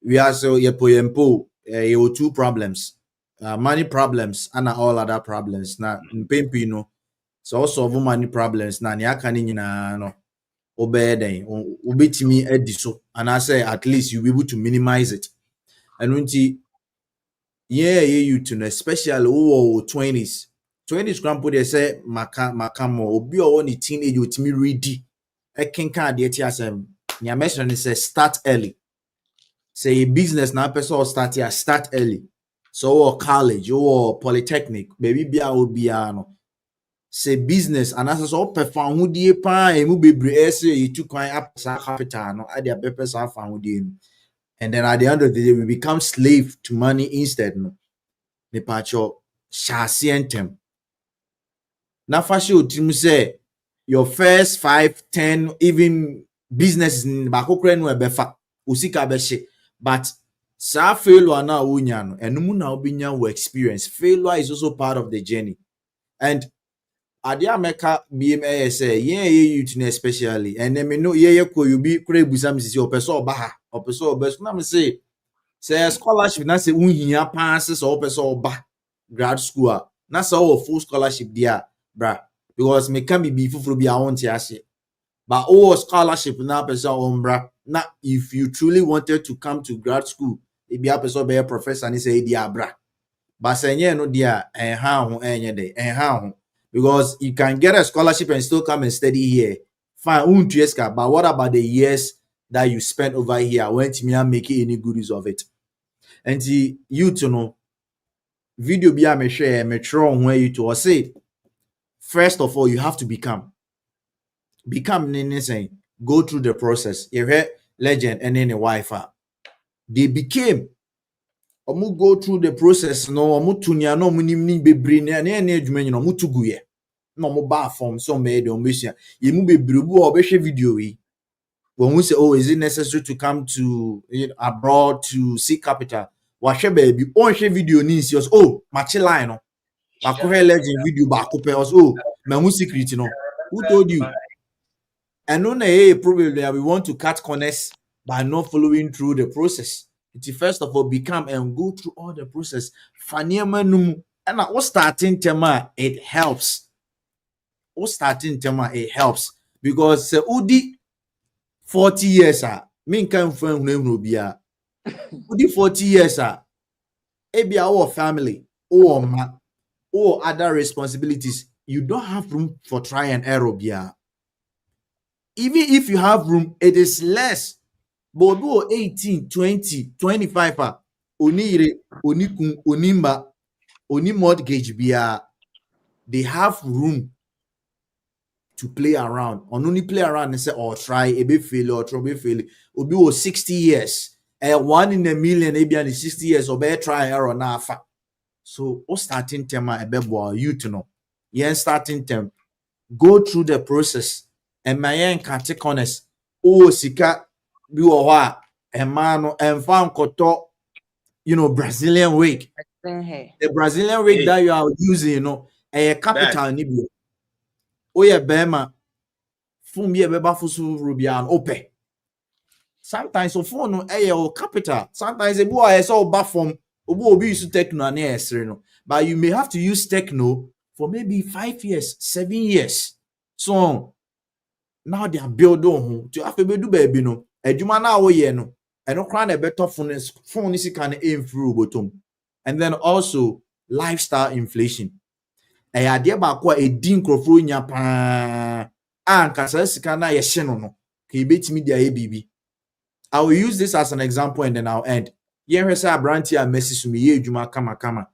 we are so yempo you two problems, money problems and all other problems na mpempi no so solve money problems na ni aka ni nyina no obey den obetimi edi so and I say at least you be able to minimize it and unti you to know especially who 20s grandpa they say makamo obi o ni teenage otimi ready e kenka de ti asem nya mention is say start early say a business na person start early so or college or polytechnic baby bia obi no say business and as so perform hu die pa emu bebre say you took kwan up capital no ade bepe sa fa hu die and then at the end of the day we become slave to money instead no me pacho shasientem na fashion otim say your first 5-10 even business ba kokre no ebefa usika behye but sa failure na wonya no enum na obinya wo experience failure is also part of the journey and ade ameka bma say you to especially and then me know ko you be kure busam sisi opeso oba ha opeso obeso na me say scholarship na say unhia pass so opeso oba grad school na so full scholarship there bra because me can be fufuro bi awon ti ase but scholarship na person ombra na if you truly wanted to come to grad school e be a person be a professor ni say dia bra but senye no dia ha ho enye de ha ho because you can get a scholarship and still come and study here fine but what about the years that you spent over here when you make any good use of it and you to know video be a me share me try where you to say first of all you have to become saying go through the process you heard legend and then a wife they became go through the process no mutunya no munimni bebre na adwuma nyino mutuguye no mo ba form so me de omesia yemu bebrebu obehwe video wi when we say is it necessary to come to abroad to see capital wahwe baby onhwe video ni nsi match line no akohe legend video ba kope mahu secret no who told you and no na probably we want to cut corners by not following through the process. First of all, become and go through all the process. And what starting tema it helps. It helps because udi 40 years me kan friend no bia. Udi 40 years ebi our family or other responsibilities. You don't have room for try and error bia. Even if you have room, it is less. But 18, 20, 25 onire, onikun, onimba, oni mortgage bia, they have room to play around. On only play around and say, or try a bit fail or try fail. Obi was 60 years. 1 in a million, maybe in 60 years, or better try error na fa. So, o starting term a bebo you to know. Yen starting term. Go through the process. And my yen can't take honest. Oh, sika bi wa emano found koto, Brazilian wig. The Brazilian wig that you are using, a capital nibio. Oh yeah, Bema. Phone be beba fusu rubian ope. Sometimes so phone no capital. Sometimes a boy is all back from obi use techno and but you may have to use techno for maybe 5 years, 7 years. So now they are build on to have to do baby no. Ejuma na wo ye no. And no crown a better phone is can aim through bottom. And then also lifestyle inflation. Idea ba kwa a din crofro nya pa kasa sika na ye hye no no ka ebetimi dia bibi. I will use this as an example and then I'll end. Yen hwe say abranti a message so me ye adwuma kama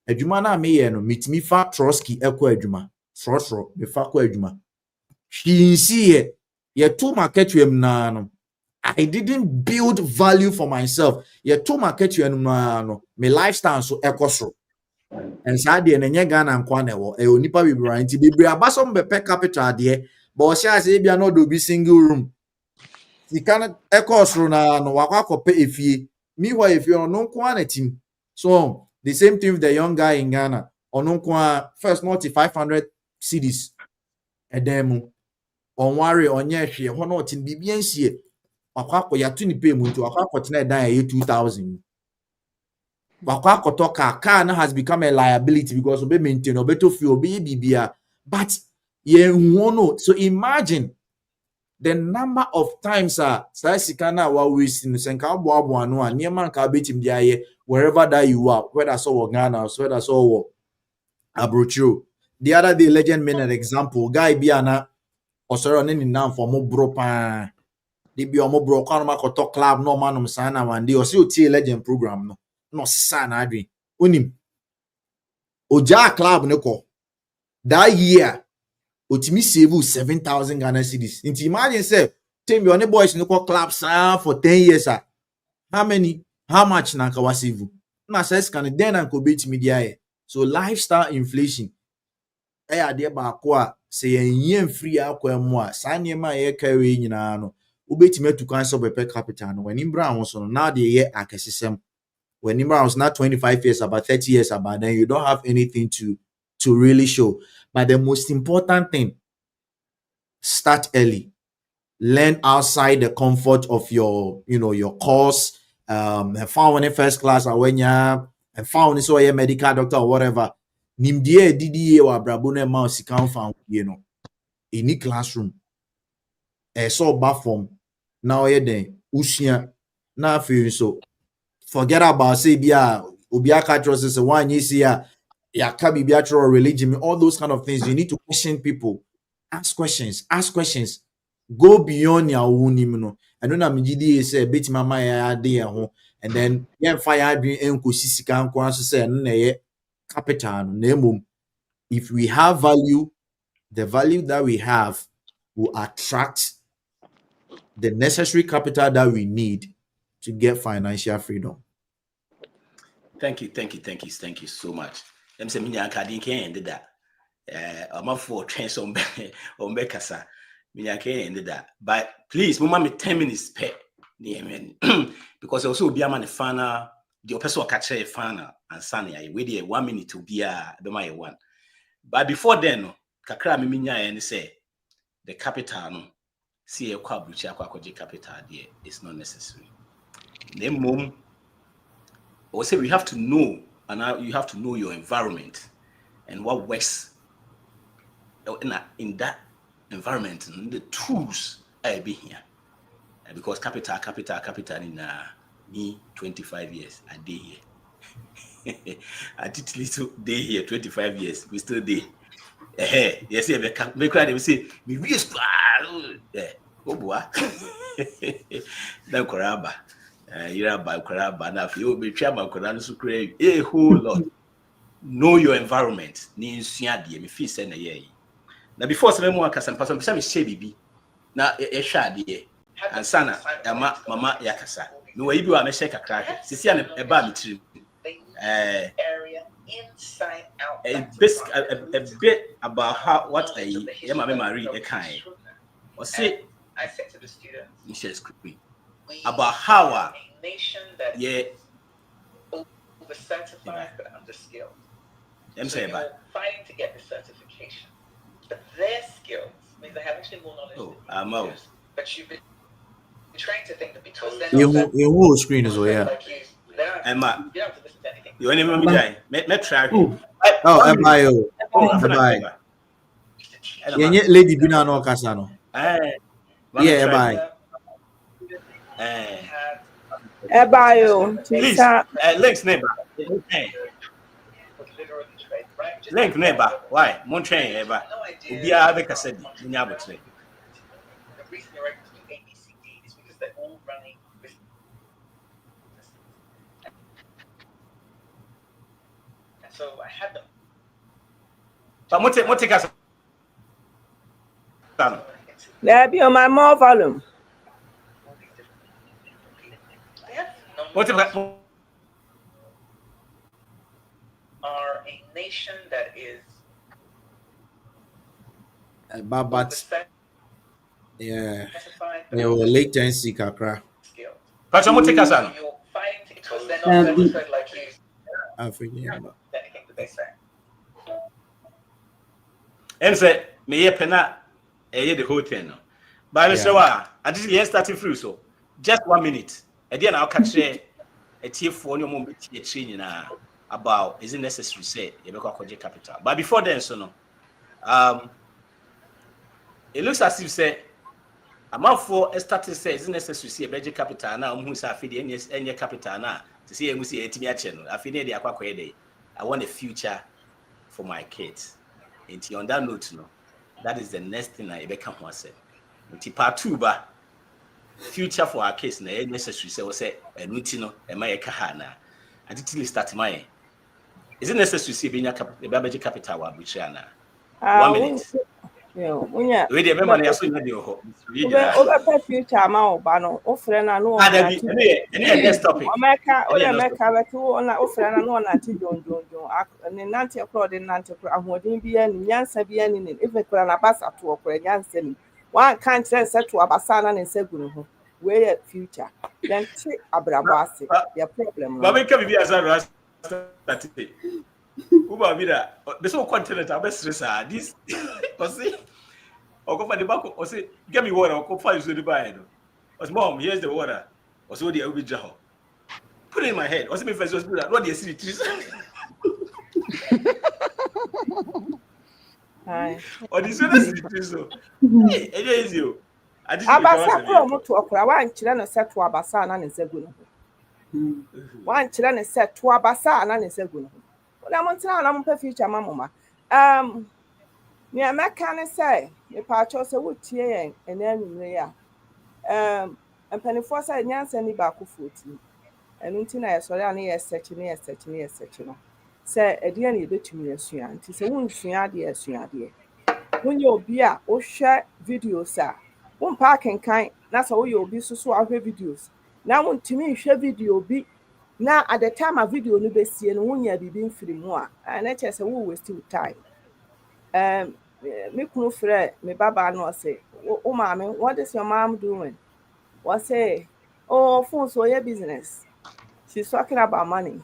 adwuma na me ye no mitimi fa troski ekọ adwuma soro me fa kọ adwuma hwinsi ye to market wem na no I didn't build value for myself. Ye to market wem na no me lifestyle so ekọ soro. And sadly, and then Ghana and Kwanewo, a unipa be brandy, be abasom be per capital, dear, but she has a no do be single room. You cannot echo runa no waka pay if ye. Meanwhile, if you're no quantity, so the same thing with the young guy in Ghana, or no first 500 CDs a demo on worry on yeshi, or not in BBNC, or ya 20 payment to a 2,000. Car has become a liability because we maintain or better feel baby. But so imagine the number of times Sasikana wa wasting Senka Boabuano near man ka betim dia wherever that you are, whether so Ghana or whether so Abrocho. The other day, legend made an example. Guy Biana or sorry on now for more bropa. They be more broke on my club, no man sana one day or see legend program. No sana adwin onim oja club ne ko that year otimi save 7,000 Ghana cedis. Inti imagine say tell me on the boys ne ko club for 10 years how much na ka save na say scan then and ko bet media. So lifestyle inflation ade ba ko a say yen free akwa mu a sa ne ma ye carry nyina no obetime to cancel be per capital no when imbra won so no now dey ye akesesem. When Nimra was not 25 years, about 30 years, about then you don't have anything to really show. But the most important thing, start early. Learn outside the comfort of your course. And found in first class or when you and found this way a medical doctor or whatever. Nimdie DDA or Brabune mouse account found, in the classroom. So bathroom. Now you're there. Ushia. Now feel so. Forget about say bia obiaka trust is one you see ya kabi biatro religion, all those kind of things. You need to question people, ask questions, go beyond your own no. I don't know MGD say bit mama ya dey ho and then yen fire dream enko sisika nko aso say no na capital no emom. If we have value, the value that we have will attract the necessary capital that we need to get financial freedom. Thank you so much. Them say me akadin can end that. I'm for trains on Bekasa. Me can end that. But please, mama me 10 minutes per because also be a man fan the person catch a fan and sunny. I wait 1 minute to be a be my one. But before then, kakra me minya and say the capital no see a kwabuchi akwakoje capital there is not necessary. Name mom or say we have to know, and you have to know your environment and what works in that environment and the tools I be here. Because capital in me 25 years a day here. I did little day here 25 years we still day. Yes, me cry they say me waste oh boy. Then koraba. You're about Koraba, now if you be chairman, Koran, create a whole lot. Know your environment. Ni nsia de me fi se na ye. Na before se me akasa mpa so me se bibi. Na e hwa de ansa na mama yakasa. No we bi wa me share kakra. Sisi an e ba me tiri. Area inside out. A bit about how what I mama Marie e kan. O say I said to the students, Mrs. Creepy about how a nation that over certified but underskilled. I'm saying you're fighting to get the certification, but their skills means they have actually more knowledge. Oh, but you've been trained to think that because they're not your whole screen as well, yeah. And ma, you don't have to listen to anything. You only remember me, met try. Oh, bye. Yeah, lady Bina no Casano. Yeah, bye. Ebayo, please, links neighbor. Link neighbor, why? Montrain neighbor. Ubia Abeka said, Nyabot. The reason you're able to do ABCD is because they're all running business. And so I had them. But what take us? There be on my more volume. What are a nation that is but yeah, latency kakra. But what take us on? You're fighting because they're not certified like you. I forget about Anything that they say. And say, me ye pena, the whole thing. But Mr. Wa, I just yes starting through so just 1 minute. Again, I'll catch a tier for your moment training about is it necessary say you make a capital. But before then, so no. It looks as if say a month for a starting say is it necessary see a budget capital now who's a feed any capital now to see a see a team channel. I feel the aqua day. I want a future for my kids. And on that note, no, that is the next thing I become one say. Part 2 ba future for our case na necessary say we say enutino e ma kahana until start my is it necessary say be nya capital wa buchia na 1 minute unya we dey remember na so nya dey ho over future ma oba no o frɛ na no any next topic America but ona o frɛ na no na ti don ne nante kro de nante kro ahoden bi ani nyansa bi ani ne if kro na basa to kro nyansa ni one can't say to abasana and segunu ho we future then abrabo ase your problem but we can be as a statistic uba vida be so continent abestresa this see or go for the back or say get me water or go for you to buy no as mom here's the water or so the obi jaho put it in my head or say me first do that what the city trees or this one is the so it is you abasa pro moto okra wan kire no set to abasa na ne segu no wan kire ne set to abasa na ne segu no na mo ntina na mo pa future mamoma me amaka ne say me pa cho se wotie yen ena anwure ya empanifo say nyansa ni ba ko 14 enu ntina ye sori ana ye search no say ede na ye betumi asua nti se won sua de asua de wonye obi a o hwe videos a won parking kan na so wo obi so ahwe videos na won timi hwe video bi na at the time a video no be sie no wonya bibi mfiri mu a na che se wo waste time me kunu frɛ me baba no say o mama what is your mom doing what say oh phone so your business she's talking about money.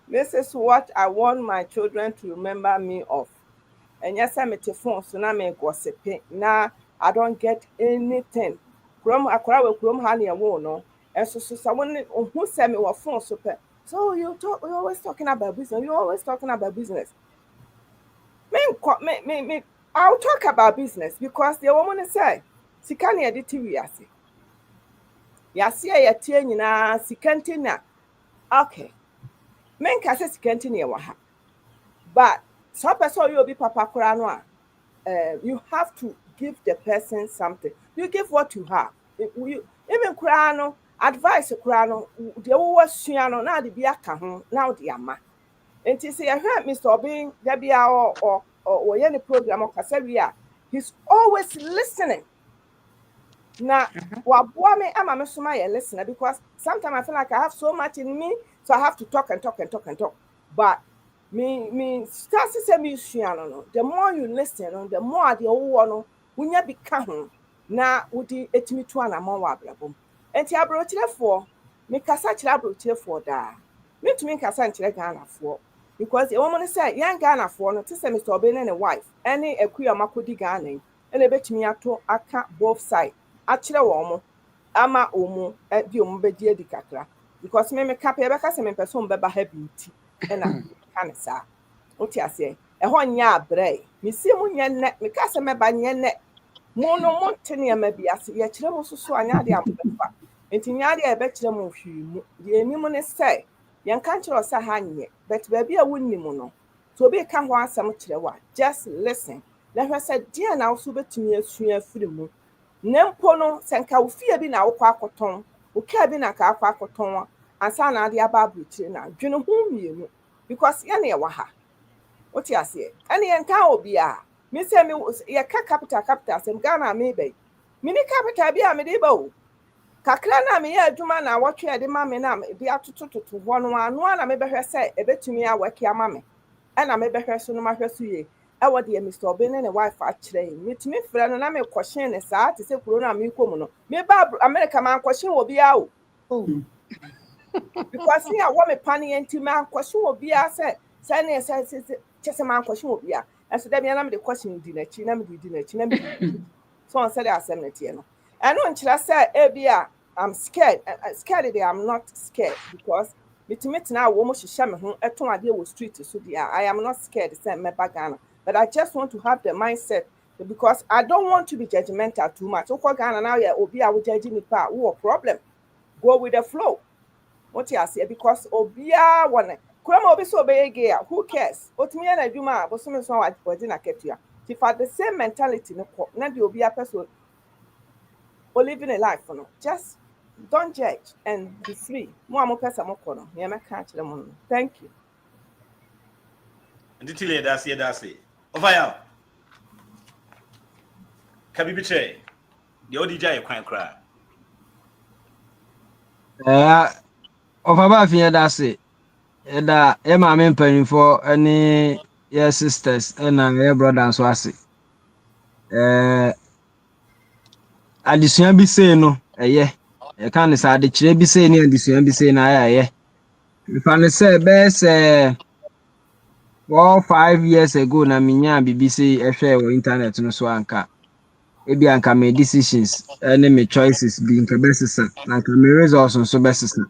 This is what I want my children to remember me of. And yes, I'm at phone, so now I'm gossiping. Now I don't get anything. From a crowd of Chrome honey and no. And so someone who sent me what phone super. So you're always talking about business. You're always talking about business. Me, I'll talk about business because the woman say, she can't edit TV. Yasi ya tie nyina sikanti na okay men ka se sikanti na wa ha but so person you be papa kura no you have to give the person something. You give what you have. even kurano advice kurano de wo wasua no na de bi aka ho na de ama enti say I heard Mr. Obin there be or any program or kasaria he's always listening na waboa me ama me soma ye listener because sometimes I feel like I have so much in me so I have to talk but me start to say me sua no the more you listen the more the wo no wunya bi ka ho na wodi etimi to anamon wa abrabom enti abrochirefo me kasa kire abrochirefo da me tumi kasa nkire Ghana-fo because e woman say young Ghana-fo no to say Mr. Obin and a wife any akuya makodi Ghana and e betumi ato aka both side akire wo mo ama omo di omo bedi edi kakra because me ka pe be ka se me person be ba ha binti e na kanisa oti ase e ho nya abre me si mu nya ne me ka se me ba nya ne mono montene ya mabiase ye kire mo susu anya de ambefa enti nya de e be kire mo hwi mu ye ni mo ne say ye kan kire osa ha nye but ba bia wonni mu no so be ka ho asam kire wa just listen let her say dia na so betumi asua afiri mu nempo no senka ofia bi na wokọ akoton oka bi na ka akọ akoton ansa na de aba abukire na dwene ho mienu because ye na ye wa ha oti ase ene ye nka obi a me say me ye ka capital sem Ghana me be mini capital bi a me de ba o kakra na me ye adwuma na wotwe de ma me na bi atotototo ho no anu na me behwe say ebetumi a waki ama me na me behwe so no ma hwe so ye e wo de Mr. Obin ne wife a kire me tumi frɛ no na me kwɔhyen ne saa te se kuro na me komu no me ba America man kwɔhyen obi a o because here what me pani enti man kwɔhyen obi a say ne say chese man kwɔhyen obi a and so dem na me de question di na chi na me di na chi na me so on said assembly no and no nkyira say e bia I'm scared I'm not scared because meet now wo mo hihye me ho eton ade wo street so dia I am not scared say me Ghana but I just want to have the mindset because I don't want to be judgmental too much so Ghana now ya obi a wo judge me pa wo problem go with the flow what you say because obia one Kurama obi so be gay who cares otumi na adwuma bo so me so wa di na ketua if at the same mentality na the obi a person or living a life no just don't judge and be free mo am person mo kono me ma ka kire mo thank you nditile that's it over ya ka bibi tre de odi jay kwan kra Over ba fi that's it da e ma me mpanifo ene ye sisters na ye brothers so ase adesua bi sei no eye e kan ne sa ade kire bi sei ne adesua bi sei na eye if ne say be say 5 years ago na minya bibi sei ehwe wo internet no so anka ebi anka me decisions ene me choices bi nka besesa na nka me results so besesa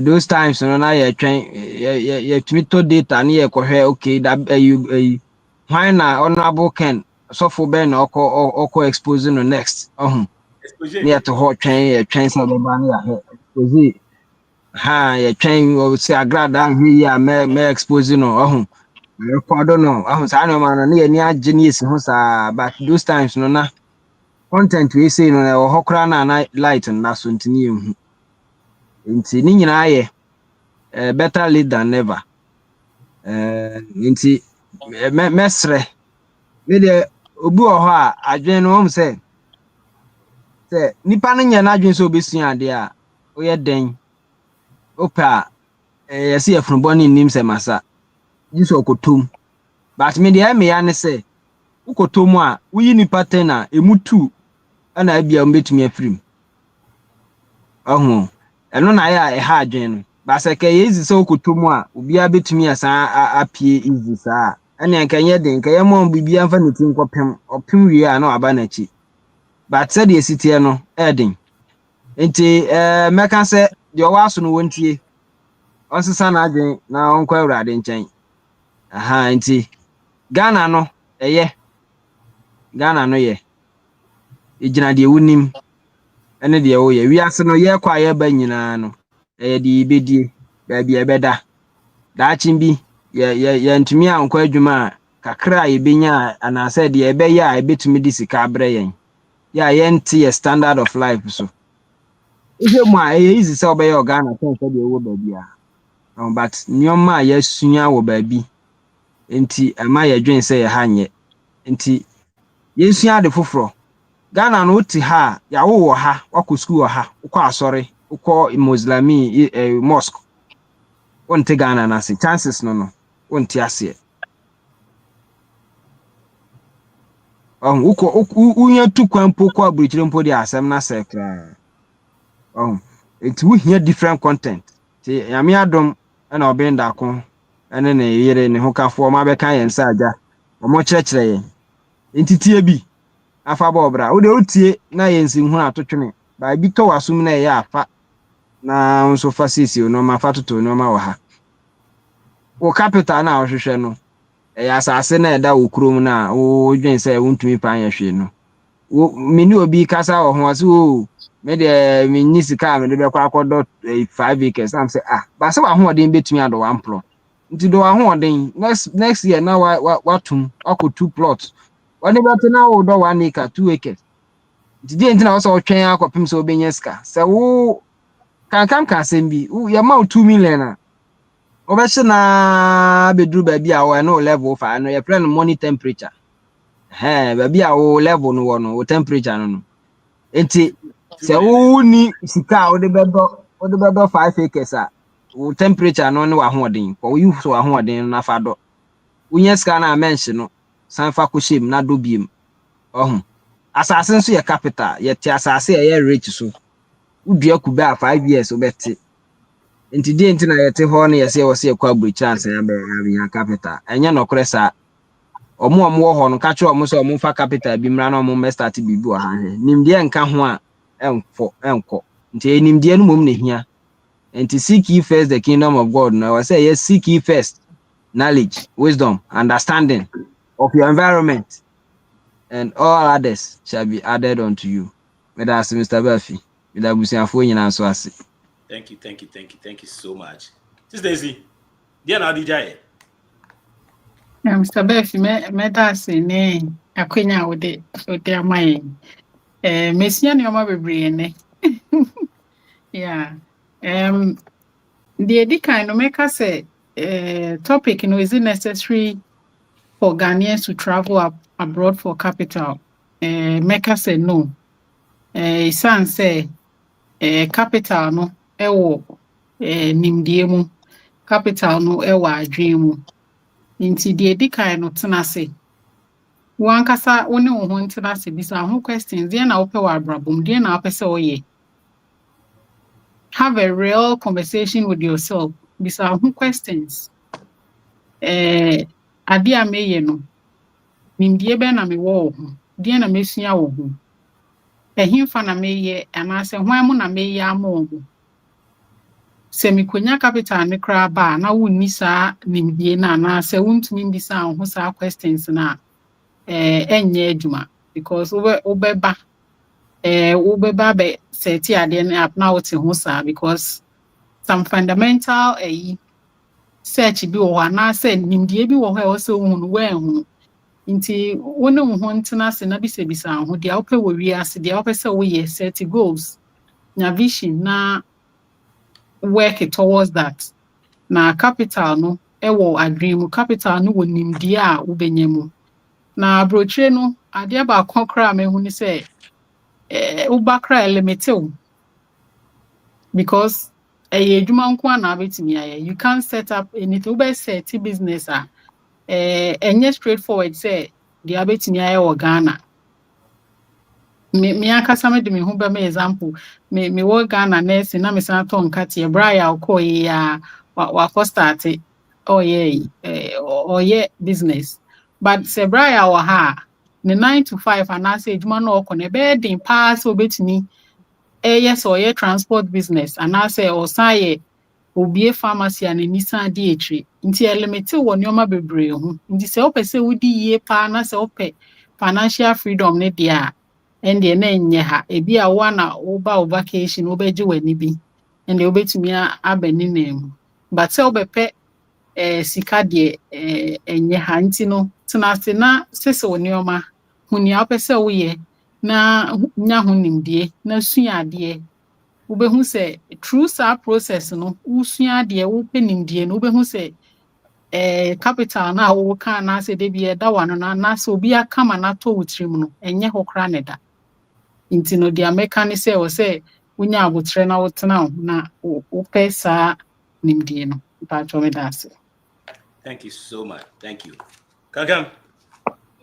those times no na ye twen ye Twitter data na ye kohwe okay that you why na honorable Ken so for ben oko expose no next near to hot train ye train so be ban ya expose ha ye train o say agrada hwi ya me expose no record no sa no man na ye ni agenius ho sa but those times no na content we say no na hokra na light na so ntini ehu nti ni nyina ye better late than never nti mesre me de obi wo ho a adwen no hom se nipa no nya na adwen so obesua ade a oyɛ den opa yɛse yɛfrobɔ ne nim sɛ masa jiso okotom but me de me ya ne sɛ ukotom a uyi nipa ten a emutu ana abia mbetumi afirim eno na ya ha adwen no ba se ka yezi se okotom a obi a betumi asa apie easy saa ene nka nye den nka ye mo bibia mfa ne tin kopem opem wie a na aba na chi but said the city no edin enti meka se de owaso no wontie onsesa na adwen na onkwa awurade nchen enti Ghana no ye ejina de wonim ene de wo ye wiase no ye kwa ye ba nyina no de bedie ba bia beda da chimbi ye ntumi ankwa adwuma kakra ye benya anase de ye be ya ebetumi di sika abre yen yeah yenti a standard of life so if you ma easy say obey your Ghana ten say dey wo baby but nyoma yesua wo baby enti ama ye dwen say ye hanye enti yesua de foforo Ghana no ti ha ya wo ha wako school ha ukọ asori ukọ Muslimi mosque wonte Ghana na se chances no wonte ase ukọ unya tu kwampo kwa abuchire mpo de asem na se kra enti we hear different content ti yame adom na obenda ko ene ne yere ne hokafo ma be kan yensa aja omo kyerɛkyerɛ ye enti tie bi afa ba obra wo de otie na yensi hu atotwene ba bi to wasum na ye afa na nso fa sisi no ma fa toto no ma wa ha wo capital na wo hwehwɛ no ya asase na eda wo kurom na wo dwen sɛ wontumi pa anya hwe no wo meni obi kasa wo ho ase o me de menyi sika me de be kwa akodo 5 acres am say ba se wa ho odin betumi ado 1 plot nti do wa ho odin next year na watum akotu plot wani bete na wo do 1 acre 2 acres nti de nti na wo so twɛn akopim sɛ obenya sika sɛ wo kan asɛm bi ya ma 2 million na obehye na bedru ba bi a wo no level fa no ye plan money temperature ba bi a wo level no wo no wo temperature no enti se wo ni sika wo de bedo 5 acres a wo temperature no ne wa hoden ko you so wa hoden na fa do unya sika na mention no san fa ko shem na do biem asase nso ye capital ye ti asase ye rich so udua kuba 5 years obete enti die enti na yete ho na yese wo se kwa abri chance ya be ya capital enye no kresa omo wo ho no ka che omo so omo fa capital bi mra na omo me start bibi wo ha nimdie nka ho a enko nti nimdie no mom na hia enti seek ye first the kingdom of God no say yes seek ye first knowledge wisdom understanding of your environment and all others shall be added unto you. That's Mr. Buffy. Thank you so much. Sister Daisy, dear now DJ. Mr. Buffy, me that's ne akwenya ode amai. Mesia ne oma bebre ne. Yeah. The edikan no make us say topic, is it necessary for Ghanaians to travel abroad for capital? Make us say no. San say capital no ewo nimdie mu capital no ewo adwen mu nti de edikan no tena se wankasa woni wo ho tena se bisa ho questions dey na ope wa abrabom dey na opese oye have a real conversation with yourself bisa ho questions ade a meye no nimdie be na me wo ho dey na mesua wo ho ehimfa na meye anase hwan mu na meye amogo se mikonya capital ne kra ba na wonni saa nimdie na anase wontumi mbisa ho saa questions na enye adwuma because obeba be seti ade na up na wote ho saa because some fundamental search bi wo anase nimdie bi wo ho e wo se hunu we hu nti wone wo ho ntena se na bisa ho dia ope wo wi ase dia ope se wo ye set goals na vision na work towards that na capital no ewo adwemu capital no wo nimdie a wo benyemu na brochire no ade ba konkra me hu ni se wo bakra limitew because adwuma nko na betimi aye you can't set up anything wo be set business a enye straightforward say the abetimi aye wo Ghana me akasa me de me hu be me example me wo Ghana nurse na me san to nkate e bra ya ko ya wa ko start oye business but se bra ya wa ha ne 9 to 5 anase edwuma no ko ne be den pass obetimi yes oye transport business anase osaye obie pharmacy and nisan di etri nti elemete wo nyoma bebre hu nti se opese wudi yie pa na se ope financial freedom ne dia ende na enye ha ebi a wa na oba vacation obeje wani bi ende obetumi abani nem but se obepe sika de enye ha nti no tena se na sese wo nyoma huni opese wo ye na nya ho nimdie na sua ade wobɛhu sɛ through saa process no wosua ade wopɛ nimdie no wobɛhu sɛ capital na wo ka na sɛ de bi ɛda wa no na sɛ obi akama na to wotrim no ɛnyɛ ho kra ne da nti no dia meka ne sɛ wo sɛ wonya abotre na wotena ho na wopɛ saa nimdie no ba to me da ase. Thank you so much. Thank you. Come.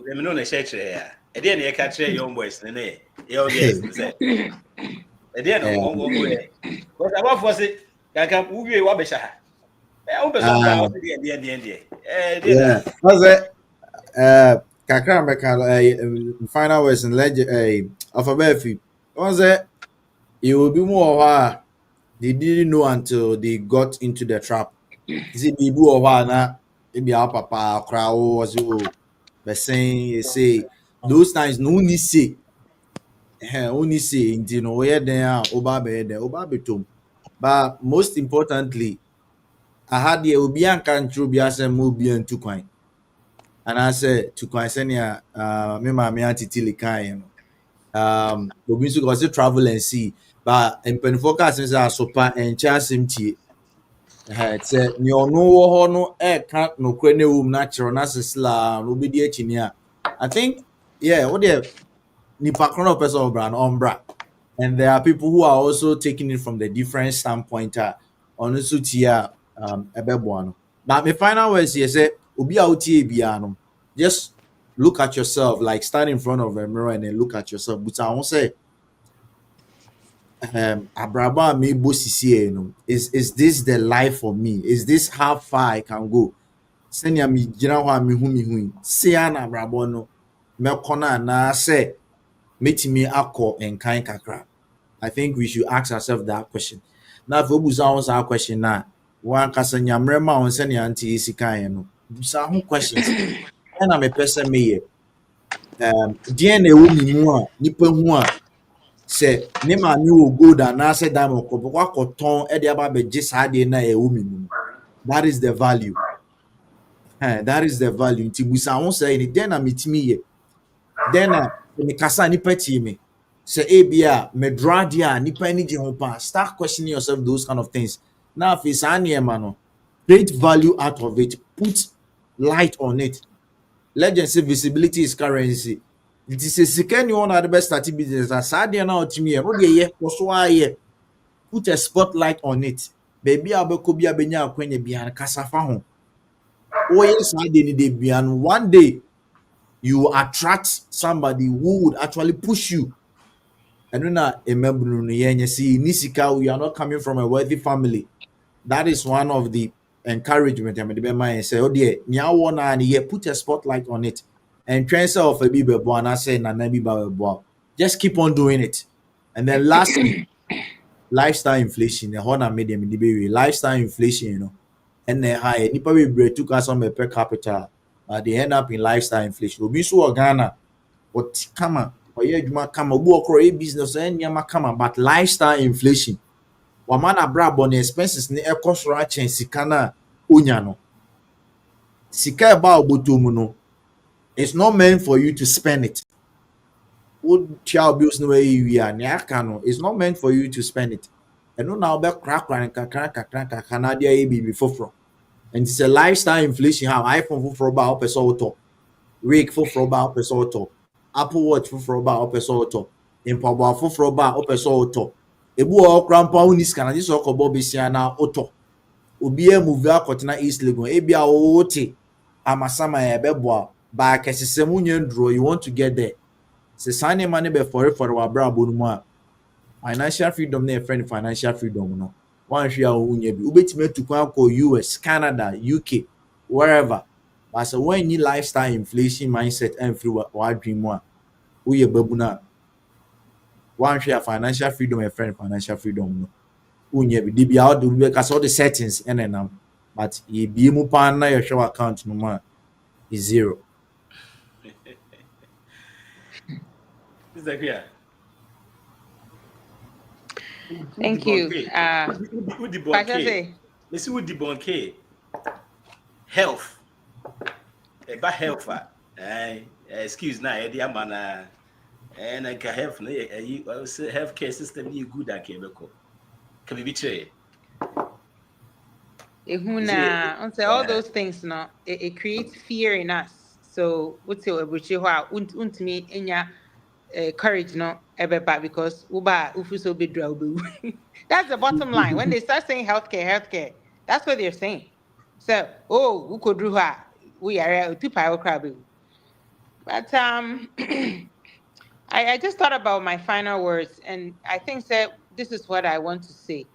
We me no na share ya. E dey na e ka kire young boys ne young girls say. E dey no go go. Because about for say come who we wa be sha. Who be so ka dey. Yeah. Was it kakra meka final words in legend alphabet. Was it you will be more they didn't know until they got into the trap. Is it bibu or na maybe our papa crowd was you say those times no need say only say you know where they are obabetom. But most importantly, I had the obian country be as a movie and 2 coin. And I said to coin senior me auntie Tilikai. Obi so go travel and see. But in pen focus is a super and chance him tea. Say ni ono wo ho no ka no kra na wum natural na sesla no bi di achinia. I think what they nipa krono person of brand umbra. And there are people who are also taking it from the different standpoint on so tia ebeboano. But my final words here say obi a utie bia no just look at yourself, like stand in front of a mirror and then look at yourself. But I won't say abraba me bosisi no is this the life for me? Is this how far I can go? Senya mi gina ho a me hu se ana abrabo no me kona na say metimi akọ enkan kakra. I think we should ask ourselves that question. Now if we busa that question na one kasa nyamre ma on senya anti isikan no busa ho questions na me person me ye die na ewo mi mu a nipa hu a se ne ma mi wo gold na se diamond ko bokwa koton e de aba be gi sa de na ewo mi mu. That is the value. That is the value. Nti busa ho say ni den na metimi ye den na me kasa nipa ti me say ebia me draw dia nipa ni je ho pa. Start questioning yourself those kind of things. Now if it's an no create value out of it, put light on it. Legend say visibility is currency. It is a second you want the best starting business as I na otimi e no de ye so aye put a spotlight on it. Baby abeko bia benya akwanya bia kasafa ho. O yes I dey need bia one day you attract somebody who would actually push you. And when I remember see Nisika, we are not coming from a wealthy family. That is one of the encouragement I made say, oh dear, put a spotlight on it and transfer of a bibe and I say just keep on doing it. And then lastly, lifestyle inflation, the honor made them lifestyle inflation, you know, and then high nipa we took us on per capita, they end up in lifestyle inflation. Obi so Ghana, but come on, or yeah, come a business and yama come, but lifestyle inflation. Wamana bra bon expenses ni ekosora chen sika na onya no sika ba obotomu no it's not meant for you to spend it. Would child bills no way we are aka no it's not meant for you to spend it. And no now be crack kakra dia e bibi foforo. And it's a lifestyle inflation. How iPhone foforo ba opeso auto, rig foforo ba opeso auto, Apple Watch foforo ba opeso auto, Impobo foforo ba opeso auto. Ebu o krampa uniska na jiso ko bobisia na oto obi e move akotena East Legon ebia ote amasama e beboa ba kesesem nyendro you want to get there se sane mane be for wa bra bonu mu a financial freedom na friend financial freedom no wan hwe a unya bi ubetime tukwan ko US Canada UK wherever but so when you lifestyle inflation mindset and free wa dream mu a uye babuna one share financial freedom and friend financial freedom no unye bi di out do because all the settings and but ye bi mu pan na your show account no ma is zero. Thank you. Would debunk health. About health. Excuse na e dia mana And I can have healthcare system you good at Quebec. Can be betrayed. Ehuna, say all those things no, it creates fear in us. So what's your untimi enya courage no ebeba because uba ufuso bedra ubu. That's the bottom line. When they start saying healthcare, that's what they're saying. So we could do we are too power crab. But I just thought about my final words, and I think that this is what I want to say.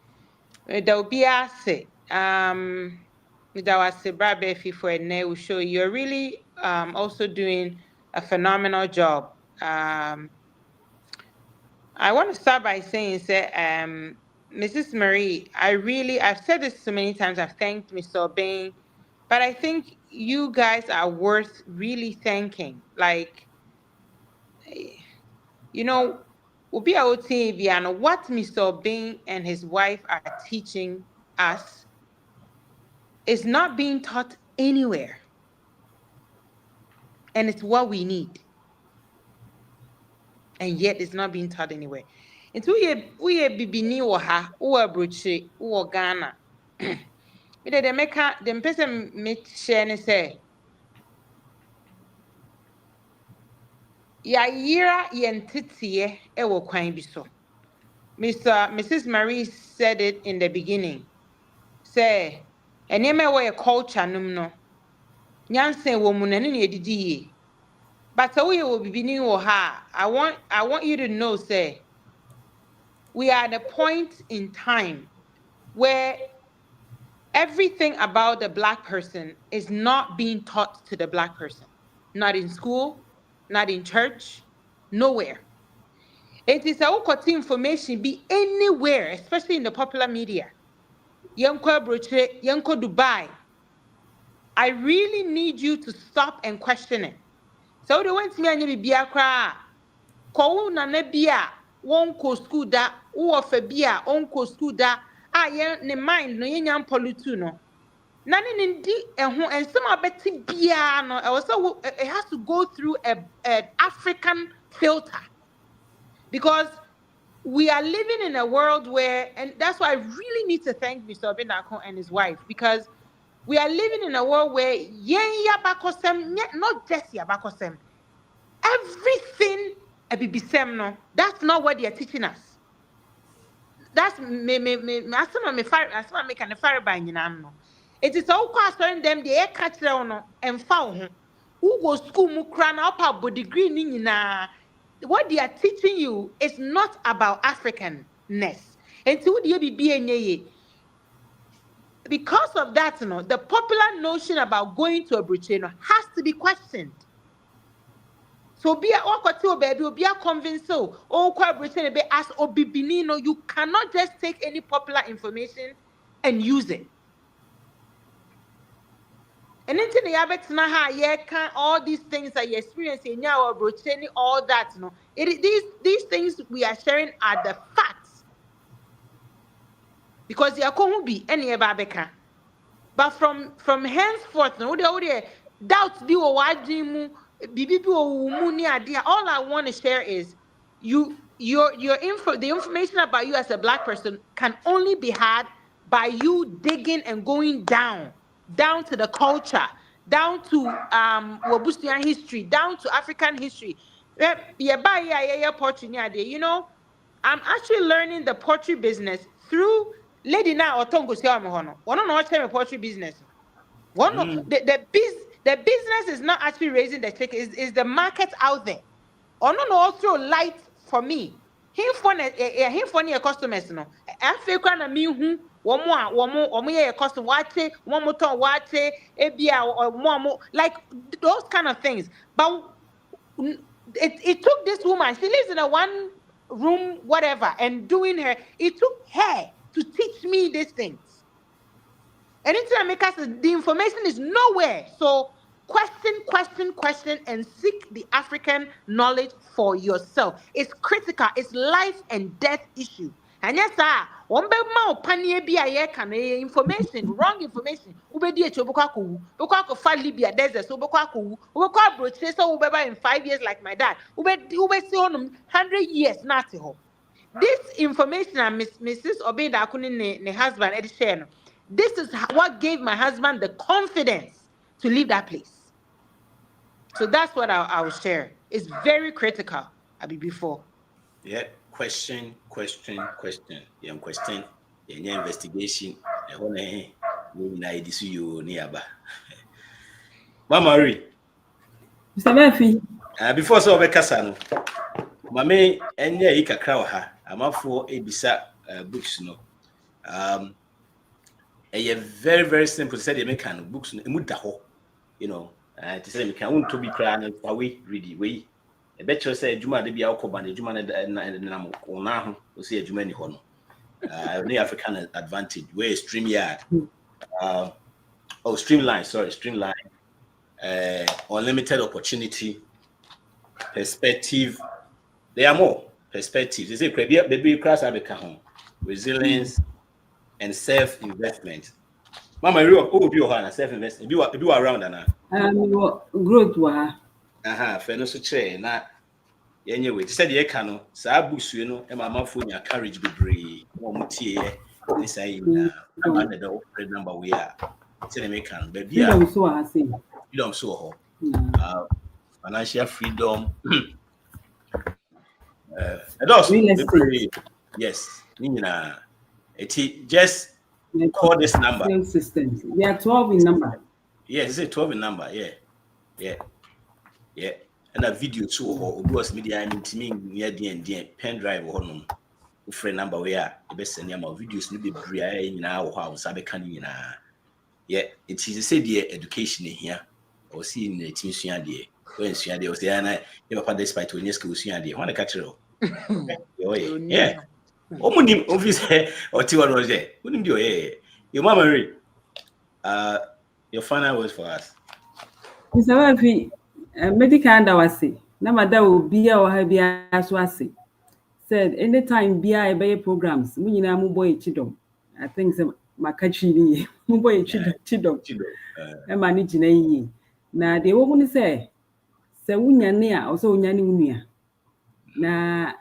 There will be a say. With our Sebra for a will show you're really also doing a phenomenal job. I want to start by saying, Mrs. Marie, I've said this so many times, I've thanked Mr. Obeng, but I think you guys are worth really thanking. Like, you know, what Mr. Obeng and his wife are teaching us is not being taught anywhere. And it's what we need. And yet it's not being taught anywhere. And we bibini ha or broche or Ghana. They make them person make share say ya yira yentitie ewo kwan bi so. Mrs. Marie said it in the beginning. Say eneme wo culture num no. Nyanse wo mu na ne edidi ye. But we will be beginning I want you to know, say, we are at a point in time where everything about the Black person is not being taught to the Black person. Not in school, not in church, nowhere. It is a ukoti information be anywhere, especially in the popular media. Yanko Broche, Yanko Dubai. I really need you to stop and question it. So they went to me and you be a cry. Ko na ne bia won ko school da wo fa bia on ko school da ye ne mind no yenya mpolutu no. Na ne ndi ehho ensem abeti bia no also it has to go through a African filter. Because we are living in a world where, and that's why I really need to thank Mr. Obendako and his wife, because we are living in a world where not just Yabakosem, everything abibisem no. That's not what they are teaching us. That's me kind of fire by no. It is all questioning them the air catch no and found who go school mukran up about degree nina. What they are teaching you is not about Africanness. Until you be because of that, the popular notion about going to a Brucheno has to be questioned. So be a baby, be a convinced so Brucheno as Obibinino, you cannot just take any popular information and use it. And then the Abex Naha, can all these things that you're experiencing now or Brucheni, all that, these things we are sharing are the facts. Because you are be any Babeka. But from henceforth, no, the doubts be or wajimu, bibi or munia. All I want to share is your info, the information about you as a Black person can only be had by you digging and going down to the culture, down to Wabustian history, down to African history. You know, I'm actually learning the poetry business through Lady Na Otongo Siamahono. One on watch a poetry business. The business is not actually raising the check, is the market out there. Ono no also light for me. Him for your customers no. Africa na me hu womo ye custom wache, womo ton wache, ebia or momo, like those kind of things. But it took this woman, she lives in a one room whatever, and doing her, it took her to teach me these things. And the information is nowhere. So question, and seek the African knowledge for yourself. It's critical. It's life and death issue. And yes, One be ma opanie bi a ye kan information, wrong information. Ubedi echo boko fa Libya desert, so boko akowu. Boko abroche so ubeba in 5 years like my dad. Ube see on 100 years not ho. This information and Mrs. Obeda Akuni ne husband Eddie share. This is what gave my husband the confidence to leave that place. So that's what I will share. It's very critical. I'll be before. Yeah, question. Yeah, question. Yeah, investigation. Mama Marie. Mr. Murphy. Before so be kasa no. Mame enye yi kakra wa ha. Amafo ebisa books no. A very very simple said they make kind of books emu da ho. You know, to say me can want to be cry na we read we. E bet you say adwuma de bia ukoba na adwuma na mo na ho. O say adwuma ni ho no. The African advantage where StreamYard. Streamline. Unlimited opportunity, perspective. There are more perspectives. They say baby class resilience and self-investment. Mama, you be your self-investment. You are around and growth wa. Fair no so chair na anyway. Said the cano. Sa books you know. And my phone your courage be brave. One tie. This I number the number we are. Say they make can baby. You don't so I say. You don't so financial freedom. Yes. Just call this number. Systems. We are 12 in number. Yes, it's 12 in number. Yeah. And a video too. Or was media. I mean, near the pen drive or no. Friend number where the best send more videos. Maybe in our house. I be canning. Yeah, it is say the education here. Or seeing the team there. When there was there, and I never had despite when you school there. Want to catch it? Yeah. Omunim obviously or T1 was there. Wouldn't do your mama Marie. Your final words for us. Mr. Murphy, medical underway. Namada will be or have be as was said anytime BI programs, Munina Muboy Chidom. I think some Makachi Muboy Chidom. And managing na the woman say wunya near also nyani unia. Na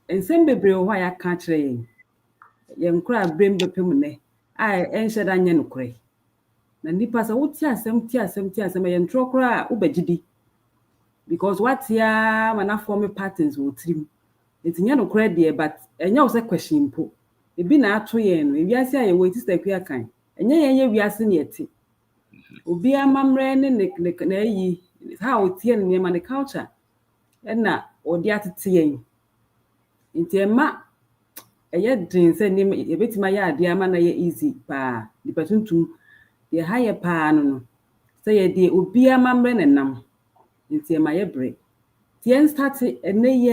ensem bebre o ya ka kire yen kura brem bepem ne ai enhye da nya nokure na nipa sa wuti asem yen tro kura ubagidi because what ya mana form patterns wo trim etinya nokure de but enya wo se question po ebi na ato yen no ebi ase aye wo ti sta kwa kan enya yen wi ase ne eti obi amamre ne na yi how tie ne ma ne culture na odi atete yen Intiema din se ni ebetima ya ade ama na ye easy pa di patuntum de higher pa no say ye de obi amamre ne nam intiema ye bre tien start ene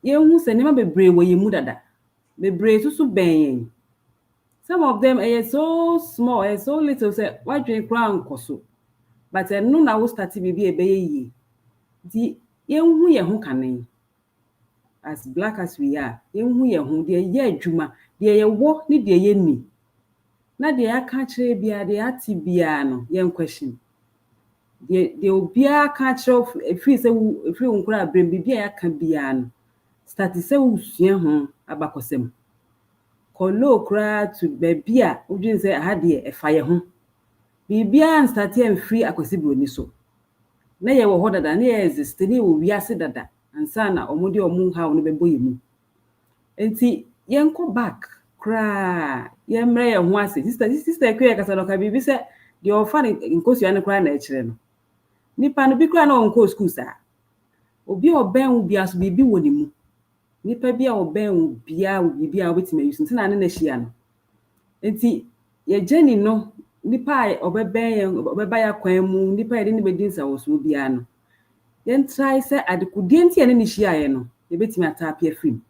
ye hu se ni ma bebre wo ye mu dada bebre susu ben some of them are so small so little say why drink crown koso but no na wo start bibi ebe ye di ye hu ye hu kanen as black as we are yenhu ye hu de ye adwuma de ye wo ni de ye ni na de aka kire bia de ati bia no yen question de obi aka kire free se free unkura brem bia ya ka bia no start se usua ho abakosem kolo kra to bia udwin se ha de e fa ye ho bibia start em free akosi broni so na ye wo ho dada na ye exist ni wo wiase dada ansana omudi omu ha ono bebo yemu enti yenko back kra yemre ye ho ase sister ekwe kasa no ka bibi se de ofa ne nkosu ane kra na ekire no nipa no bi kra na onko school sa obi oben wo bia so bibi woni mu nipa bia oben wo bia wo bibi a obetima yusu ntina ne na hia no enti ye journey no nipa obeba ya kwan mu nipa ye ne bedin sa wo so bia no yen try say adekudie nti ene ni hia ye no ye betimi atapia film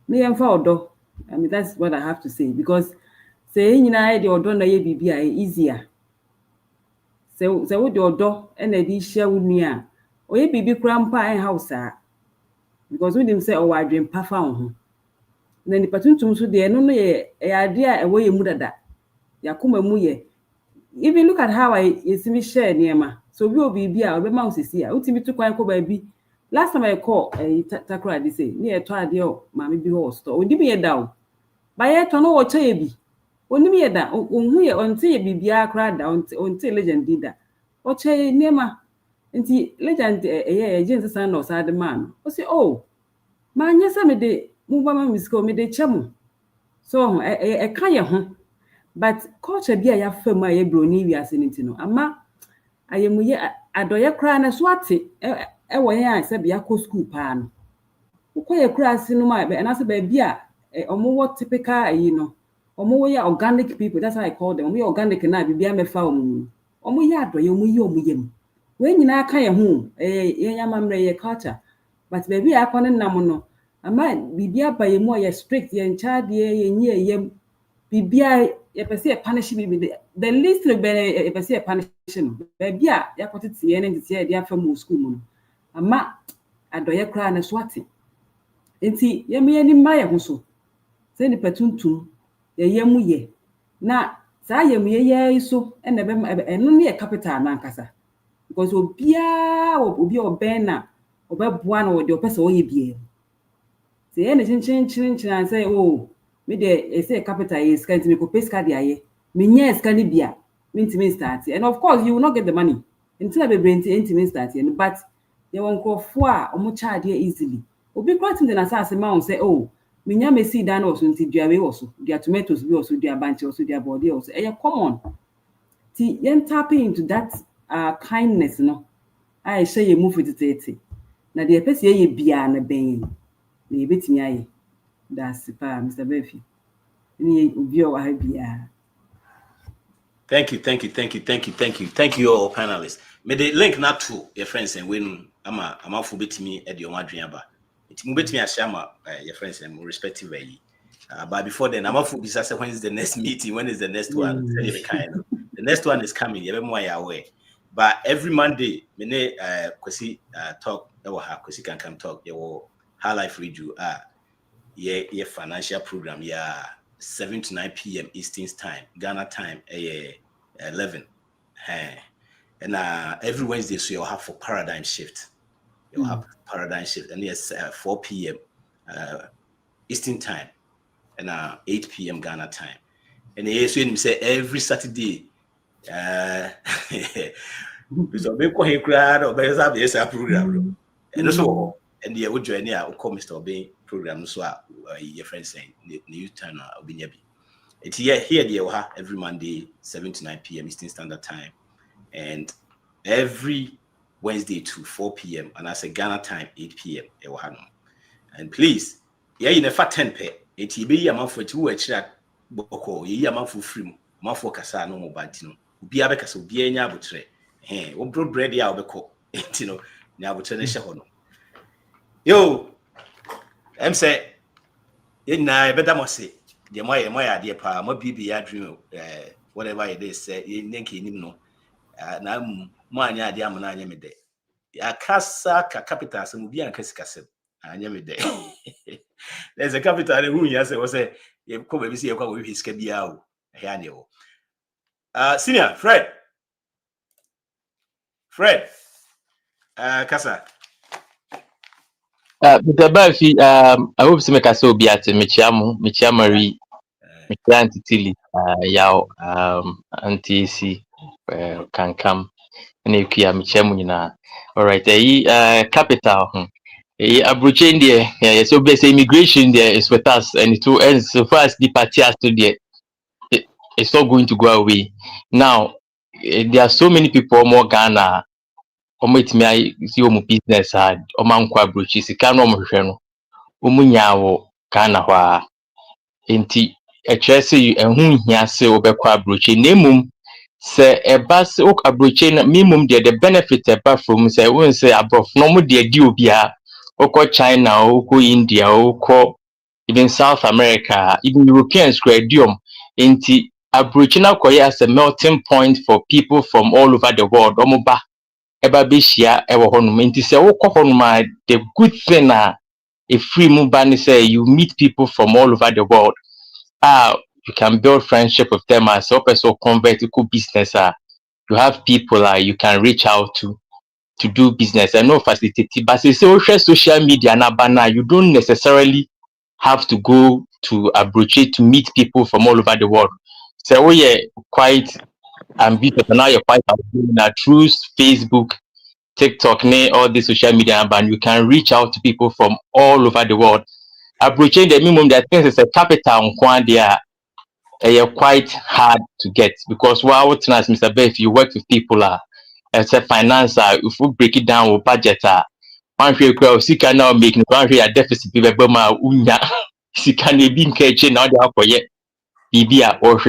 me yen fa odo I mean that's what I have to say because say nyina ye de odo na ye bibia easier say wo de odo ena di hia wunua oye bibi kura mpa en house a because we dem say o wadwen pa fa ho na nipa tuntum so de no no ye ade a ewo ye mu dada yakoma mu ye. Even look at how I yesimi share niema. So we obi bia obema usisi a utimi to kwan ko ba bi. Last time I call takra dey say ne eto ade o maame bi ho store. Ondi me ye down. Ba ye to no wo che bi. Oni me ye da onhu ye onte ye bibia akra da onte legend da. O che niema. Nti legend ye James san no sa de man. O say oh ma nya se me de mu ba ma misko me de chemu. So e ka ye ho. But culture bi a ya fam a ye broni wi ase nti no ama ayemuye adoye kra na so ate e wo ye a se bia ko school pa no ukoye kra ase no ma na se ba bia omo what typical no omo wo ya organic people, that's how I call them. We organic na bibia me fa omo ya adoye omo yem we nyina aka ye ho ye yamamre ye culture. But baby akọ ne nam no ama bibia ba ye mu ye strict ye nchade ye nyi yem bibia ye pese punish me the least be pese punishing baby a yakotete ye ne ntete ye afa mu school mu ama adoye kra na so ate enti ye me ni ma ye ho so se ni patuntum ye yemu ye na sa yemu ye so na be eno ne ye capital na nkasa because obi oben na obeboa na wo de opese wo ye bie se ye ne chinchin and say oh me de say capital is can to me ko pay card aye me nya ska ni bia me ntimi start, and of course you will not get the money until be brain ntimi start, but they won crofo a omo charge easily obi kwat in na say ma on say oh me nya me see dan also nti duawe also dia tomatoes bi also dia banche also dia body also common ti yen tapping into that kindness no I say you move with it na de pese ye bia na ben na ye betimi aye. That's Mr. Befi. Thank you all panelists. May the link not to your friends and when I'm for bit me at your madriaba. It will bet me a shama your friends and respective way. But before then, I'm for this when is the next meeting, when is the next one? The next one is coming, you're more away. But every Monday, many Kwesi talk, Kwesi can come talk, your High Life Radio. Yeah, financial program, 7 to 9 p.m. Eastern time, Ghana time, 11. And every Wednesday, so you'll have for paradigm shift. You'll have paradigm shift, and yes, 4 p.m. Eastern time, and 8 p.m. Ghana time. And so you say every Saturday, so make a crowd or better have program. And also, and the would join here, call Mr. Obey program, so your friends saying new turn or be nearby. It's here the every Monday, 7 to 9 p.m. Eastern Standard Time, and every Wednesday to 4 p.m. and I say Ghana time 8 p.m. And please, you never 10 pay. It be a month for 2 extra boko, ye a month for free, month for Casa no more bantino. Be a becas will be a nabutre. Hey, what broad bread ya beko, you know, nabutre. Yo, I'm say, I better must say, the my idea, pa, my baby, I dream, whatever it is, you know, now, my idea, I'm not me day. Ya casa capital, some be a cascasset, I never day. There's a capital who yes, I was a come see a with his cabiao, senior Fred, Casa. Mr. Bafi, I hope to make us so be at Michiamari, Auntie Tilly, Yao, Auntie C, can come, and if you are Michiamuna. All right, capital, Abrochain there, so basic immigration there is with us, and it will end so far as the party has to there, it's not going to go away. Now, there are so many people more Ghana. Ometimi ai si omu business had omankwa abrochi sika no mohwehwe no omunyawo Ghana hwa enti ekyerese ehun hia se obekwa abrochi nemum se eba se ok abrochi na minimum the benefit eba from se won se abrof no mo de di obia okọ China okọ India okọ even South America even Europeans graduum enti abrochi na koye as a melting point for people from all over the world omoba eba beshia ewo honum nti se wokọ honum the good thing a free mobile say you meet people from all over the world. You can build friendship with them as a person convert to business. You have people you can reach out to do business and no facilitate. But say social media na banner, you don't necessarily have to go to Abuja to meet people from all over the world. So we quite ambitious now. You're quite through Facebook, TikTok, all the social media, and you can reach out to people from all over the world. Approaching the minimum that things is a capital on they are quite hard to get because Mr. Bay, if you work with people as a finance, if we break it down with budget, one way you can now make one way a deficit be unya si can be catching now they have for yet BBA or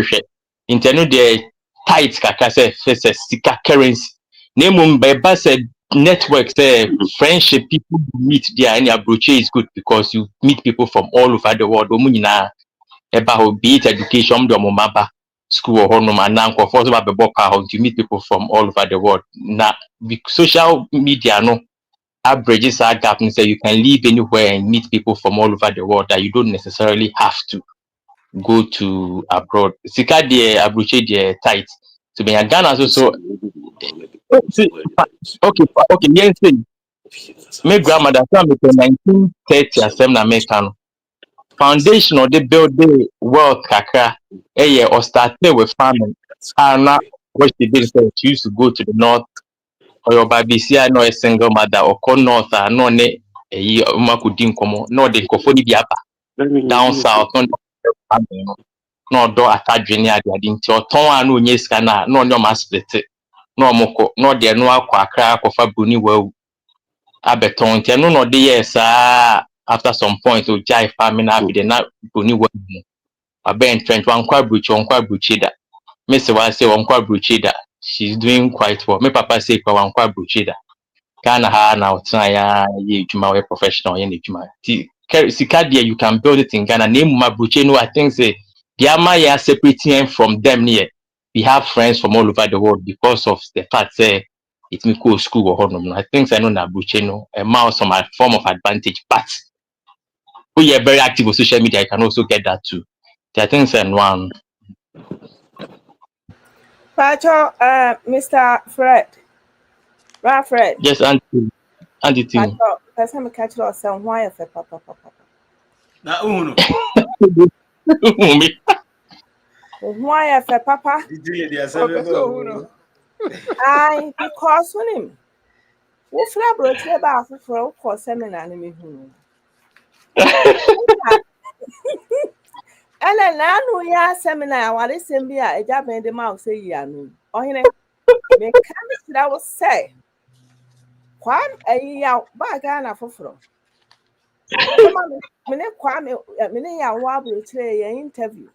internet the tight kaka say sika currency. Name by said network say friendship people meet there and approach is good because you meet people from all over the world. About be it education, school or home and now you meet people from all over the world. Now social media no bridges are gap and say you can live anywhere and meet people from all over the world that you don't necessarily have to go to abroad. Sika the abroad the tight. So when Ghana also okay, yes, my grandmother from 1930 as American foundation or they build the wealth kakra or started with farming. And now what she did say she used to go to the north or your baby see I know a single mother or come north no ne makudin komo no de kofoni biaba down south no do atadwene ade nti oton anu onye sika na no onye ma split no moko no de no akwa akra akofa bruni wawu abeton nti no de yes after some point o jai farming abi de na bruni wawu aben trend wankwa bruchi da miss wa say wankwa bruchi da she's doing quite well. My papa say kwa wankwa bruchi da kana ha na otan ya ye juma we professional ye juma ti sika there you can build it in Ghana name ma bruchi no I think say the Amaya separating from them near. We have friends from all over the world because of the fact that it's me go school or home. I think I know Nabucheno a mouse on my form of advantage, but we are very active on social media. I can also get that too. I think and one. Pacho, Mr. Fred. Fred. Yes, Auntie. Pacho, person me catch you say why for papa. Na uno. Why for papa? I because when him. Wo fra bro tire ba afoforo ko seminar na me hu. Ele na anu ya seminar wale sembi a eja ben de ma say ya no. Ohene me kan that was say. Kwan ayi ya ba ga na afoforo. Mene kwa mene ya wa bro tire ya interview.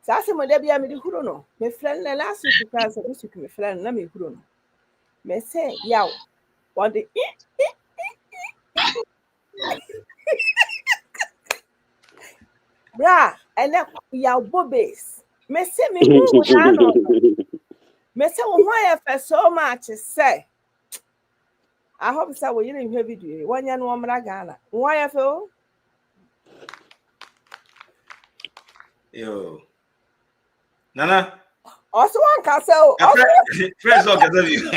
Sasa mo de bia me di huro no. Me friend na last week class this week me friend na me huro no. Me say yaw what the bra and yaw bobes. Me say me who na no. Me say why for so much say. I hope say we didn't hear video. One yan no mra Ghana. Why for yo Nana. Also one can say. Friends all can you.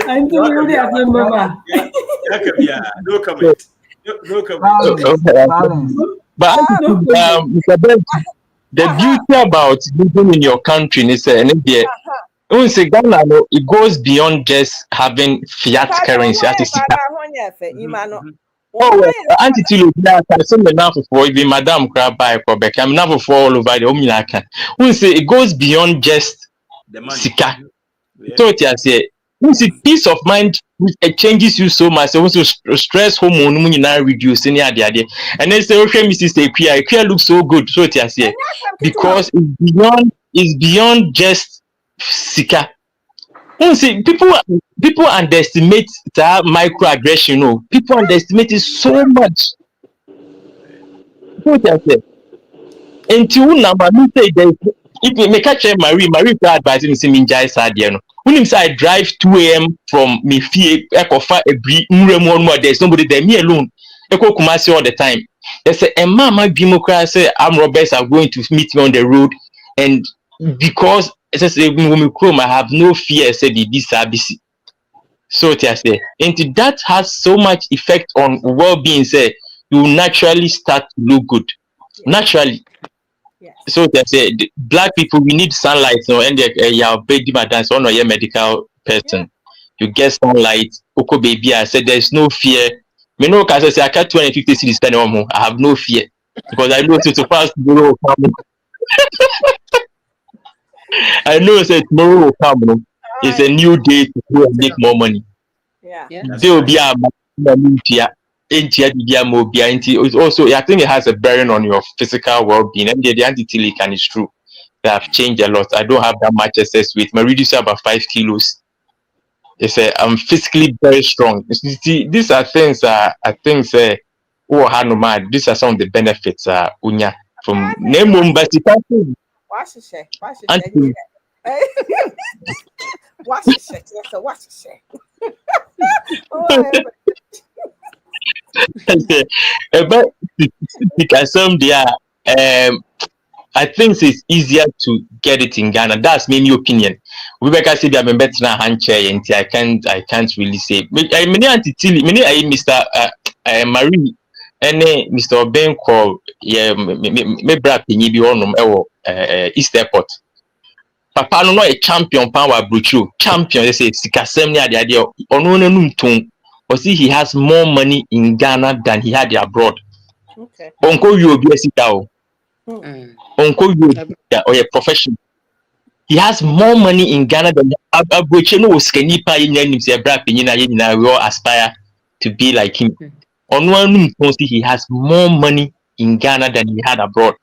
I'm doing really a member. No comment. No comment. But Mr. Ben, the beauty about living in your country is Ghana, it goes beyond just having fiat currency. Oh, Auntie Tilo, I send enough for even Madame Crab by Quebec. I'm never for all over the Ominican. We say it goes beyond just The money. Sika. Yeah. So it say, we see peace of mind. It changes you so much. So stress hormone when you now reduce any idea. And then say, okay, Mrs. Equia looks so good. So it say because it's beyond just Sika. You see, people underestimate that microaggression. You know, people underestimate it so much. What I say? Until now, me say if you make a change, Marie advising me say me enjoy sad, you know. When I drive 2 a.m. from Mefie, Ekofa, Ebri, Nremo, there's nobody there, me alone. Eko Kumasi all the time. They say, and Mama Democracy, armed robbers are going to meet me on the road. And because it says, I have no fear, said this ABC. So I say, and that has so much effect on well-being. Say, you naturally start to look good. Naturally. Yes. So they say black people, we need sunlight. So and your baby dance on your medical person. You get sunlight. Oko baby, I said there's no fear. Me know because I say I can't 250 cities spend on more. I have no fear because I know tomorrow will come. I know tomorrow will come. It's a new day to go and make more money. Yeah. There will be a it's also, I think it has a bearing on your physical well-being. And the anti-tilican is true. They have changed a lot. I don't have that much excess weight. My reduce about 5 kilos. I'm physically very strong. You see, these are things I think these are some of the benefits unya from Nemo Basipati. Wash the shake. Wash the shake. Yes, wash the shake. But because I think it's easier to get it in Ghana. That's my opinion. We better say I'm better than handchair, and I can't really say. I mean, Mr. Marie and Mr. Ben call me brother Pinyi bi on East Airport. Papa no a champion power bruchu. Champion they say sikasem ni ade ono num ton. Or see he has more money in Ghana than he had abroad. Okay. Uncle you be a sitao. Uncle you or a profession. He has more money in Ghana than abroad. No skinny pie in him say black pinina we all aspire to be like him. On one see he has more money in Ghana than he had abroad.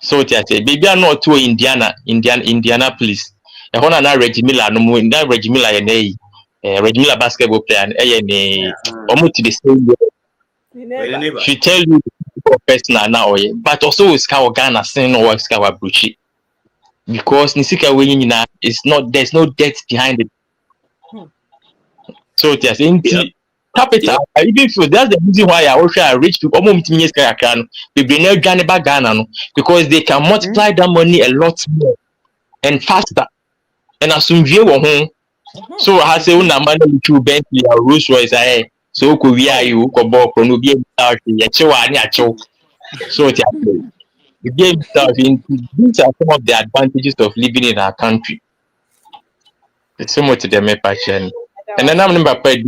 So I say, baby, I'm not to Indianapolis. A Hona na Reggie Miller, no more in that Reggie Miller Reggie Miller basketball player and almost to the same way. She tell you personal now, but also is Ghana saying or Skawa Bruchi. Because Nisika winning is not there's no debt behind it. So it is capital, I even feel that's the reason why I also rich people almost can Ghana because they can multiply that money a lot more and faster. And assume you home. So I say una money to Bentley or Rolls Royce so could we are you go back no be out so these are some of the advantages of living in our country. It's so much to them passion. And then I'm never paid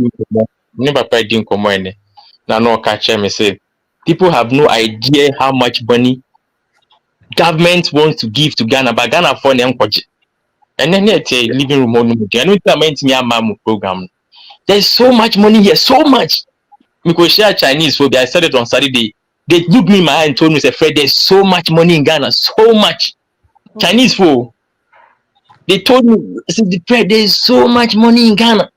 now no catch me say people have no idea how much money government wants to give to Ghana, but Ghana for them and then it's a living room on program. There's so much money here, so much. Because share Chinese phobia, I said it on Saturday. They looked me in my eye and told me, Fred, there's so much money in Ghana, so much. Chinese fool. They told me, Fred, there's so much money in Ghana.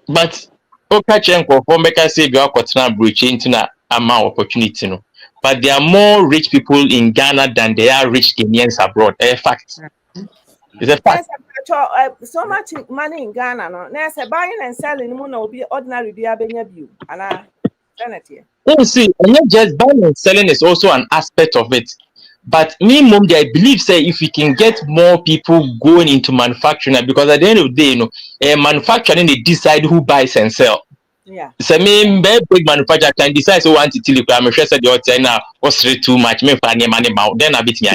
But Okachenko for make us say we are continent bridge into amount opportunity, no. But there are more rich people in Ghana than there are rich Ghanaians abroad. A fact. It's a fact. So much money in Ghana, no. There's a buying and selling will be ordinary be a view. And you see, and not just buying and selling is also an aspect of it. But me, mom, I believe say if we can get more people going into manufacturing, because at the end of the day, manufacturing they decide who buys and sell. Yeah. So me big manufacturer can decide so want to tell you I'm sure said the now what's too much, me for money about then a bit me.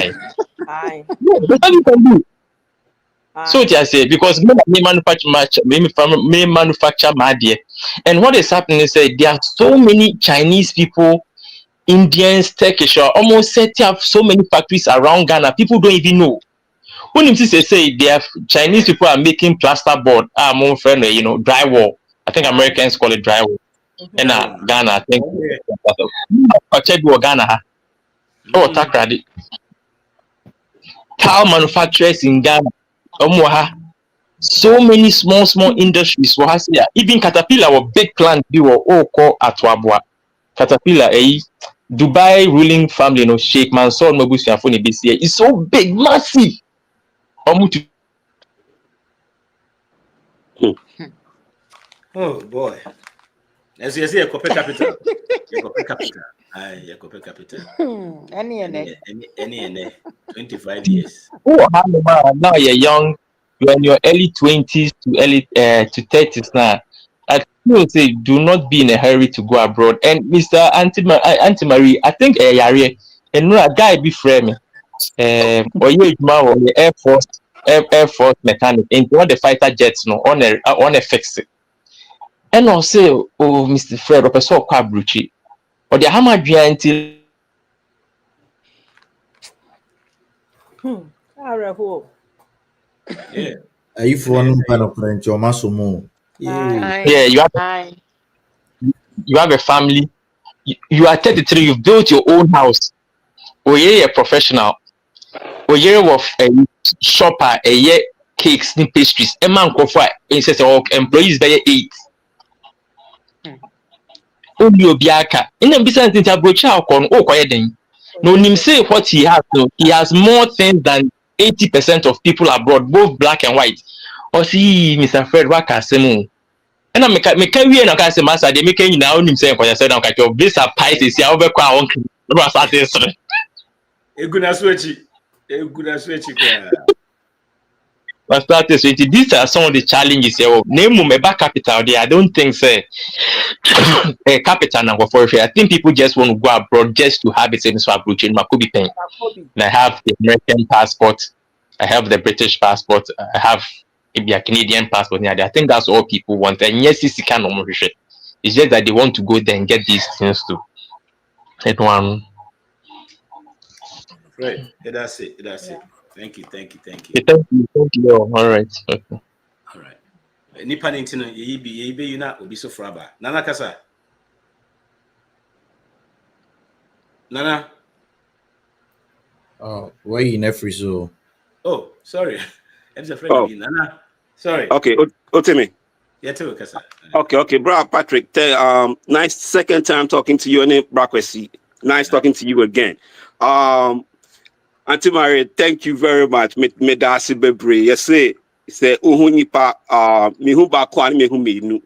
Aye. That's all you can do. So I say because me manufacture my dear. And what is happening is that there are so many Chinese people, Indians, Turkish, almost set up so many factories around Ghana. People don't even know. When you say they have Chinese people are making plasterboard, more friend, drywall. I think Americans call it drywall. And Ghana, I think Ghana. Oh, Takradi. Tile manufacturers in Ghana. So many small industries were here. Even Caterpillar were big plant we were all called Atwabwa. Caterpillar, Dubai ruling family, Sheikh Mansour Mobutu Afoni BCA is so big, massive. Oh boy. As you say, copy capital. Copy capital. Aye, copy capital. Any 25 years. Oh, now you're young, you're in your early 20s to early to 30s now. I will say, do not be in a hurry to go abroad. And Mr. Auntie Marie, I think Yari, and no, a guy be frame. Or you or the Air Force mechanic, and on the fighter jets, no, on a fix it. And I'll say, oh, Mr. Fred, or so Quabruchi, or the Hammer until. Yeah. If one kind of friend, your muscle Yeah, you have a family. You are 33. You've built your own house. Or you're a professional. Or you're of a shopper. A year cakes, and pastries. A man go for employees by 8. Only Obiaka. In the business, it's a brocha on oh quiet then. No him say what he has. No, he has more things than 80% of people abroad, both black and white. Or see, Mr. Fred Wakasemu. And I make we and I say, Master, they make you now him say for yourself. I'm like, your bliss are pies. See, I'll be quite uncle. A good switch. But these are some of the challenges here. Name me back capital there. I don't think say a capital number for I think people just want to go abroad just to have a same approach in Makubi pen. I have the American passport, I have the British passport, I have maybe a Canadian passport. I think that's all people want. And yes, it's kind of it's just that they want to go there and get these things too. That one. Right. That's it. Yeah. Thank you. Thank you. All right. Okay. All right. Nipa nintino ye be you na obi so fraba. Nana kasa. Nana. Oh, why you never so? Oh, sorry. I'm afraid Nana. Sorry. Okay, Otemi. Yeah, too, kasa. Okay, bro, Patrick. Nice second time talking to you, and Brakwesi. Nice talking to you again. Auntie Marie, thank you very much. Me dasi bebre. Yes, say uhunipa mihu bakwa ni mihu minu.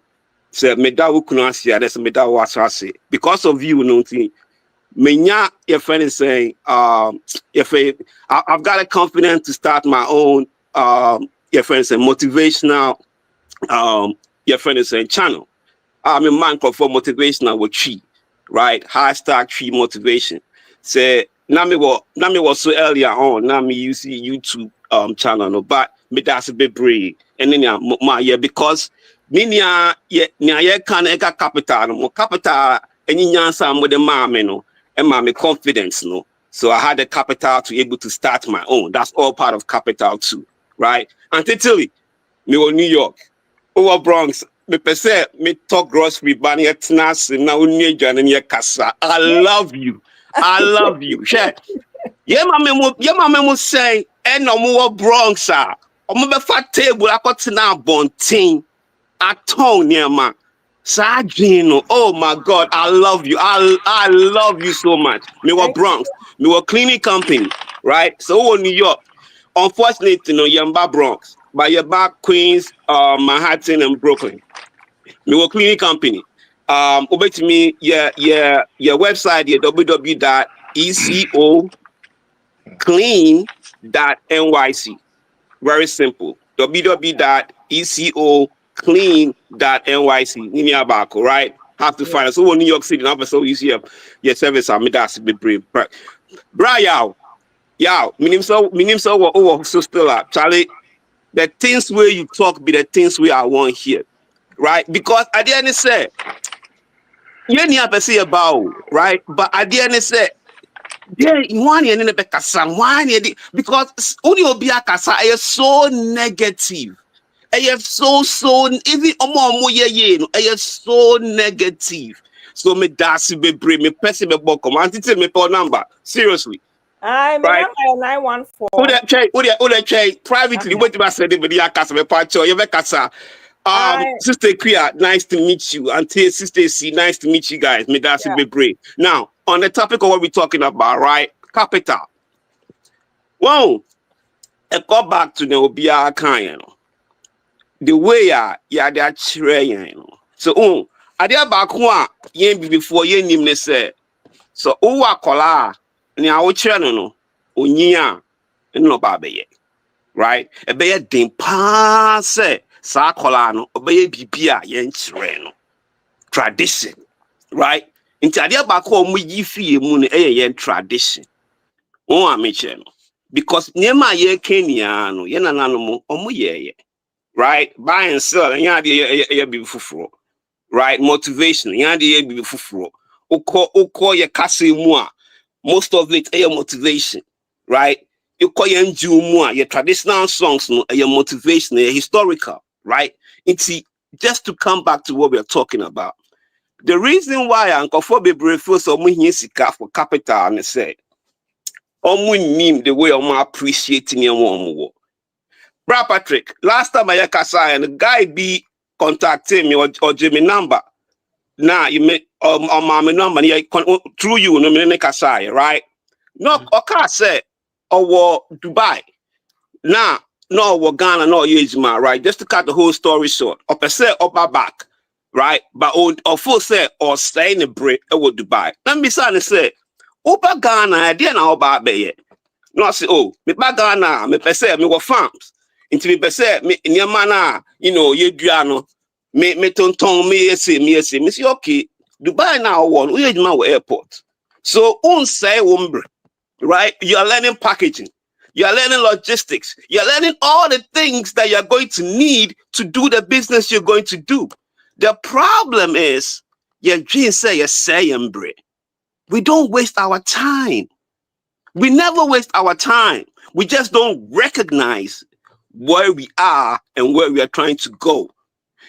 Say me da ukunasia. That's me da wasase. Because of you, no thing. Menya, your friend is saying, I've got a confidence to start my own. Your friend is saying motivational. Your friend is saying channel. I'm a man for motivational with tree, right? # tree motivation. Say. Nami was so earlier on. Nami you see YouTube channel no, but me that's a bit brave. And then yeah, because minya can eka capital no capital any nyansa with the mama no and my confidence no. So I had the capital to be able to start my own. That's all part of capital too, right? And Tilly, me was New York, over Bronx. Me pese me talk grocery bani etnas na unye jani kasa. I love you. I love you. Share. Yeah, my memo say, and no more Bronx. I'm a fat table. I got to now bonting. I told near man. Sajino. Oh my God, I love you. I love you so much. Me were Bronx. Me were cleaning company, right? So New York. Unfortunately, Yamba Bronx, but you're back Queens, Manhattan, and Brooklyn. Me were cleaning company. Over to me, your website, your www.ecoclean.nyc. Very simple. www.ecoclean.nyc. Nini abako, right? Have to find us. So New York City, now so you see your service. I'm that's a bit brave. Bra yow, minim so still up. Charlie, the things where you talk be the things where I want here, right? Because at the end of say. You never say about right, but at the end, say, yeah, one year in the kasa, 1 year because only Obia kasa is so negative. I have so even I is so negative. So me dasi be bring me person me book come and tell me phone number seriously. I right? Number 914. Who that check privately? What do I say? The kasa me pacho you be kasa. Sister Kia, nice to meet you. Auntie Sister C, nice to meet you guys. May that's a bit brave. Now, on the topic of what we're talking about, right? Capital. Well, I go back to the Obia Kayano. the way ya they are trying. So adia back one yen before yen nim ne say so kola ni awo kyerɛ no onyia no ba bɛyɛ right ɛbɛyɛ den pa sɛ saa kola no ɔbɛyɛ bibia yen kyerɛ no tradition right nti adia back one mu yi fie mu no ɛyɛ yen tradition amekyerɛ no because niema ye Kenya no yen nananom ɔmo yɛyɛ right buy and sell nya de be fufuro right motivation nya de be fufuro ukọ ye kase mu a most of it is motivation right ukọ ye nju mu a your traditional songs no your motivation historical right it's just to come back to what we are talking about the reason why ankofo bebre feel so mu hia sika for capital and say omu nim the way omu appreciating your omu. Bra Patrick, last time I kasa and the guy be contacting me or Jimmy number. Now you make my number through you no me kasa right? No okay say or Dubai. Now no or Ghana no Yejima right? Just to cut the whole story short. Or per se or back right? But or full say or stay in the break or Dubai. Let me say Oba Ghana I didn't know about be no say me ba Ghana me per se me go farms. Into me say me nyama you know ye duano me tonton me say okay Dubai now one we airport so say right you are learning packaging you are learning logistics you are learning all the things that you are going to need to do the business you're going to do. The problem is your dream say we don't waste our time. We never waste our time. We just don't recognize where we are and where we are trying to go.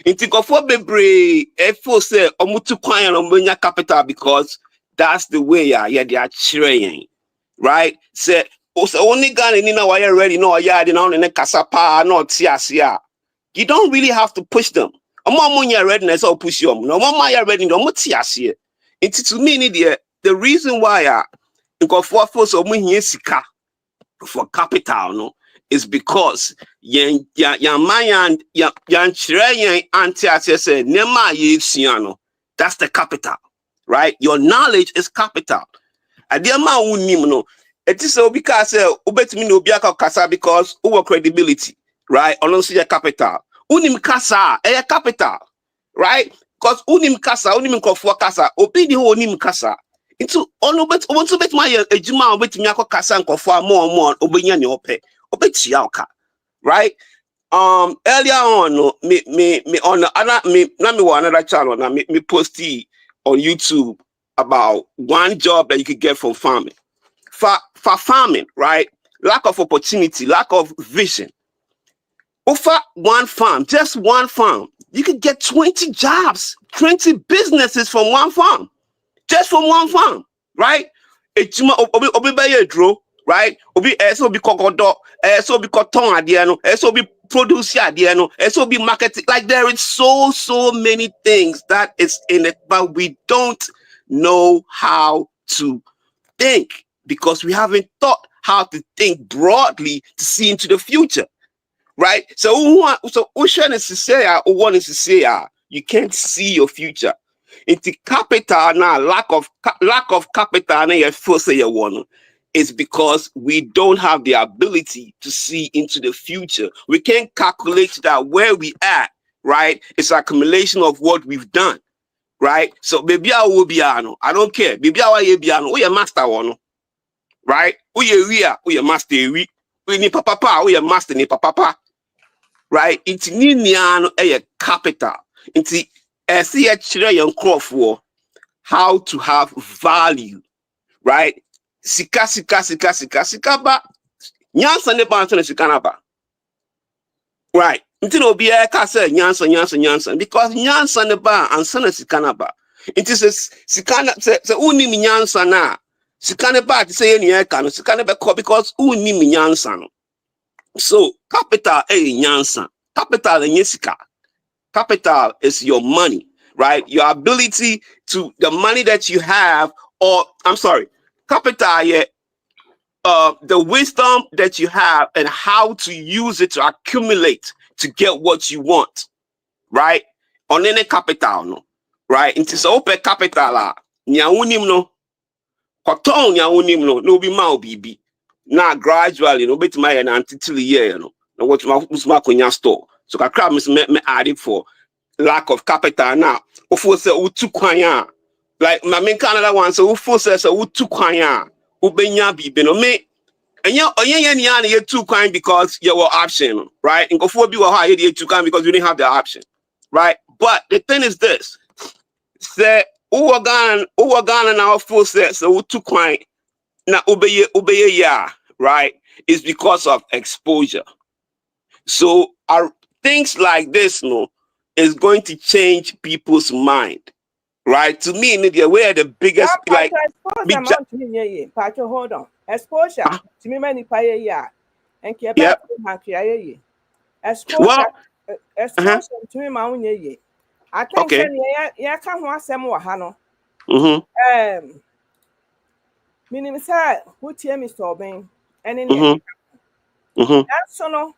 Intikofo bebre efo say omutu kwan omunya capital because that's the way they are trying. Right? Say only Ghana ni na why ready no ya de na on kasapa no tiasia. You don't really have to push them. Omunya readiness or push you. No mama ready no tiasia. It's to me the reason why intikofo so omunya sika for capital no is because yan that's the capital, right? Your knowledge is capital. Adiama unim no. It is so because ubetimi no biaka kasa because our credibility, right? Alonso your capital. Unim kasa capital, right? Because unim kasa unim kofwa kasa obedi ho unim kasa. Into ono bet my ejuma obetimi akokasa nkofwa more obenya ne ope. Right? Earlier on, me on the other me another channel now me posted on YouTube about one job that you could get from farming. For farming, right? Lack of opportunity, lack of vision. Over one farm, just one farm, you could get 20 jobs, 20 businesses from one farm. Just from one farm, right? Right? Obi so be kokodo, so be cotton adiano, so be produce adiano, so be marketing. Like there is so many things that is in it, but we don't know how to think because we haven't taught how to think broadly to see into the future. Right? So Ocean is to say one is to say you can't see your future. Into capital now, lack of capital now you first say you want. It's because we don't have the ability to see into the future. We can't calculate that where we at, right? It's accumulation of what we've done, right? So baby I will be ano. I don't care. Baby I will be ano. We a master one, right? We a master we ni papa we a master ni papa, right? It's ni ano a capital. It's see a children for how to have value, right? Sika ba nyansa ne ba ntone sika na ba right ntino obi e ka say nyansa because nyansa ne ba ansa na sika na ba nti sika na se unim nyansa na sika ne ba ti say yen ka no sika ne be ko because unim nyansa no so capital nyansa capital sika capital is your money, right? Your ability to the money that you have, or I'm sorry, capital, the wisdom that you have and how to use it to accumulate to get what you want, right? On any capital, no, right? Into so open capital, nya unim no, koton nya unim no be ma obibi. Now gradually, no bet my until the year, no what my konya store. So kakra me add it for lack of capital now. Ofo say utu kwanya. Like my main Canada one, so ofo say utu kwanya. Ubenya bibi no me. And you too kind because you were option, right? And go for be how you too kind because you didn't have the option, right? But the thing is this: say Uwagana now full set so too kind now obey yeah, right? It's because of exposure. So things like this, no, is going to change people's mind, right? To me, we're the biggest like. Hold on. Exposure to me many pay ya and keep exposure to me my own ye. I think ya can want some more hano. Meaning sir who tear me sobbing and in that's so no.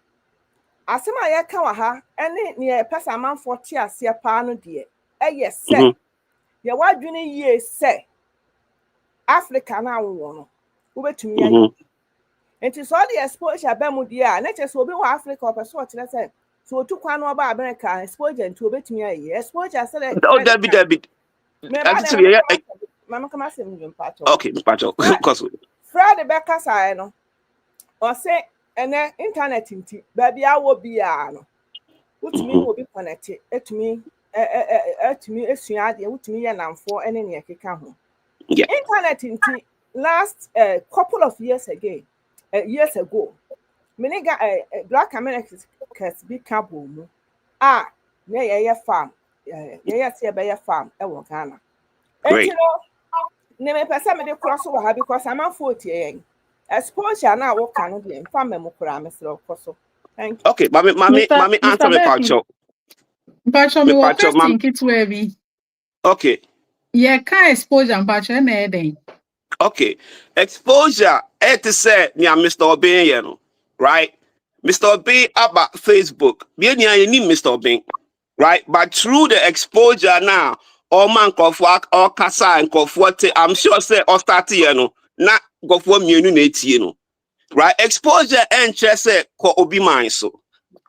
As my ya can ha and near pass a man for tears ya pano dear. Yes, sir. Ya what do ye say? Africa now one. To me, and it's all the exposure Bemudia, and just will be Africa or sort of say. So took one about America exposure to obey me. Exposure I said, oh, Debbie. Mamma come as in Pato. Okay, Pato. Friday Becca Sino or say, and then internet in tea, baby, I will be ano. Which me will be connected to me, it's to me, and I'm for any account. Internet in tea. Last couple of years ago, many Black Americans become boom. Near farm, farm, Ghana. And you know, name a cross over because I'm 40. Exposure now, what can be farm Mr. Coso. Thank you. Okay, mommy, answer me, Pacho. Pacho, me question kit where okay. Yeah, can exposure and Pacho, and okay, exposure. To say, yeah, Mr. Obin, right? Mr. Obin about Facebook. Bien, you need Mr. Obin, right? But through the exposure now, all man of work, all casa and comfort. I'm sure say or start not go for immunity, right? Exposure and just say ko Obi man so,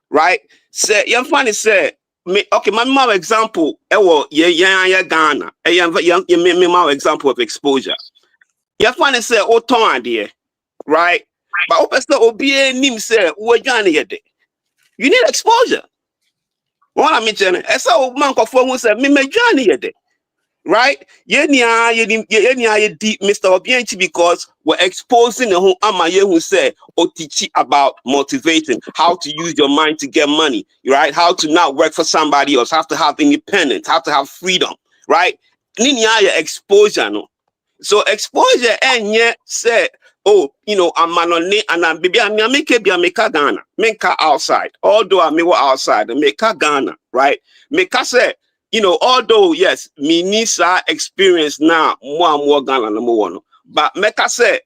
right? Say young funny say. Okay, my example. Yeah, Ghana. My example of exposure. You find say oh ton idea, right? But open say obi nim say we join here. You need exposure. What I mean, I saw man who say me join here, right? You deep Mr. Obianchi because we're exposing the whole amaye who say or teach about motivating, how to use your mind to get money, right? How to not work for somebody else, how to have independence, how to have freedom, right? Ninya exposure no. So exposure and yet say, oh, I'm manone and I'm baby, I'm make Ghana, make outside. Although I may outside and make Ghana, right? Make say, although yes, me needs experience now more Ghana number one. But make say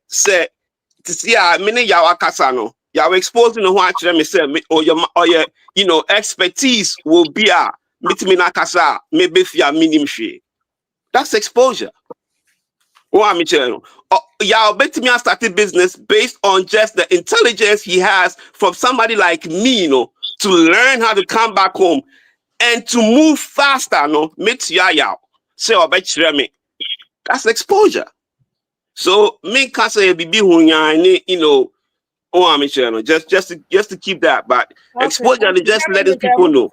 to see many yawa kasano, yaw exposing the one me say or your expertise will be meet me na kasa maybe fear minimum share. That's exposure. Oh, I'm y'all bet me I started business based on just the intelligence he has from somebody like me, to learn how to come back home and to move faster, meet y'all. Say I bet me. That's exposure. So me can say oh, I'm just to keep that, but okay, exposure and just letting people know.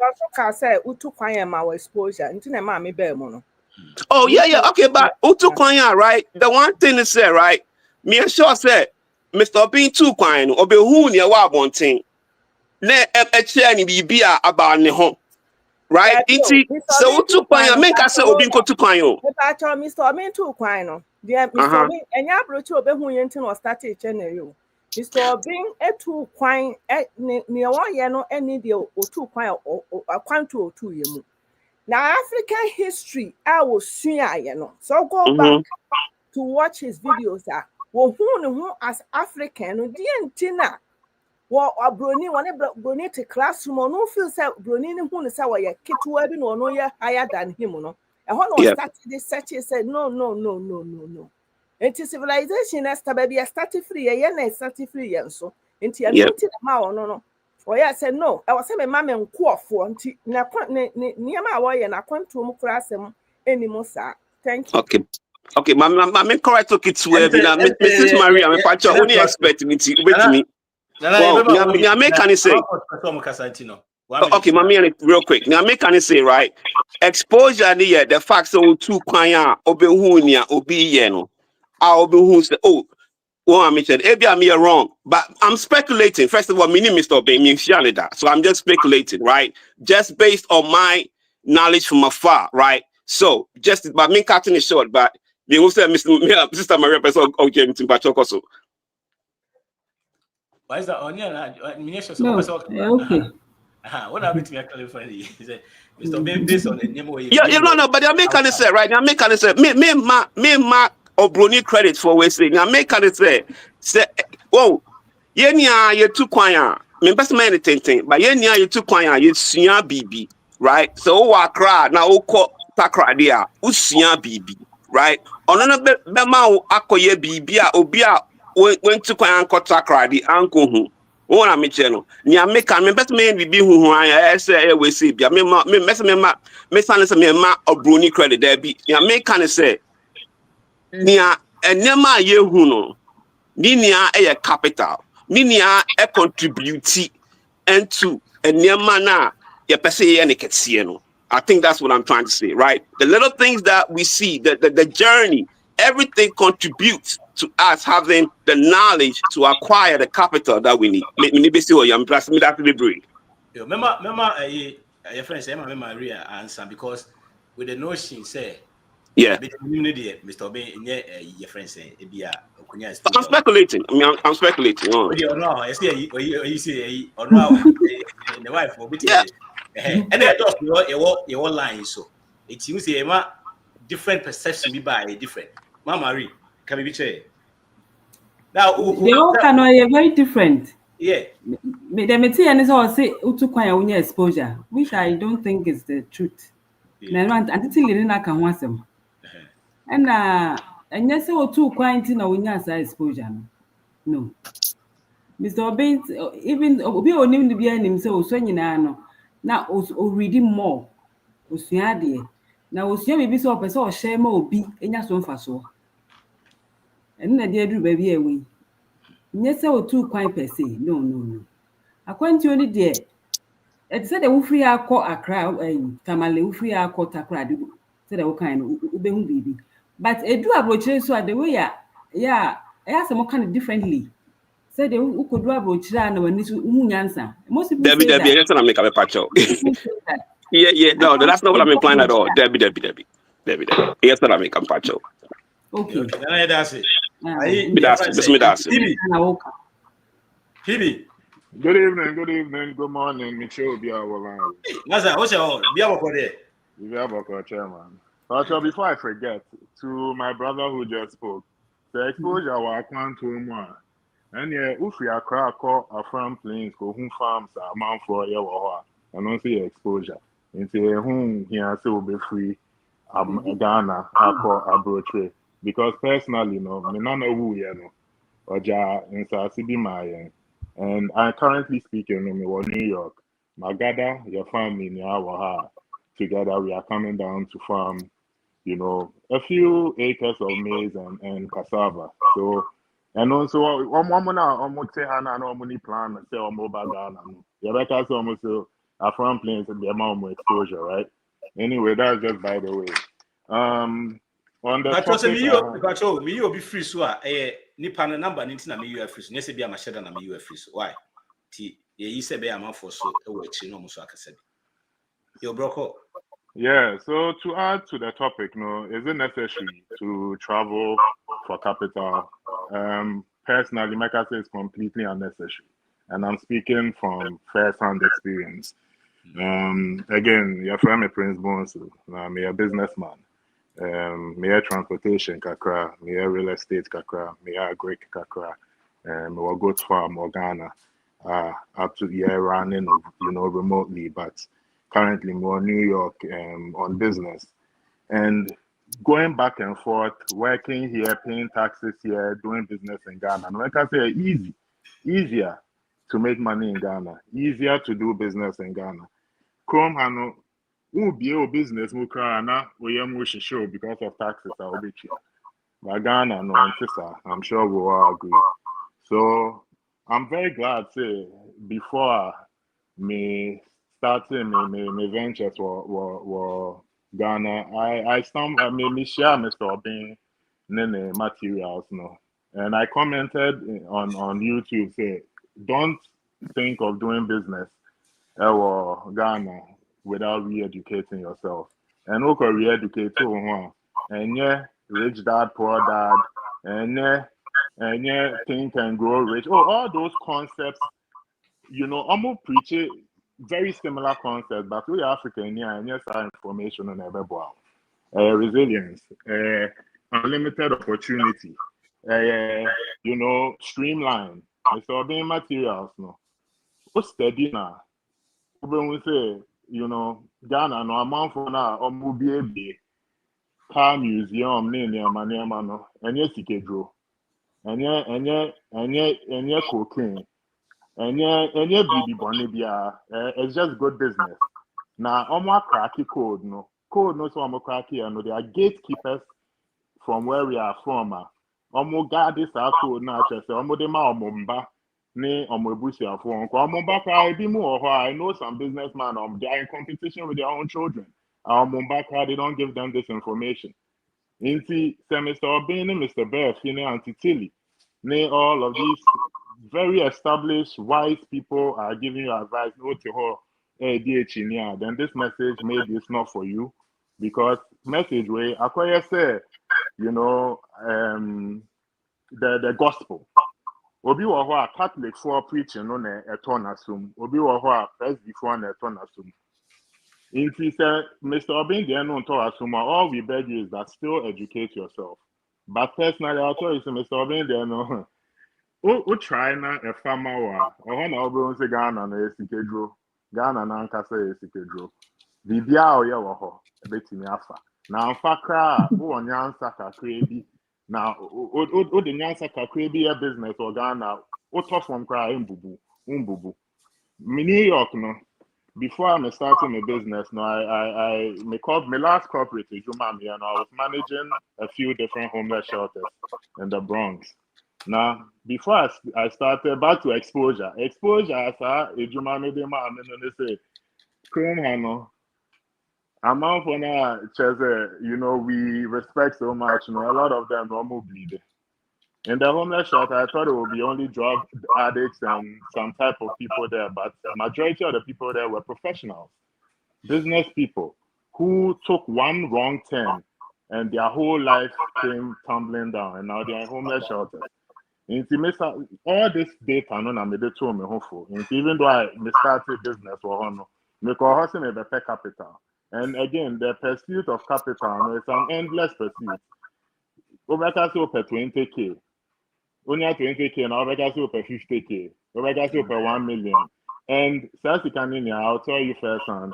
Oh yeah, okay, but Utukwanya, right? The one thing is say, right? Me sure say, Mr. Being too quiet, or be who near one thing. Ne a chair be about ne home, right? So Utukwanya make us say Obin ko Tukwanyo. Mr. Being too quiet, dear Mr. Being, and ya brought you over who you or started channel. Mr. Being a too quiet near 1 year no any deal or too quiet or a quantity or 2 years. Now, African history, I will see, So go back to watch his videos. Well, who as African, Tina, Well, a brony, one brony to classroom, or no feel say brony who is our kit webbing or no ya higher than him, no. And when I started this search, he said, no. It is civilization as baby, I started free, I started free, and so into a meeting no. Or I said, no, I was saying, mamma and quaff for near my way, and I come to class him anymore, sir. Thank you. Okay, my correct to kids where Mrs. Maria, I'm patch only expect me to wait me. Now make can say okay, Mammy, real quick. Now make can say right exposure near the facts of 2 kwaya obehunia obiyeno. I'll be who say, oh, I mentioned, maybe I'm here wrong, but I'm speculating. First of all, my name is Mr. Obey, so I'm just speculating, right? Just based on my knowledge from afar, right? So, just by me cutting it short, but they will say, Sister Maria, person, okay, to Bachokoso. Why is that on you? No, okay. What happened to me? Actually, Mr. Obey, based on the name way. Yeah, no, but I make can say, right? I make can say, me, or brony credit for we say. Now make can say, oh, yenya ye 2 kwaya. Me best man anything, but yenya ye 2 kwaya ye suya bibi, right? So wakra na oko takra dia, usuya bibi, right? Onono bema akoye bibi a obi a when 2 kwaya anko takra di anko hu. What I'm saying, me best man bibi hu I say we say bia me best me or brony credit there be. Ya make can say nia enema yehu no nia capital nia contribute into enema na ye pese ye ne ketse no. I think that's what I'm trying to say, right? The little things that we see, the journey, everything contributes to us having the knowledge to acquire the capital that we need. Me be still I'm plus me that library. Remember your friend say Maria answer because with the notion say yeah, Mr. Obey, your friend say, I'm speculating. I mean, I'm speculating. Oh, no, I see, you see, or no, the wife will be and then your line. So it seems a different perception be by different. Mama, Marie, can we be now? They all can are very different. Yeah, the material is all say utu exposure, which I don't think is the truth. Until you didn't can want them. And yes, so 2 quantity na unya exposure. No. Mr. Obey, even Obi only be him so nyina no. Na o reading more. Osua de. Na osua bibi so person o share ma obi enya so mfa so. And na de adu ba bi ewe. Nya say o 2 kwan per se. No. Akwanti oni de. E say de wo free akọ Accra Tamale wo free akọ Takra de. Say de wo kan no ubehu bibi. But edu abrochire so the way I ask them kind of differently. Say they could do abrochire na wani so umunyansa. Most people say that. That's not make a patch. Yeah, no, that's not what I'm implying at all. Debbie. Yes, that I make a patch. Okay. That's it. Phoebe. Good evening, good morning, Michelle Biawa. Nasa, what's your Biawa there? Biawa chairman. Also, before I forget, to my brother who just spoke, the exposure was $1 and yeah, if we are crack a farm planes, go home farms, a month for a year, and don't see exposure. Into whom he has to be free, Ghana, abroad. Because personally, no, I don't know who you know, or in Sassibi Mayan, and I'm currently speaking in New York. Magada, your family in Yawaha, together we are coming down to farm. A few acres of maize and cassava. So, and also, one almost say, I know money plan and say, mobile Ghana. You better say, almost a farm planes and the amount of exposure, right? Anyway, that's just by the way. On the topic, me be free, so nipa number, Nintina, me you free. Yes, be a machine and me you free. Why? You say, be a man for so, almost like I said. You broke. Yeah, so to add to the topic, is it necessary to travel for capital? Personally, like I say, it's completely unnecessary. And I'm speaking from first-hand experience. Again, you're from a Prince Bonsu, I'm a businessman. Me a transportation kakra, me a real estate kakra, me a Greek kakra, me a goat farm or Ghana. up to year running, remotely, but currently more New York on business. And going back and forth, working here, paying taxes here, doing business in Ghana. And like I say, easier to make money in Ghana, easier to do business in Ghana. Chrome Hano, who be a business mukrana, we am show because of taxes are bit here. But Ghana, no, I'm sure we all agree. So I'm very glad, say, before me starting my ventures were Ghana, I share Mr. Obin Nene materials, no. And I commented on YouTube, say, don't think of doing business or Ghana without re-educating yourself. And who can re-educate you? And yeah, rich dad, poor dad, and yeah, think and grow rich. Oh, all those concepts, almost preach it, very similar concepts, but we African, yeah, and yes, our information on every resilience, unlimited opportunity, streamline. It's all being materials, no. What's steady now? When we say, Ghana, no amount for now, or movie, car museum, no, and yes, you and yeah, cocaine, and yeah, baby bonibia. It's just good business. Now, cracky code, no so I'm cracky, and they are gatekeepers from where we are from. Guard this code now, just dema ne ebusia for I know some businessmen they are in competition with their own children. They don't give them this information. Inti Mr. Obin, Mr. Bear, Auntie Tilly, all of these very established, wise people are giving you advice. Then this message maybe it's not for you, because message way acquire say, the gospel. Obi wa Catholic for preaching on a ton assume. Obi wa Presbyterian a ton assume. If he said, Mr. Obin, all we beg you is that still educate yourself. But personally, I'll tell you, Mr. Obin, who try na a farmer or when I'll say Ghana na Esikadro, Ghana na Nkasa Esikadro. Bibia or yaho, a bit in Yafa. Now, Fakra, who on Yansaka crazy. Now, the Yansaka crazy business or Ghana, what off from crying bubu. New York, no. Before I started my business, no, my last corporate is Jumami, and I was managing a few different homeless shelters in the Bronx. Now, before I started back to exposure, I saw a Jumami de man, and they say, "Come on, amount for now, we respect so much. A lot of them almost bleed." In the homeless shelter, I thought it would be only drug addicts and some type of people there, but the majority of the people there were professionals, business people who took one wrong turn and their whole life came tumbling down, and now they're in homeless shelters. All this data, I made it to me hopeful. Even though I started business or no, because I have a capital. And again, the pursuit of capital is an endless pursuit. Over 20K. Only 20K now, Omega super 50K, Omega super 1 million. And I'll tell you first, and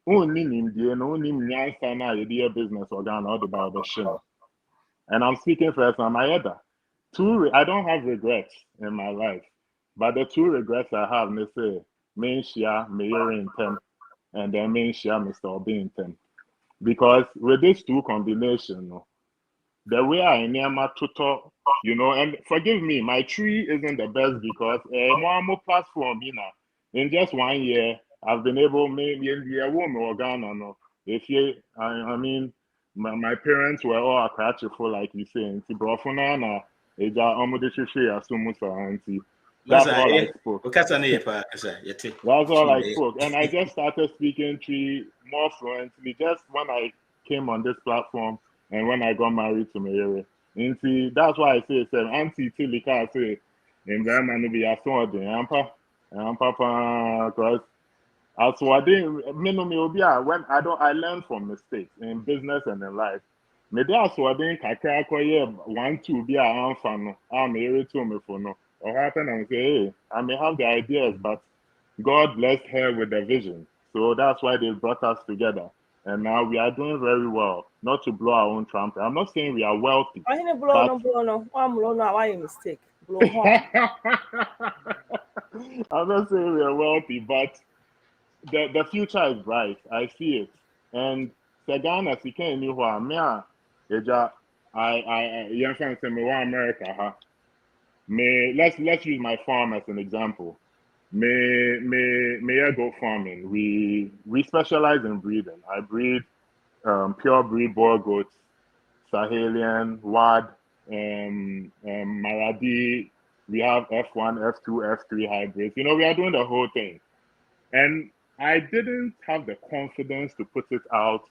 only idea business organ all about the show. And I'm speaking first on my other. I don't have regrets in my life, but the two regrets I have, they say, main share, mayor in them, and then main share, Mr. Obin in them. Because with these two combinations, the way I am a tutor, and forgive me, my tree isn't the best because more platform, in just 1 year, I've been able maybe in the woman or Ghana. No, if you, I mean, my parents were all Akrachifo, like you say, and Tibrofuna, Eja Omodeshe Asumusa, and that's all I spoke. That's all I spoke, and I just started speaking tree more fluently just when I came on this platform. And when I got married to Mary, and see, that's why I say, Auntie Tilika say, environment will be a sword, and Papa, because as what they when I learn from mistakes in business and in life. Maybe as what they 1, 2 be a fan, I'm married to me for no. or happen and say, hey, I may have the ideas, but God blessed her with the vision. So that's why they brought us together. And now we are doing very well. Not to blow our own trumpet. I'm not saying we are wealthy. I didn't blow no. I'm blow no. Why you mistake? Blow home. I'm not saying we are wealthy, but the future is bright. I see it. And Sagana Sika knew who I'm Eja, I young friend say me wa America, huh? Let's use my farm as an example. May I go farming? We specialize in breeding. I breed pure breed boar goats, Sahelian, Wad, Maradi. We have F1, F2, F3 hybrids. You know, we are doing the whole thing. And I didn't have the confidence to put it out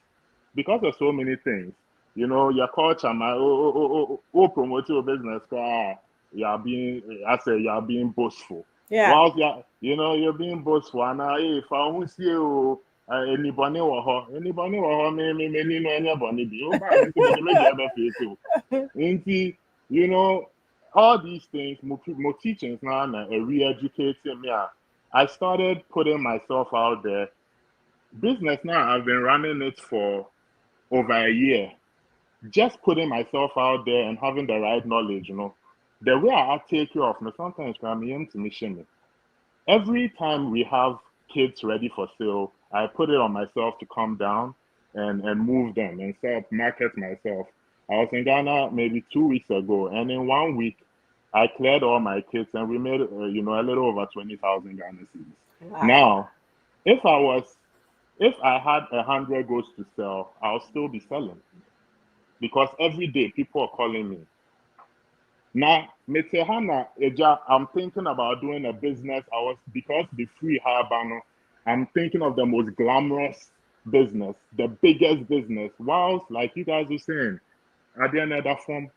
because of so many things. You know, your culture, promote your business, you're being boastful. Yeah. Whilst you're being boastful, and if I won't see you, anybody or me, no anybody be. You know, all these things, more teachings now, re-educating me. I started putting myself out there. Business now, I've been running it for over a year. Just putting myself out there and having the right knowledge, you know. The way I take care of me, sometimes I'm to mission me. Every time we have kids ready for sale, I put it on myself to come down and move them and market myself. I was in Ghana maybe 2 weeks ago, and in 1 week, I cleared all my kids and we made a little over 20,000 Ghana cedis. Wow. Now, if I had 100 goats to sell, I'll still be selling because every day people are calling me. Now, Metehana Eja, I'm thinking about doing a business. Because the free harbor, I'm thinking of the most glamorous business, the biggest business. Whilst, like you guys are saying, at the end of that form,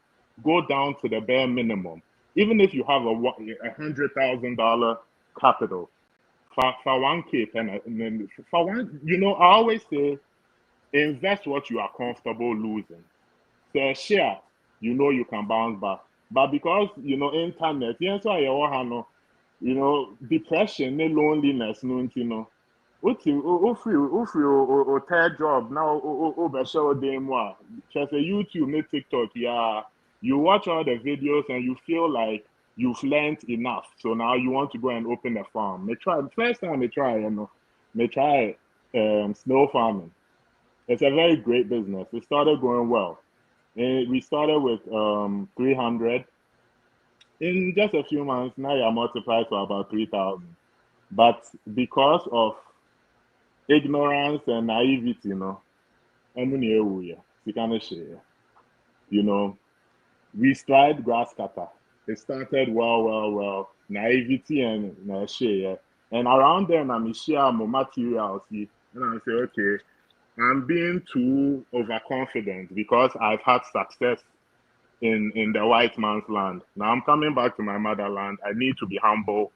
go down to the bare minimum. Even if you have a $100,000 capital, for 1K, and for one, I always say, invest what you are comfortable losing. So share, you can bounce back. But because, internet, depression, loneliness, third job now, show them just a YouTube, TikTok, yeah. You watch all the videos and you feel like you've learned enough. So now you want to go and open a farm. First time they try snow farming. It's a very great business. It started going well. And we started with 300. In just a few months, now you're multiplied to about 3,000. But because of ignorance and naivety, we tried grass cutter. It started well. Naivety and share. And around then, I'm share more materials. And I say, okay, I'm being too overconfident because I've had success in the white man's land. Now I'm coming back to my motherland. I need to be humble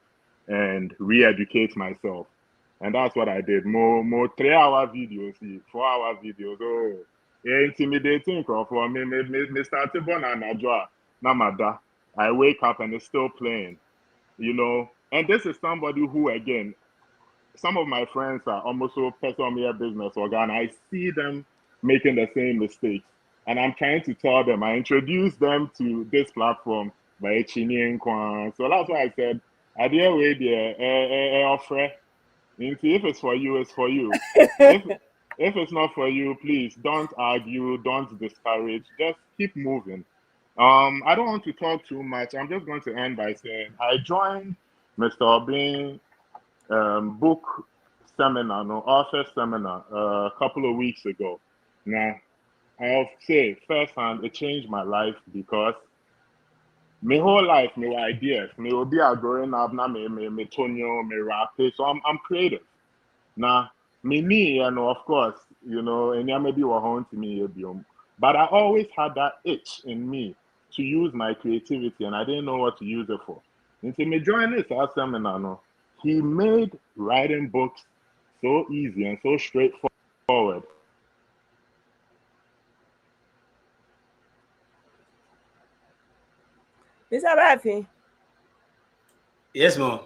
and re-educate myself. And that's what I did. More 3-hour videos, 4-hour videos. Oh, intimidating for me started born and Namada. I wake up and it's still playing. And this is somebody who, again, some of my friends are almost so personal business organ. I see them making the same mistakes. And I'm trying to tell them, I introduced them to this platform by Chini and Kwan. So that's why I said, at the end of the offer. If it's for you, it's for you. If it's not for you, please don't argue, don't discourage, just keep moving. I don't want to talk too much. I'm just going to end by saying I joined Mr. Obin book seminar, author seminar, a couple of weeks ago. Now, I'll say firsthand, it changed my life because my whole life, my ideas, me will be growing up now, me tonyo, me rap, so I'm creative. Now, me, of course, and yeah, maybe we're home to me, but I always had that itch in me to use my creativity, and I didn't know what to use it for. Until me join this seminar, he made writing books so easy and so straightforward. Mr. Bafi. Yes, ma'am.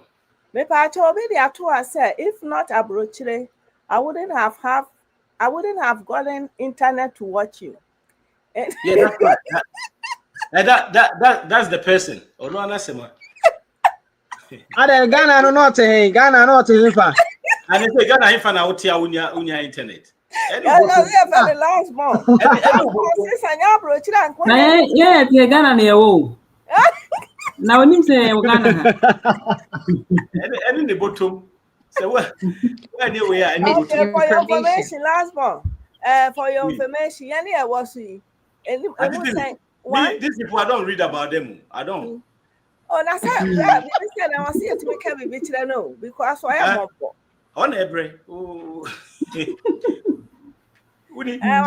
Me pa chobi dia to say if not Abrochire, I wouldn't have gotten internet to watch you. Yeah, that's right. That's the person. Oh no, that's him. Ada Ghana no not hey, Ghana not hey fa. And if you Ghana if na utia unya internet. Yeah, the last month. Since I Abrochire and yeah, the Ghana near wo. Now when you say Ghana. And in the bottom. So what? Anyway, okay, for your information, last month. For your information, I was these people, I don't read about them. I don't. Oh, that's it. Yeah, I was here to make every bitch I know because I am more. On every.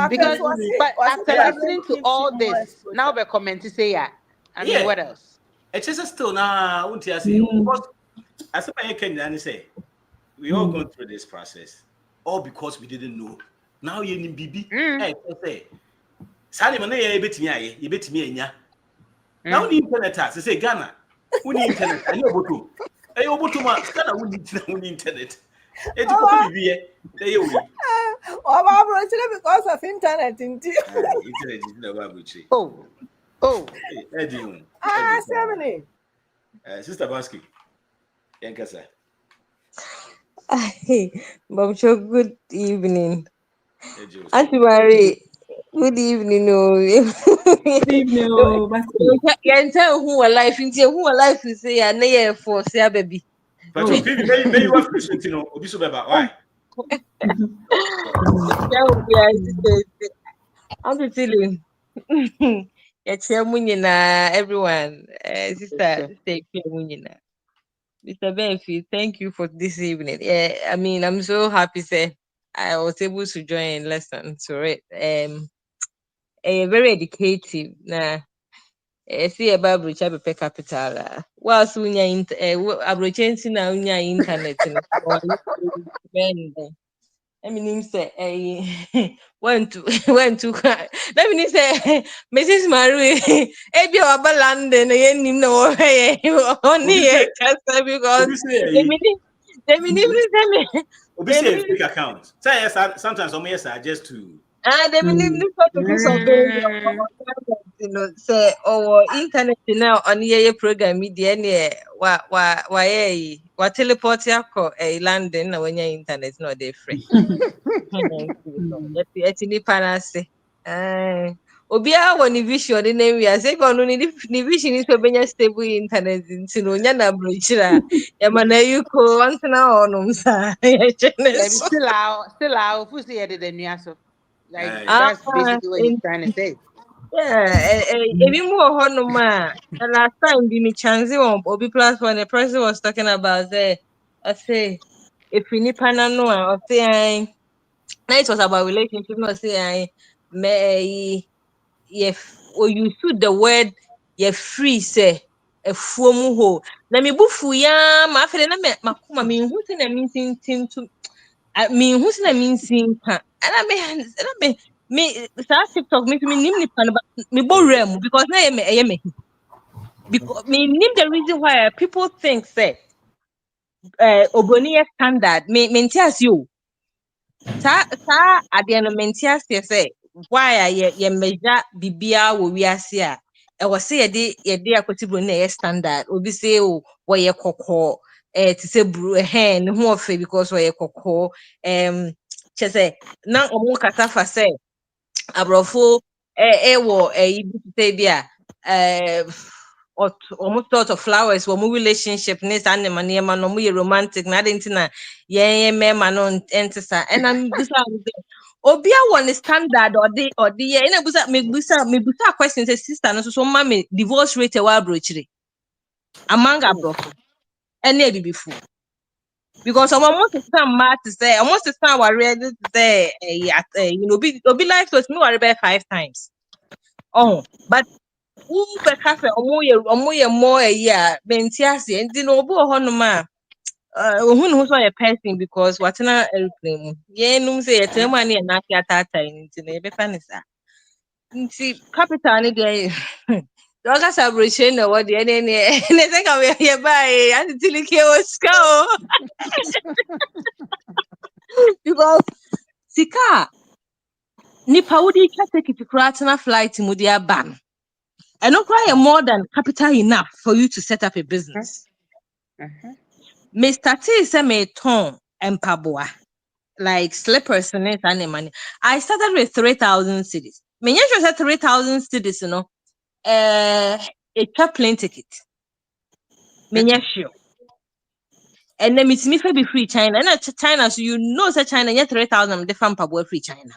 Because but after listening to all this, now the comment to say I mean, what else? It's just still now. Won't you say? Because as I can say, we all gone through this process, all because we didn't know. Now you need BB. Hey, say. Sally man, you bet me, nya. Now the internet has say Ghana. We need internet. I know about hey, Obotu man, Ghana we need internet. It's going to be here. Because of internet, indeed. Internet is never good. Oh. Semini. Sister Basky. Yankasa. Bob Cho, good evening. Auntie Marie, good evening. Good evening, you tell who alive, who alive is say, and they for say, baby. But maybe you want to know, Obisubeba, why? I'm telling you. It's everyone. Sister, stay here, Mr. Benfi, thank you for this evening. Yeah, I mean, I'm so happy say I was able to join lesson to it. Very educative. Nah, see about Brucha per capital. Whilst unya abrochenti na unya internet. I mean, say, went to. Let me say, Mrs. Marie, if you are London, you know, only because they fake account. Say sometimes some yes are just to. They say internet now on your program media what teleport yako London when your internet not they free. It's in the panase. Obia woni vision the name we are say go no ni vision is to stable internet nti no nya na brochira ya mana yuko once na onum sa ya chenes Still out who say the new so like that's basically what he's trying to say. Yeah, ebi mo honuma the last time the chance on obi platform the person was talking about I say if you need panano or say now it was about relationship no say may or you shoot the word you free say a fumu ho na me bufu ya ma afere na me makoma me hu se na me tin to me hu se na me tin ka na me sa TikTok me nim ni pan me bo rem because na me because me nim the reason why people think say oboni standard me mentias you sa ade no mentias say why ye measure bibia wo wiase a e wo se ye de akotibro na ye standard obi say o wo ye kokko to say bru hen ho ofe because wo ye kokko chese na omo kasa fa say abrofo wo ibi say bia almost sort of flowers wo mu relationship ne sa ne ma no mu ye romantic na de ntina ye me ma no entisa and I'm Obia one standard or the ina busa me busa question say sister no so ma me divorce rate e wa brochire among abrofo ene be before because almost some math to say almost some were ready to say you know be life was me worry 5 times but who be cafe omo ye more a year bentiase ndi no obo ho no ma who so a person because what na airplane ye num say etem ani na fiata nti na ebe fanisa nti capital ni dey Yoga celebration no what the any think I'm here by until it was go. Because sika nipa wodi twa ticket kura tena flight mu dia ban. And no cry more than capital enough for you to set up a business. Mr. T say me ton empaboa. Like slippers and it and money. I started with 3,000 cedis. Me just said 3,000 cedis, you know. A plane ticket. Me sure. And then it's me for be free China. And China, so you know say China get 3,000 different pabo free China.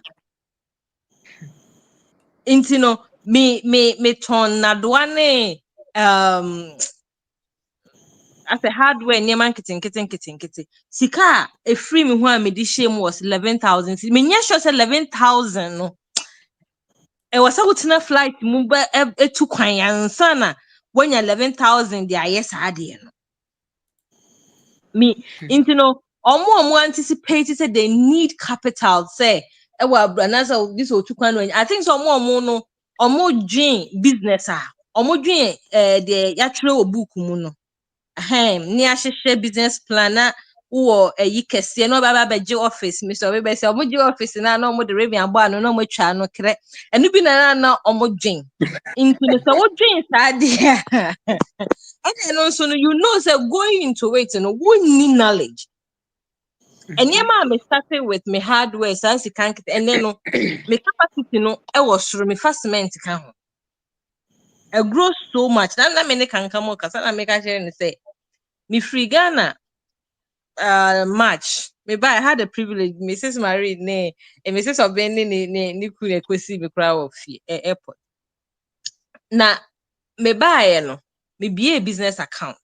Into no me ton na douane as a hardware near marketing kitten. Sika a free me who me this shame was 11,000. Me nya sure 11,000 no. E was out na flight mumba e to kwan yansa na when 11,000 the yes ade no. Me into no omo anticipate say they need capital say e wa branaza this o to kwan when I think so omo no omo dream business omo dream the yatre book mu no ni ahyehyɛ business plan na wo yi kese no baba beje office mi so be say omo je office na omo de revenue abo ano na omo twa no kre enu bi na omo dwen into so wo dwen sa de and no so you know say going into it no we need knowledge and me started with me hardware so as you can and then no me capacity no e was through me fast cement kan ho e grow so much na me ne kan come kasa na me ka share ni say me free Ghana March. Maybe I had a privilege. Mrs. Marie ne and Mrs. Obeni ne kune kwesi me kra of airport. Na me buy no me be a business account.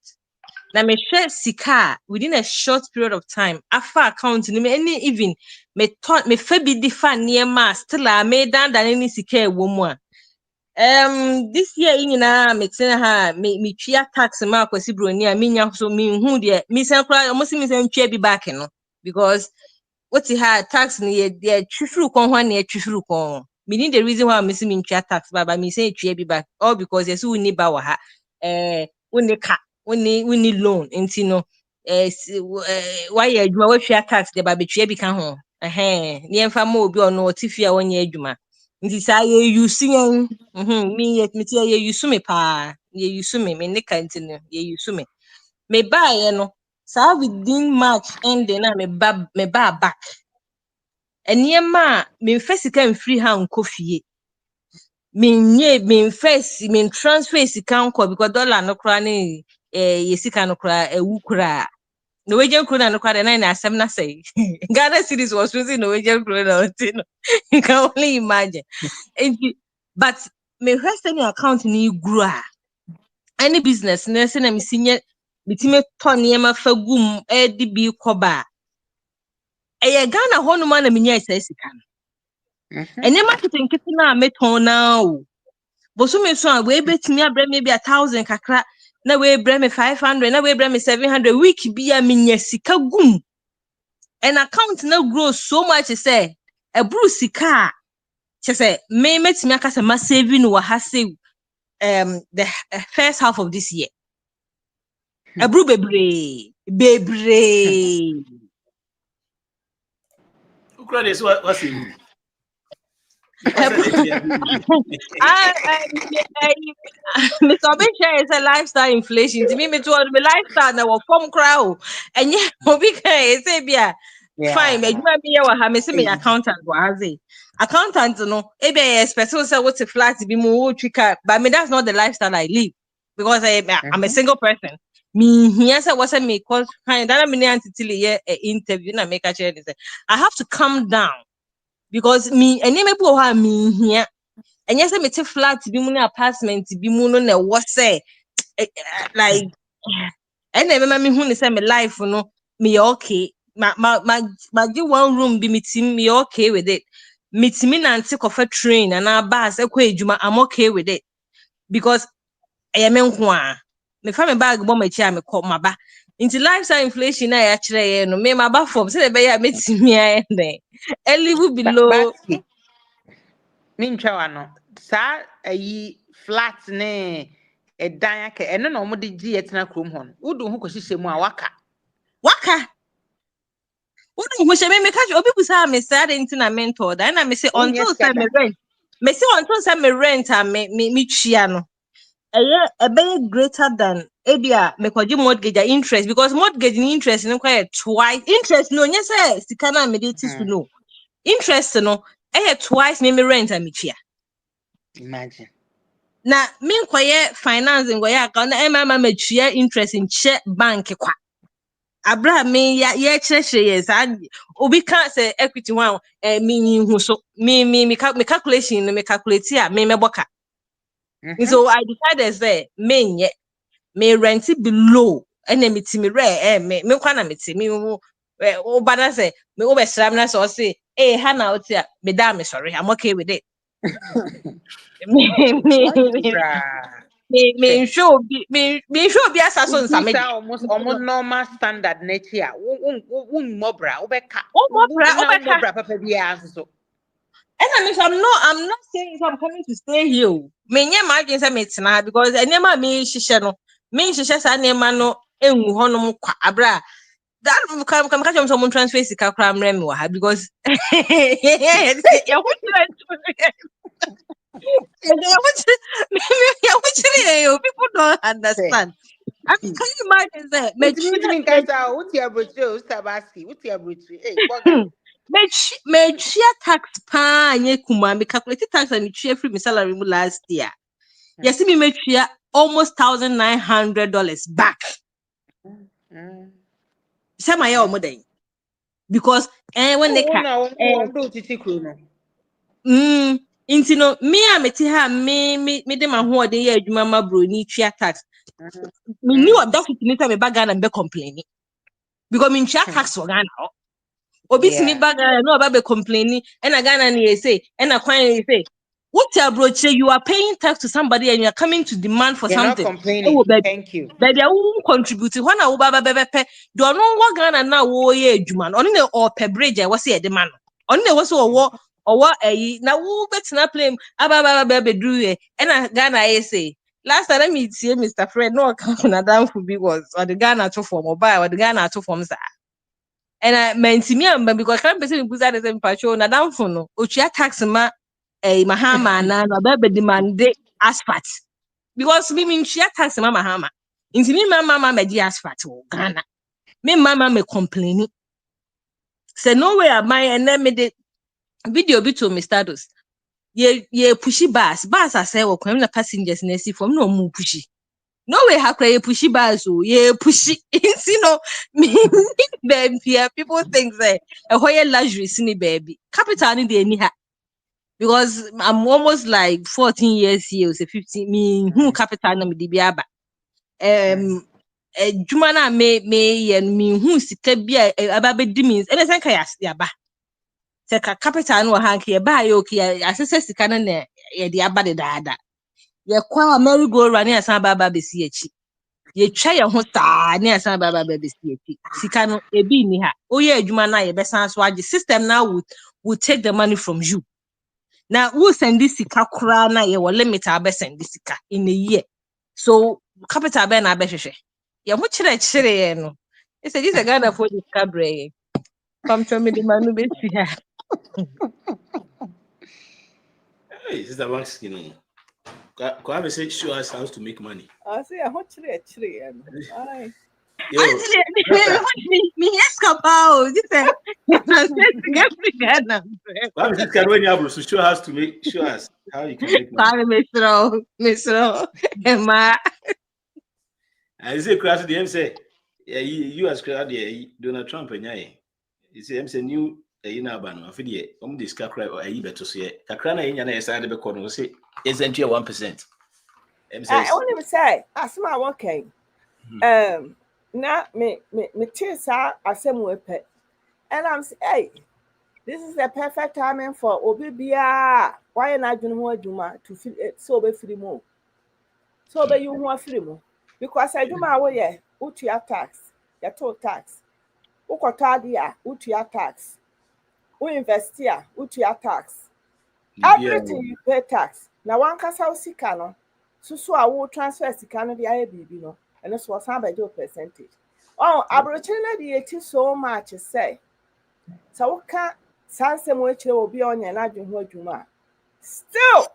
Na me share sika within a short period of time. After account ni me any even me thought me fe bi difa near ma still I made down than any sika wo mu a. This year in na me tena ha me tria tax ma kwesi broni a me nya so me hu de me sen kra almost me sen twa bi back no because what you had tax ni ye twifuru kon ho na ye twifuru kon me need the reason why me see me tria tax ba me sen twa bi back all because yes we ni ba wa ha we ni loan enti no why ye adwuma we tria tax de ba be twa bi kan ho ni emfa ma obi ono otifia wonye adwuma nti sa ye using me yet me tie ye use me pa ye use me ne kanti no ye use me buy ye no sa within March ending na me ba back enema me first can free hand coffee me first me transfer sika nko because dollar no kra ne ye sika no kra ewu kra Norwegian krona no kwade na asem na say Ghana cedis was using Norwegian krona no you can only imagine but me first any account ni grow any business na say na me sinye bitime ton yema fagum di bi koba Ghana ho no ma na menya isa sika no ene marketing kiti na me ton na o boso me so we betimi abre me bi 1,000 kakra na we bre me 500 na we bre me 700 week bia menya sika gum an account na grow so much say e bru sika say me metimi akasa ma saving wa ha save the first half of this year e bru bebre Ukraine is what's it? Mr. Obiche is a lifestyle inflation. To me too, the lifestyle na will form crowd. And yeah, Obiche say bia fine. Me juma be wa ha me say me accountant wa say. Accountant no, e be expect say what a flat be mo trika, but me that's not the lifestyle I live because I'm a single person. Me here say what say me cause kind that me until here interview na make a share say I have to calm down. Because me and me people have me here and yes me take flat be mu apartment be mu no na what say like and then me who say me life no me okay my one room be me team me okay with it me team na take off a train and a bus ekwa I'm okay with it because I am nko a me fa me bag bo ma chi a me call my ba into lifestyle inflation na ya kire no me ma ba form say be ya metimi a ende e live below Mincha no sa ayi flat ne dan aka eno na omo de gi etena krom ho no wudu ho kohihye mu a waka wudu ho hye me catch obi busa me say ntina mentor dan na me say until say me rent me say until say me rent a me twia no ebe greater than ebia me kwaji mortgage interest because mortgage interest no kwa twice interest no nye say sika na me dey tisu no interest no twice me rent a me twia. Imagine. Na me nkoye financing go ya account na mama matwia interest in che bank kwa. Abra me ya kyerehye yes obi kan say equity one me hu so me calculation no me calculate a me meboka. So I decided say me rent below and me me me kwa na me o bana say me o be sram na so say ha na o tia me da me sorry I'm okay with it. Me show be asaso nsame dey almost normal standard nature mobra obeka papa bia so. And I'm not saying if I'm coming to stay here. Me nye ma adwen say me tena because enema me hihye no me hihye sa enema no enwu honom kwa abra that come catch some transfer sika kra mre me wa ha because people don't understand. I mean, can you imagine that? Me tax pa nye kuma me calculate tax and me free me salary last year. Yes, me chia almost $1,900 back. Say my year more than because when they Inti no me a meti ha me de ma ho ode ye adwuma ma bro ni tua tax. Me ni o that fit me time me baga na be complaining. Because me tua tax for Ghana. Obi si me baga no ba be complaining and a Ghana ni say and a kwan ni say what your bro say you are paying tax to somebody and you are coming to demand for something. Not complaining. Thank you. Baby, I won't contribute. When I will be do I know what Ghana now wo ye adwuma. Only the or per bridge was say the man. Only the was or what na wo betina play aba bedru e na Ghana say last time me see Mr. Fred no account na down for be was or the Ghana to form mobile or the Ghana to form sa and I meant me am because can person put that same patrol na down for no otua tax ma mahama na no be demand asphalt because me chia tax ma mahama inti me mama me di asphalt Ghana me mama me complaining say no way am I and then me de video bi to me status ye pushy bus I say wo kwam na passengers na si from no mu pushy no way ha kra ye pushy bus o ye pushy you know me baby people think say a hoye luxury sini baby capital ni de ni ha because I'm almost like 14 years here so 15 me who capital na me de bi aba juma na me ye me who sika bi aba be di means and say kan ya ba seka capital no hank ye ba ye okay asese sika na ye de aba de daada ye kwa Mary go run asan baba be si echi ye twa ye ho taa ne asan baba be si echi sika no e bi ni ha oye adwuma na ye besan so age system now would take the money from you now who send this sika kura na ye wo limit abe send this sika in a year so capital be na be hwehwe ye ho kire ye no e say this Ghana for this cabre come to me the manu be si ha. Hey, Sister Banks, you know, Kwame said show us how to make money. I say, I want to Aye. Me escapao. This Kwame said, "Can we have to show us how you can make money?" Mr. Emma. I say, "Crash the M say, yeah, you as crowd there, Donald Trump and yeah, he say, I'm saying new." Na ba no afidi the scrap or ayi beto so ye kakra na yenya na yesa de be ko no say isn't 1%. I only say asma okay. Na me tisa asem we pe. And I'm say, hey, this is the perfect timing for obi bia why na adwene ho adwuma to feel so be free mo. So be you ho free mo because adwuma wo ye utua tax, your toll tax. Ukota dia utua tax. We invest here, utia tax. Everything you pay tax. Now one kasa usika no. so I will transfer sika no the IBB no and this was some by your percentage. Oh, abrochina the so much say. So can sansem which will be on your adwuma. Still,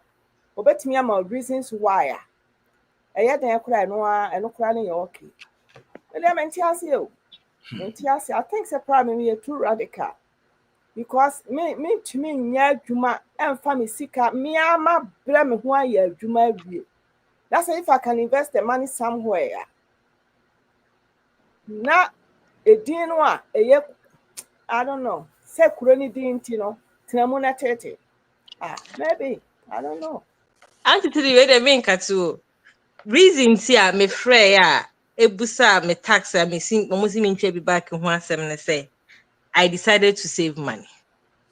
obetimi ama reasons why. Eya den kura no a eno kura no okay. Menti ase o. Menti ase. I think say problem me too radical. Because me to me nya adwuma emfa me sika me ama bra me ho aye adwuma awie. That's if I can invest the money somewhere. Na edin no a eye I don't know. Say kuro ni din ti no. Tinamu na tete. Maybe. I don't know. Auntie Tilly, wait a minute, reason here, me freya, ebusa, me tax, me sing, almost me be back in 1 say, I decided to save money.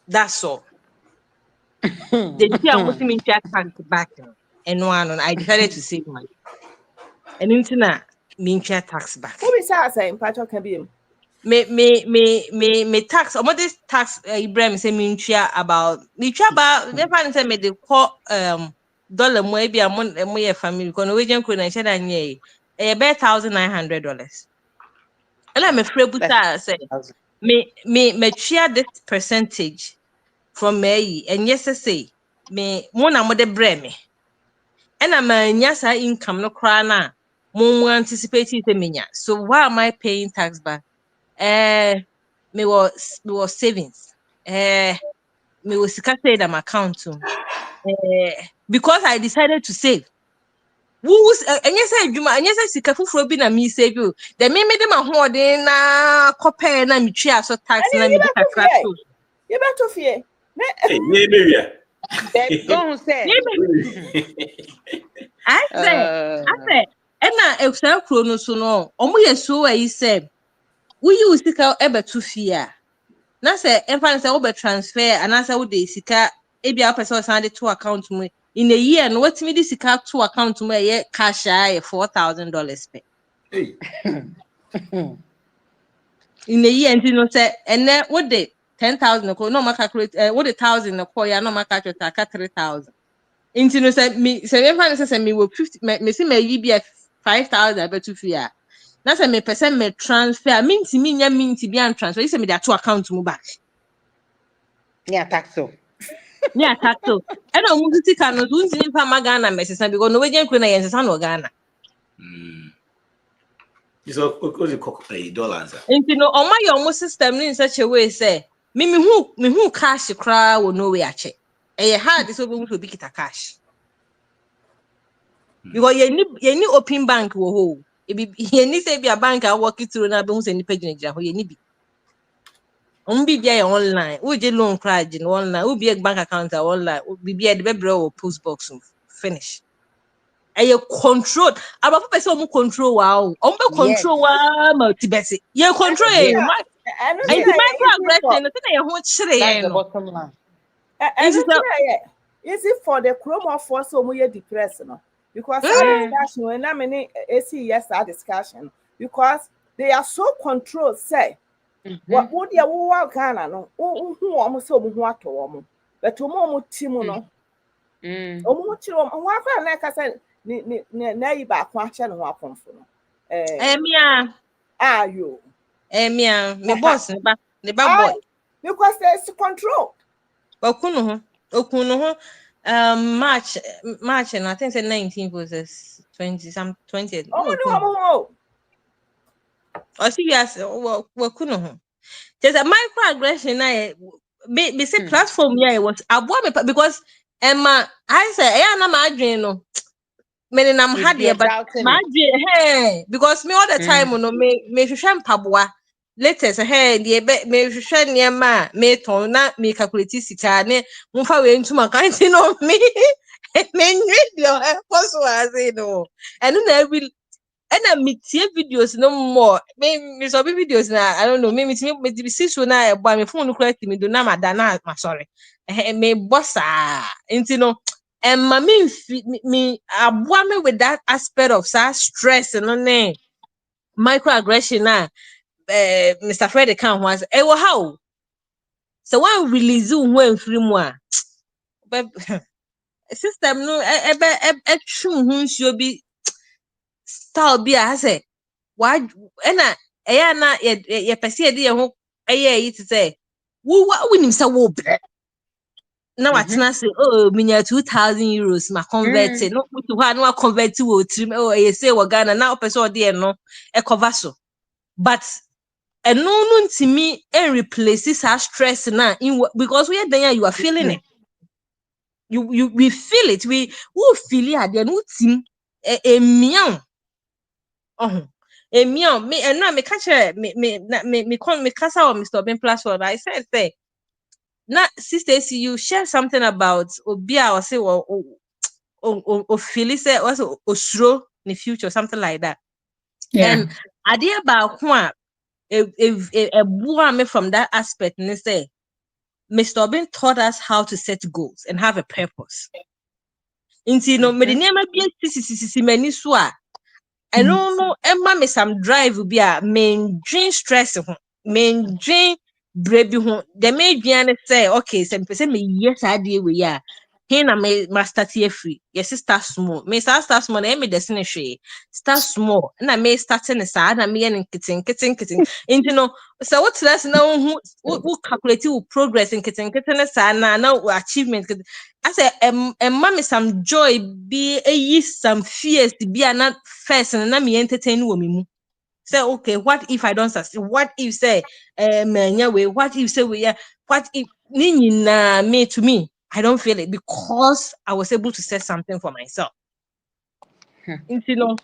That's all. The year almost me tax back, and one, I decided to save money. And into me tax back. Who is saying Patrick can be? Me tax. What this tax? Ibrahim say me about the fan say me the call dollar mo be among mo family because Norwegian krona share that nye about $1,900. And I'm afraid buta say me share this percentage from me and yes I say me mo na mo de bre me and I'm nyasa income no kra na mo anticipate say menya. So why am I paying tax back? Me was savings. Me was sika say my account too. Because I decided to save. Who's and yes I do and yes I sika fufuro bi na me save you. The me dem ahoden na kope na me twa so tax na me dey kakra so. You better fear. Hey, Maria. Don't say. I say and na extra kro no so no. Omo ye so ayi say we use sika ebe to fear. Na say emfa say we be transfer and na say we dey sika e bia person send to account mu in a year no what me dey sika to account mu e cash $4,000 pay. Hey. In a year and you know say and then what dey 10,000 ko no ma calculate what the 1,000 ko ya no ma calculate ka 3,000. Into no say me say emfa say me we 50 me say me yi bia 5,000 be to fear. Na say me person me transfer minti me nya minti bi an transfer say me dey to account mu back. Yeah, tax so. Yeah, tax so. And I'm going to cannot do anything for Ghana message because Norwegian krona yen say no Ghana. So what you call $1? Into no on my almost system in such a way say me who cash cry will no way ache. E hard is over to be kita cash. Because you need open bank wo ho. E be you need say be a bank I work it through na be hu say ni page na gira ho you need be. Be there online. We did loan cry online. We be a bank account online. We be at the bebro post box finish. And you control. About person control wow. Control wow multi-basic. You control it. And microaggression. That's the bottom line. Is it for the chroma for so we depressed no? Because our discussion when I mean yes our discussion because they are so controlled say. What would you walk Ghana no? Who almost so what to but to more Timo no. Almost what like I said, neighbor question what from no. Emia. Are you? Emia, me boss, the bad boy. Because there's control. Okuno March and I think the 19th was 20. Oh no. Or see yes, Wakuno. There's a microaggression. I be say platform yeah it was because Emma I say I am my meaning I'm hard here, but my hey because me all the time no me share mpaboa latest hey the me share near ma me ton na me calculate sika ne mfa we ntuma kan ti no me the first one say no and then every and I meet videos no more. Me so videos na I don't know. Me see so na but me phone correct me do na madana sorry. Me bossa into no and me aboa me with that aspect of stress and no microaggression na Mr. Freddy can was how so when release when free more but system no ebe twum ho nsuo bi style bi a say why na eya na ye pese ye de ye ho eye yi te say wo nim say wo bre na watena say oh minya 2,000 euros ma convert no to ha no convert wo trim oh ye say wo Ghana na opese o de no e cover so but and no ntimi and replaces our stress now because we are there you are feeling it we feel it we feel it at the no team a meow a meow me and now me catch me casa or Mr. Ben platform I said say now sister see you share something about obia or say or feel it say also osro in the future something like that and idea about what a boy from that aspect and say Mr. Ben taught us how to set goals and have a purpose. Inti no me niema bi sisi mani so a eno no emma me some drive bi a main dream stress ho main dream brebi ho the main dream say okay se me yes ade we ya he na me start here free yes start small me start small na me desine hwe start small na me starting sa na me yen kitten into no so what less na who calculate wo progress in kitten sa na achievement I say emma me some joy be some fears be not first na me entertain wo me mu say okay what if I don't succeed what if say what if say we what if me to me I don't feel it because I was able to set something for myself. You know,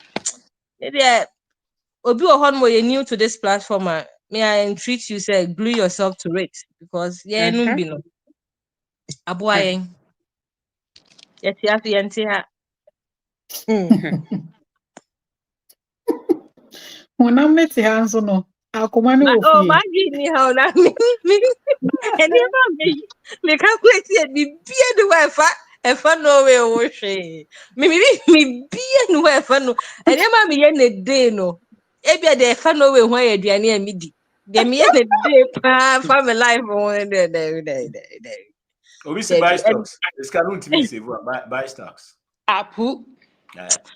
Obi Ohonmo, you're new to this platform. May I entreat you, say, glue yourself to it because no be no. Abuaye. Yeti. When I'm met hands on no. Oh, my gini how na me. And me calculate it be the wife. If I know where we she, me be no wife no. And me ye day no. Ebia de if I know where you aduane a midi. De me ye day for my life on there. Obi say buy stocks. This can to me save buy stocks. Apu.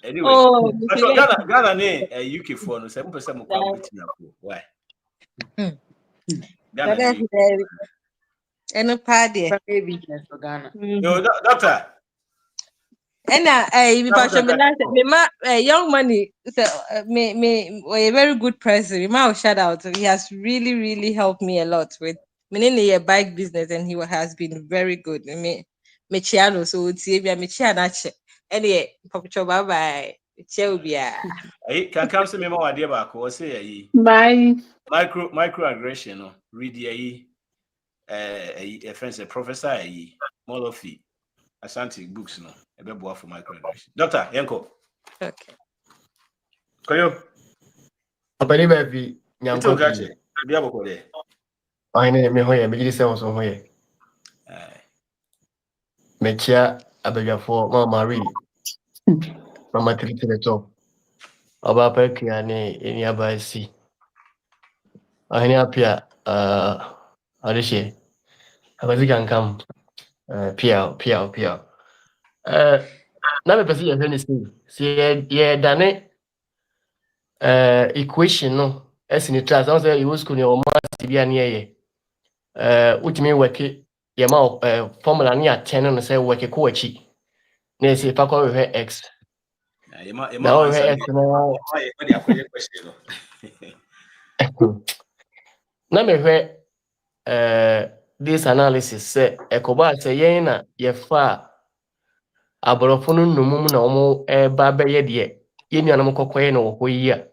Anyway, oh, Ghana ne UK for no 7% mo kwa betin apo. Why? Ghana. Eno party. Business for Ghana. Yo, doctor. And young money me a very good person. My shout out. He has really helped me a lot with a bike business and he has been very good. Me chiano so me chianache. Anyway, bye bye. Hey, can come to me more idea back or say bye. Microaggression no read a friend say professor Molofi Asante books no a bit for microaggression. Doctor Yanko. Okay. Koyo. Abani baby nyanko kache. Bia boko de. Ahine me hoye me gidi se won so hoye. Me chia abegafo mama Marie. Mama triti the top. Aba pa kiane eni aba si. Ahine apia adeshe. Abazi kan kam pia. Na me pesi ye hwe ni si ye dane equation no esini trust on say you school ni o ma bia na ye utimi work ye ma formula ni a 10 no say work ko achi na say fa ko hwe x na o hwe x no na me hwe this analysis say ekoba say yen na ye fa aborofo no numum na omo ba be ye de ye nua no kokoye no wo yi a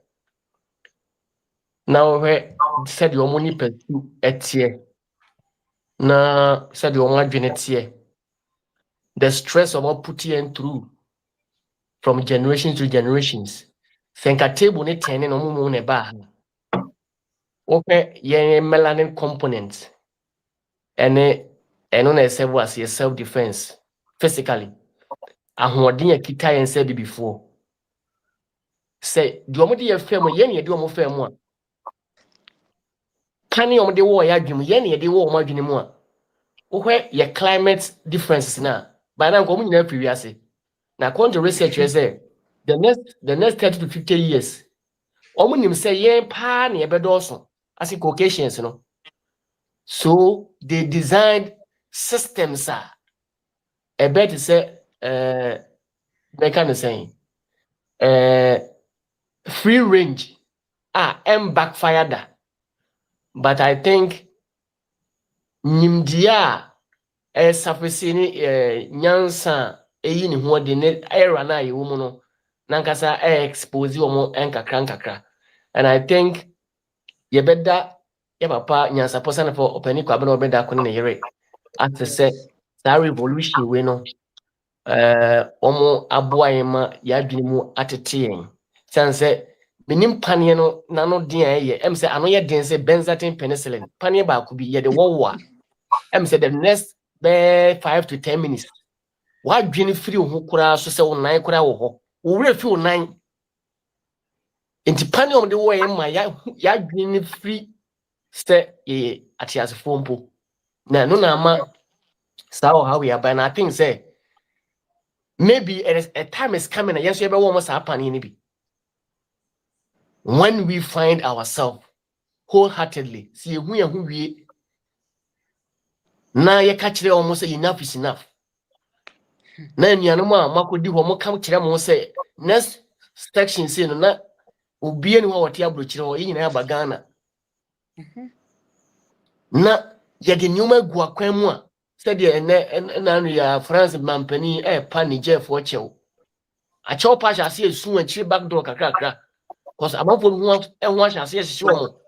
na we said your money per etie na said your adwene tie the stress of putting through from generations to generations think a table ne 10 no mumu ne ba okay ye melanin components ene na serve as self defense physically ahoɔden akita yɛn sɛ before sɛ di ɔmo de yɛ fam yɛn yɛ de ɔmo fam a kan ɔmo de wɔ yɛ adwene yɛn yɛ de wɔ ɔmo adwene mu a wohwɛ yɛ climate differences na by now come in previous. Now according to research say the next 30 to 50 years omunim say yen pa na ebedoso as Caucasians no. So they designed systems a bet say they can say free range backfire that. But I think nimdia surface ni nyansa ni ho de ne era na ye wo mu no nankasa expose wo mo enkakra. And I think ye better ye papa nyansa person for openi kwa bena obeda ko ne yere at say that revolution we no omo aboyema ya dwene mu atete yen sense minim panie no na no den aye em say ano ye den say benzathine penicillin panie ba ko bi ye de wowo em say the next 5 to 10 minutes wa dwene free ho kura so say wonan kura wo ho wo wure fi wonan enti panie om de wo ye ma ya dwene free say e atias fompo na no na ma sao how we are by na think say maybe a time is coming and yes, you ever almost happen when we find ourselves wholeheartedly. See, who we now you catch it almost say enough is enough. Then you know, Mako do what come to them say next section say no, will be anyone what you brought or in a bagana. Na ya the newman guaquemua. Said and France Mampany Pani Jeff Watcho. A chop I shall see a soon and chip back door crack. Because I'm up one and one shall see a show.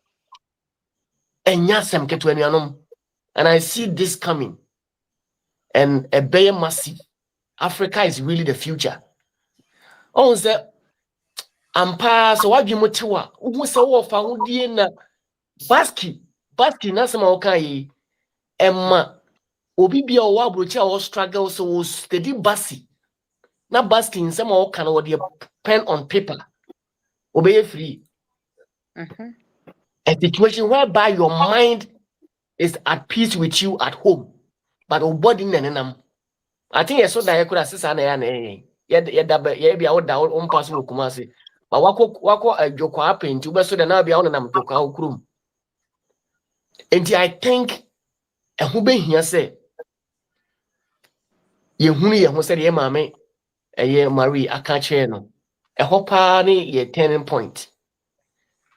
And yasam get to any anum. And I see this coming. And a bay massive. Africa is really the future. Oh, sir. I'm past what you motua. Who saw found in Baski Nasama Okai Emma. Obi bia o abrocha o struggle so steady basi na basking some all can or the pen on paper obey free a situation whereby your mind is at peace with you at home but your body nenenam. I think so that I could assist an ye be out down on pass kumasi but wako a joko happen to be so that now be on nam joko krum. And I think a who be here say ye hunu ye ho said ye mame ye Marie aka che no e hopa ni ye turning point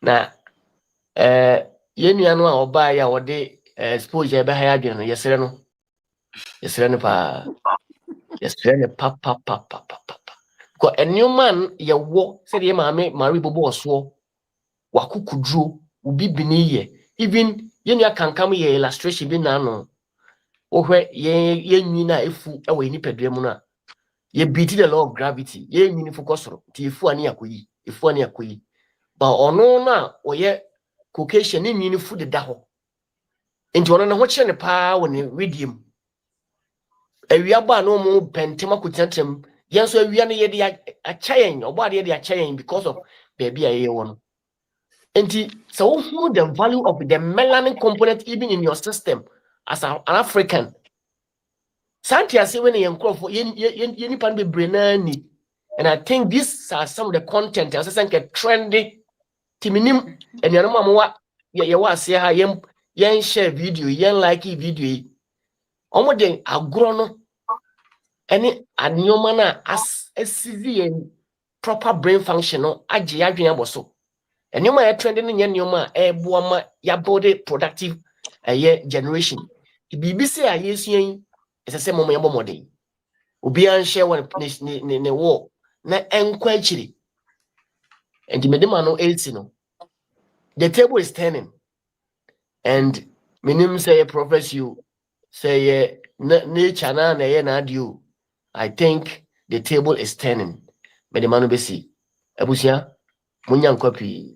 na ye nua no a oba ya wode exposure be ha ya dwen no yesere no pa yesere ne pa ko enyuman ye wo said ye mame Marie bobo oso wakukudro ubi bini ye even ye nua kankam ye illustration bi na no ohwe ye nwina efu ewe ni pedwe mu na ye beat the law of gravity ye nwini focus ro ti efu ani akoyi ba ono na oye Caucasian ni nwini fu de da ho enti ono na ho kire ne pa woni redeem awia ba no mu pentema kutentem yenso awia ne ye de achayen oba de achayen because of baby aye won enti so who the value of the melanin component even in your system as an African. Santia say when you nipan be brenani. And I think these are some of the content as I say trendy timinim and your mama ya was say yen share video, yen like video. Omo den agrono any anyoma as a proper brain function no age adwen aboso. Anyoma ya trending yen nyoma buama ya body productive generation. Bibi say ayesuan ese mom yabo modern obi an share one ne wo na enkwa akiri and the medema no 80 no the table is turning and minim say profess you say nature na adio. I think the table is turning medema no besi abusia munya nkopi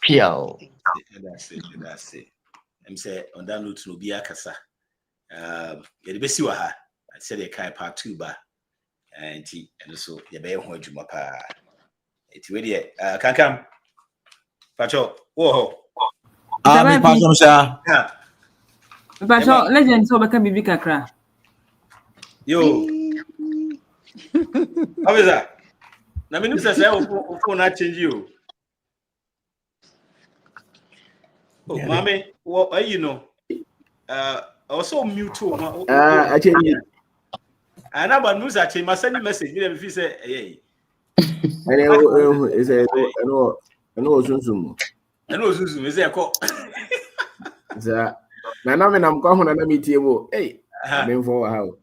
piao that's it I'm say on that note no bia kasa ye be si wa ha I said the kai part 2 ba and so ye be ho adwuma pa eti we de kankam pacho wo me pacho sha pacho legend so be ka bibi kakra yo Officer, na me say phone na change you. Oh, mommy, what you know? Also mute too. I change it. And about news I change. My send message. Me if you say, hey. I know. Is I know. I know. Sunsumu. I know Sunsumu. Is there call? Sir, na na me na mko na me tie wo. Hey, me for how.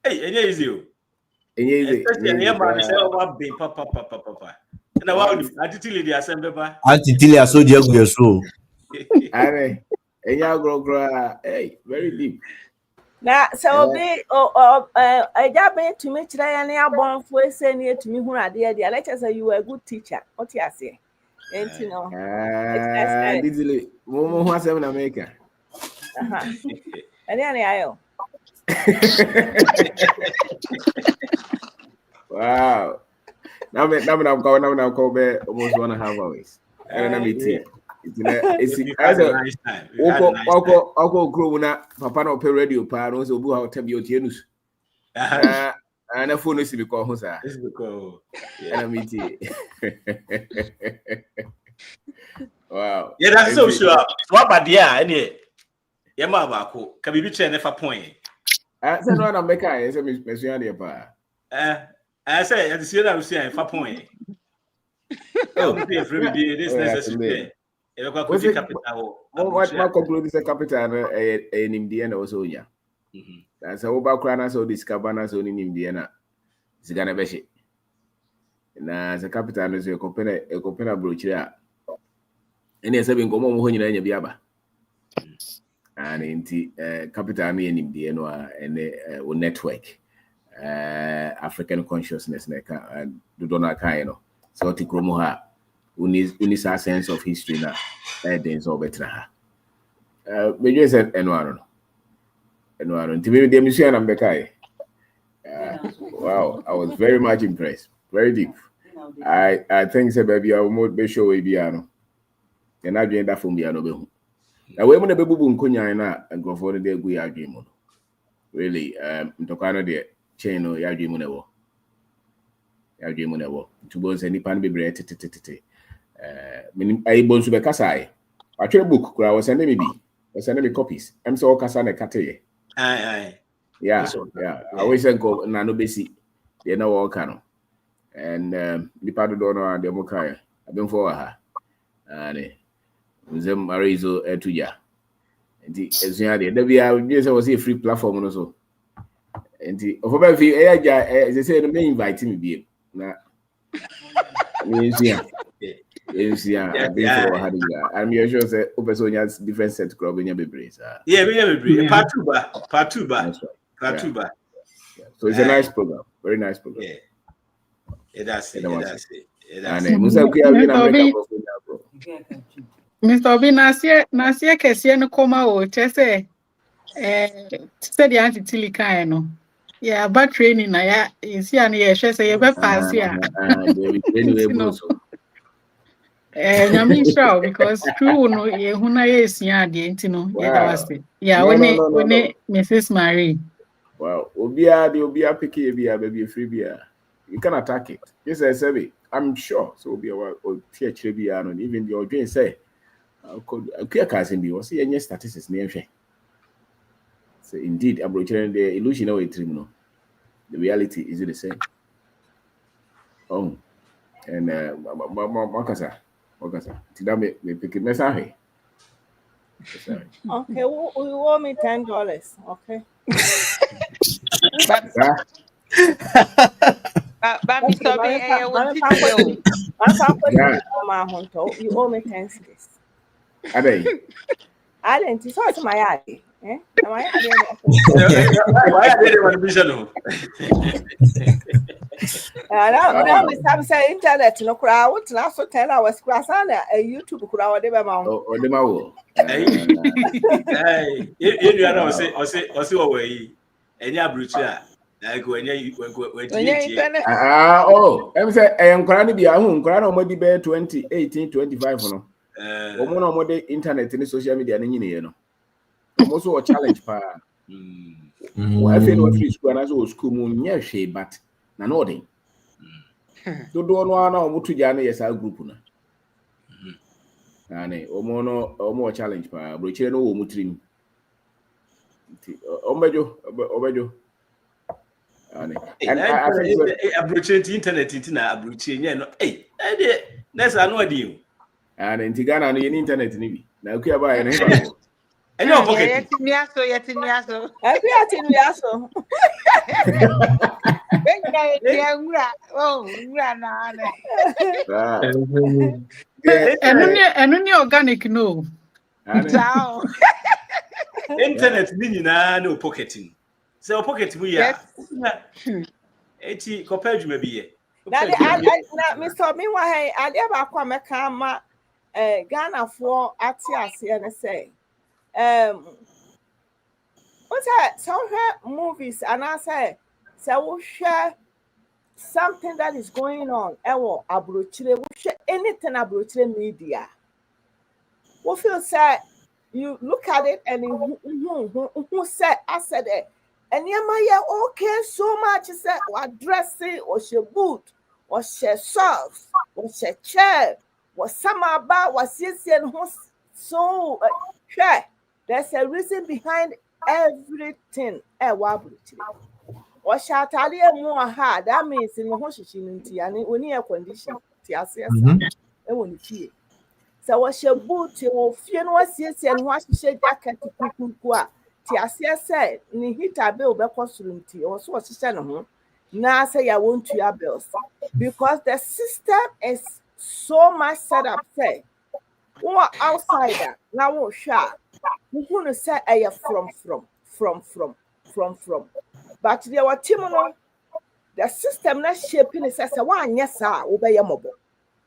Hey, enye easy. Enye easy. Especially here man say what be papa. Na wa ni atitili di assemble ba. Atitili aso je gu yeso. Are enye agro hey, very deep. Na so be eja be to me kire ya na abon fo ese ni etumi hu ade ya let's say you were a good teacher. What you say? Enti no. Didile mo hu asem na America. Ani ayo. Wow. Now I'm going be almost 1.5 hours. And I'm eating. It's a nice time. Oko grow na papa no pay radio pa no so bu ha tabi otienus. And a phone is because who sir. This because and I'm eating. Wow. Yeah, that's so sure. What about there any? Yeah, ma ba ko. Ka bibi che nefa point. Say no na make I say me mesuan dey pa. I say the see that we say fa point. Oh, pay for me this necessary. What conclude this capital nimdeɛ na also nya. Na sɛ wo ba kra na so discover na so nimdeɛ na siga na bɛhye. Na sɛ capital no so ekopena brochire a ɛne sɛ bi nkomo mo ho nyina nya bi aba. And inti capital no nimdeɛ no a ɛne wo network African consciousness na ka do na kan no. So ti kromo ha uni sa sense of history na then so betra ha me just said enwaro nti me dem mission na mbeka wow, I was very much impressed, very deep. I think say baby I will be show we bia no and I join that from bia no be hu na we mo na bebubu nkonyan na nkrofo no dey gu ya adwen mu no really ntokwa no dey chain no ya adwen mu na wo tubo se nipa no bebre tete minim ai bonsu be kasa ai atwere book kura wo send me copies am so kasa na kate yeah I always go na no besi they na wo ka no and nipa do no and dem kai abem for ha ani nzem marizo etuja nti ezua de da bia we say was a free platform no so nti ofoba fi eja they say no me invite me bia na I'm sure say person has different set club in your baby. Yeah, we part two ba. So it's a nice program, very nice program. Yeah, that's it. Mr. Obi nasie kese no koma o chese study anti kai no. Yeah, but training na ya isi an ye hwe say ye be pass ya. Nyami sure because true no ye hu na ye sia ade enti no ye da wase. Yeah, when Mrs. Marie. Wow, obia pick e bia baby free bia. You can attack it. Yes, I say I'm sure so obia o tie bia no even the odwen say akua kasin bi o say any statistics na hwe. So indeed, abrocheren the illusion of a dream, no. The reality is the same. Oh, and Makasa. Today me pick it message. Okay, we owe me $10. Okay. But Mr. B, you owe me 10 cedis. I didn't. So it's my yard. Why I didn't want to be so. Now we start saying internet no crowd. What last for 10 hours class on a YouTube crowd. Oh, the mawo. Hey, you are say away. Any abrucha. Like when you I'm say I am crying be ahun cry no modi be 2018 25 no. Omo no modi internet ni social media ni nyine no. Also a challenge pa. I feel no free school and as school mu nya hwe but na no den dodo no ana omutu ja na yesa group na ane omo challenge pa brochire no wo mutrim obejo ane and I think abrochire internet na abrochire nye no next anu adi ane ntigana no ye internet ni bi na ku aba ye no any of pocket Yeti miaso. Enu ni organic no. Internet ni nyina no pocketing. So pocket mu ya. Eti kopel dwuma bi ye. Na me so me wa he ade ba kwa meka ma Ghana for ati ase na say what's that? Some movies and I say we share something that is going on. Ewo abrochire we share anything abrochire media. We feel say you look at it and who said I said it and yeah okay so much say what dressing or she boot or she socks or she chair what some about what and so share. There's a reason behind everything. What shall tell you more hard? That means in the Hoshinti and when you condition, and when you feel. So, what shall boot you fear no yes and what she said jacket to Kukua. Tiasia said, Nihit a bill because or so what she said. Now say I want to your bills because the system is so much set up. Say, one outsider now won't share. We want to say I from. But there were Timono, the system not shaping it says one yes, sir, obey a mobile.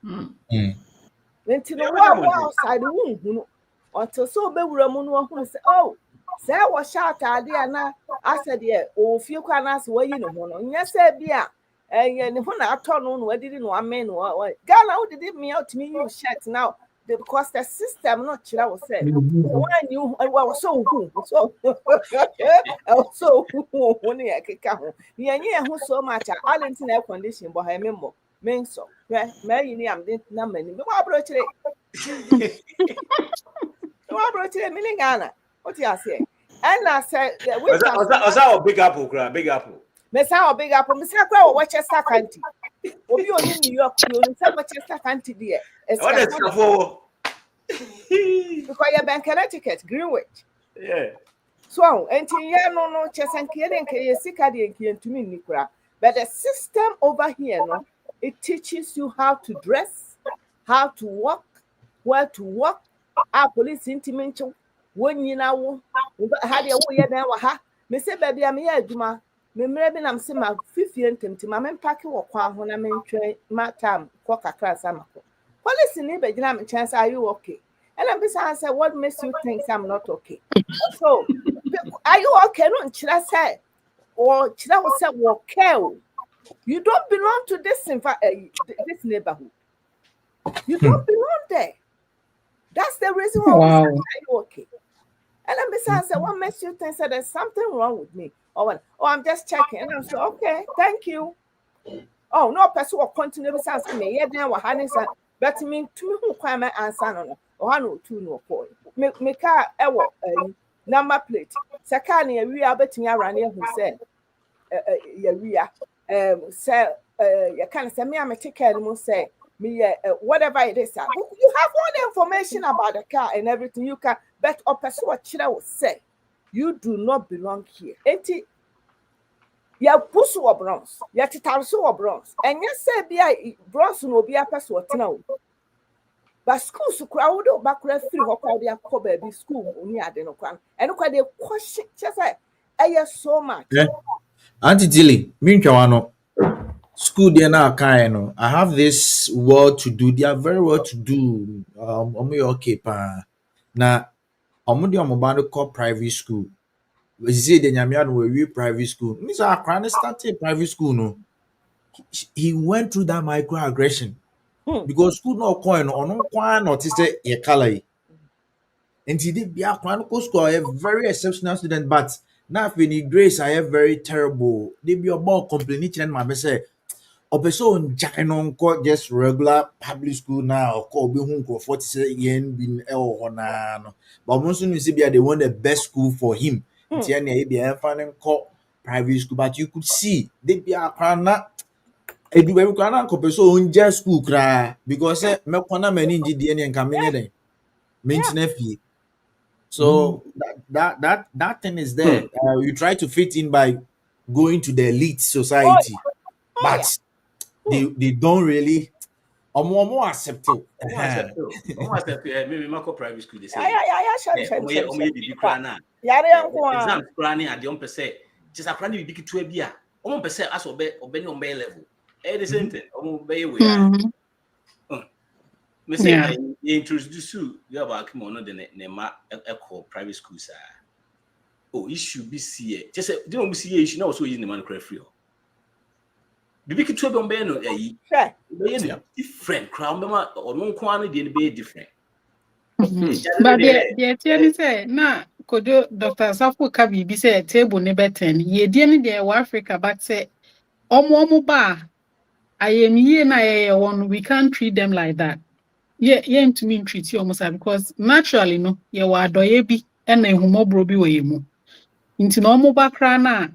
Then to the outside the womb, until so be Ramun who say, oh, say was shot idea now. I said, yeah, oh, few can ask where you know, yes, sir, yeah. And when I turn on, where didn't one man or Ghana, how did it me out to me? You shut now. Because the system not I was said when you was so when I kick out who so much I didn't air condition but I remember men so Mary am didn't number meaning Ghana what you say and I said was our big apple Miss our big apple Miss Aqua Westchester County Obi only New York you in Westchester County there what is for because you're in Connecticut, Greenwich. Yeah. So, and no, Chesankian and Sikadi to me, Nikura. But the system over here, no, it teaches you how to dress, how to walk, where to walk. Our police intimation, when you know, had your way there, me say, baby, I'm here, Juma. Me maybe I'm saying my 50th to my men pack or quan when I'm in train, my time, cock a class. Police in neighbor, chance, are you okay? And I'm besides, I said, what makes you think I'm not okay? So, are you okay? No, Chira said, or Chira was said, okay. You don't belong to this neighborhood. You don't belong there. That's the reason why are you okay? And then besides, I said, what makes you think there's something wrong with me? Oh, I'm just checking. And I'm saying, okay, thank you. Oh, no person will continue besides me. Yeah, then what honey said. But me to who quite my answer no or 1 or 2 no point. Me car number plate. Sakani we are betting around here who said we are say you can say me I'm a take care of say me whatever it is. You have all the information about the car and everything you can bet or person what Chira will say. You do not belong here. Ya pusu or bronze, ya titarso or bronze, and yes, say be bronze no be a person what now. But schools crowd back free or crowd their baby school only at the no crown, and look at the question just say, I so much. Auntie Tilly, Minchawano, school there now, kind I have this well to do, they are very well to do. Okay, pa now, Mobile call private school. We say the Nyamian were private school. Mr. Akran started private school, no. He went through that microaggression because school no coin or no coin notice a color. And he did be a school, a very exceptional student, but Now when grace I have very terrible. They be about complaining my best say Opeso Jaino just regular public school now, call be home 40 yen been honano. But once you see they want the best school for him. Tiania be finding call private school, but you could see they be a crana. Edu be crana Copeso unja school cry because me kwana many DNA and coming in maintenance fee. So that thing is there. You try to fit in by going to the elite society, but they don't really more accept it. Maybe Marco private school they say. Exam planning at the on per se. Just a planning big to a beer. On per se as obey on bay level. The same thing. Obey we me say I introduce you about kimono the nema echo private schools. Oh, it should be see. Just say don't see you should know so using the man free. Bibi ki twebe mbe no ayi different crowd mema ono nko anu de be different. But the tell say na kodo Dr. Safu ka bibi say table ne beten ye die ne de Africa but say omo ba ayem ye na ye one we can't treat them like that. Yeah, to me treat you almost because naturally no ye wa adoye bi e na ehumobro bi we mu. Nti no omo ba kra na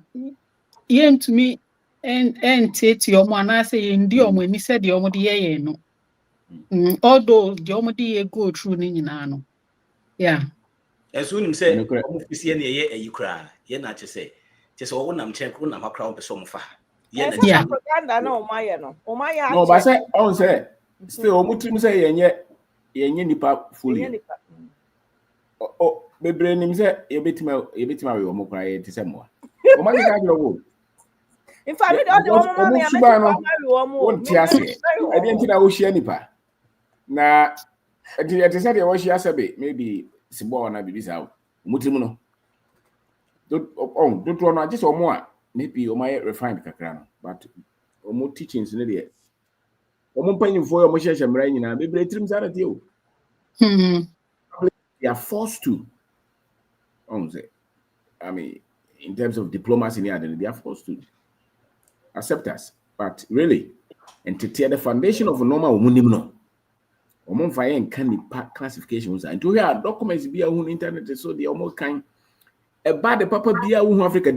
ye to me and take your man say in the when he said the omodi no. Although the omodi go through no. Yeah. As soon as say see any you cry, ye not just say just all nam check on my crown person fa. Yeah, no, no. No, but say on say still omutim say yenye nipa fully. Oh, be brain him say ye betima we omo cry te say mo. O ma ka wo. In fact, we don't know mommy I didn't think I was share nipa. Na I say they was share sabe maybe sibo na bibi sa mutim no. Don't want just omo maybe o my refined kakra no but omo teachings no dey. Omo panin for omo share mra nyina be bre trim sa na tie o. They are forced to. I mean, in terms of diplomacy, they are forced to accept us. But really, and to tear the foundation of a normal woman, no. Fire and candy classifications and to hear documents be on internet so the almost kind a bad papa be a Africa.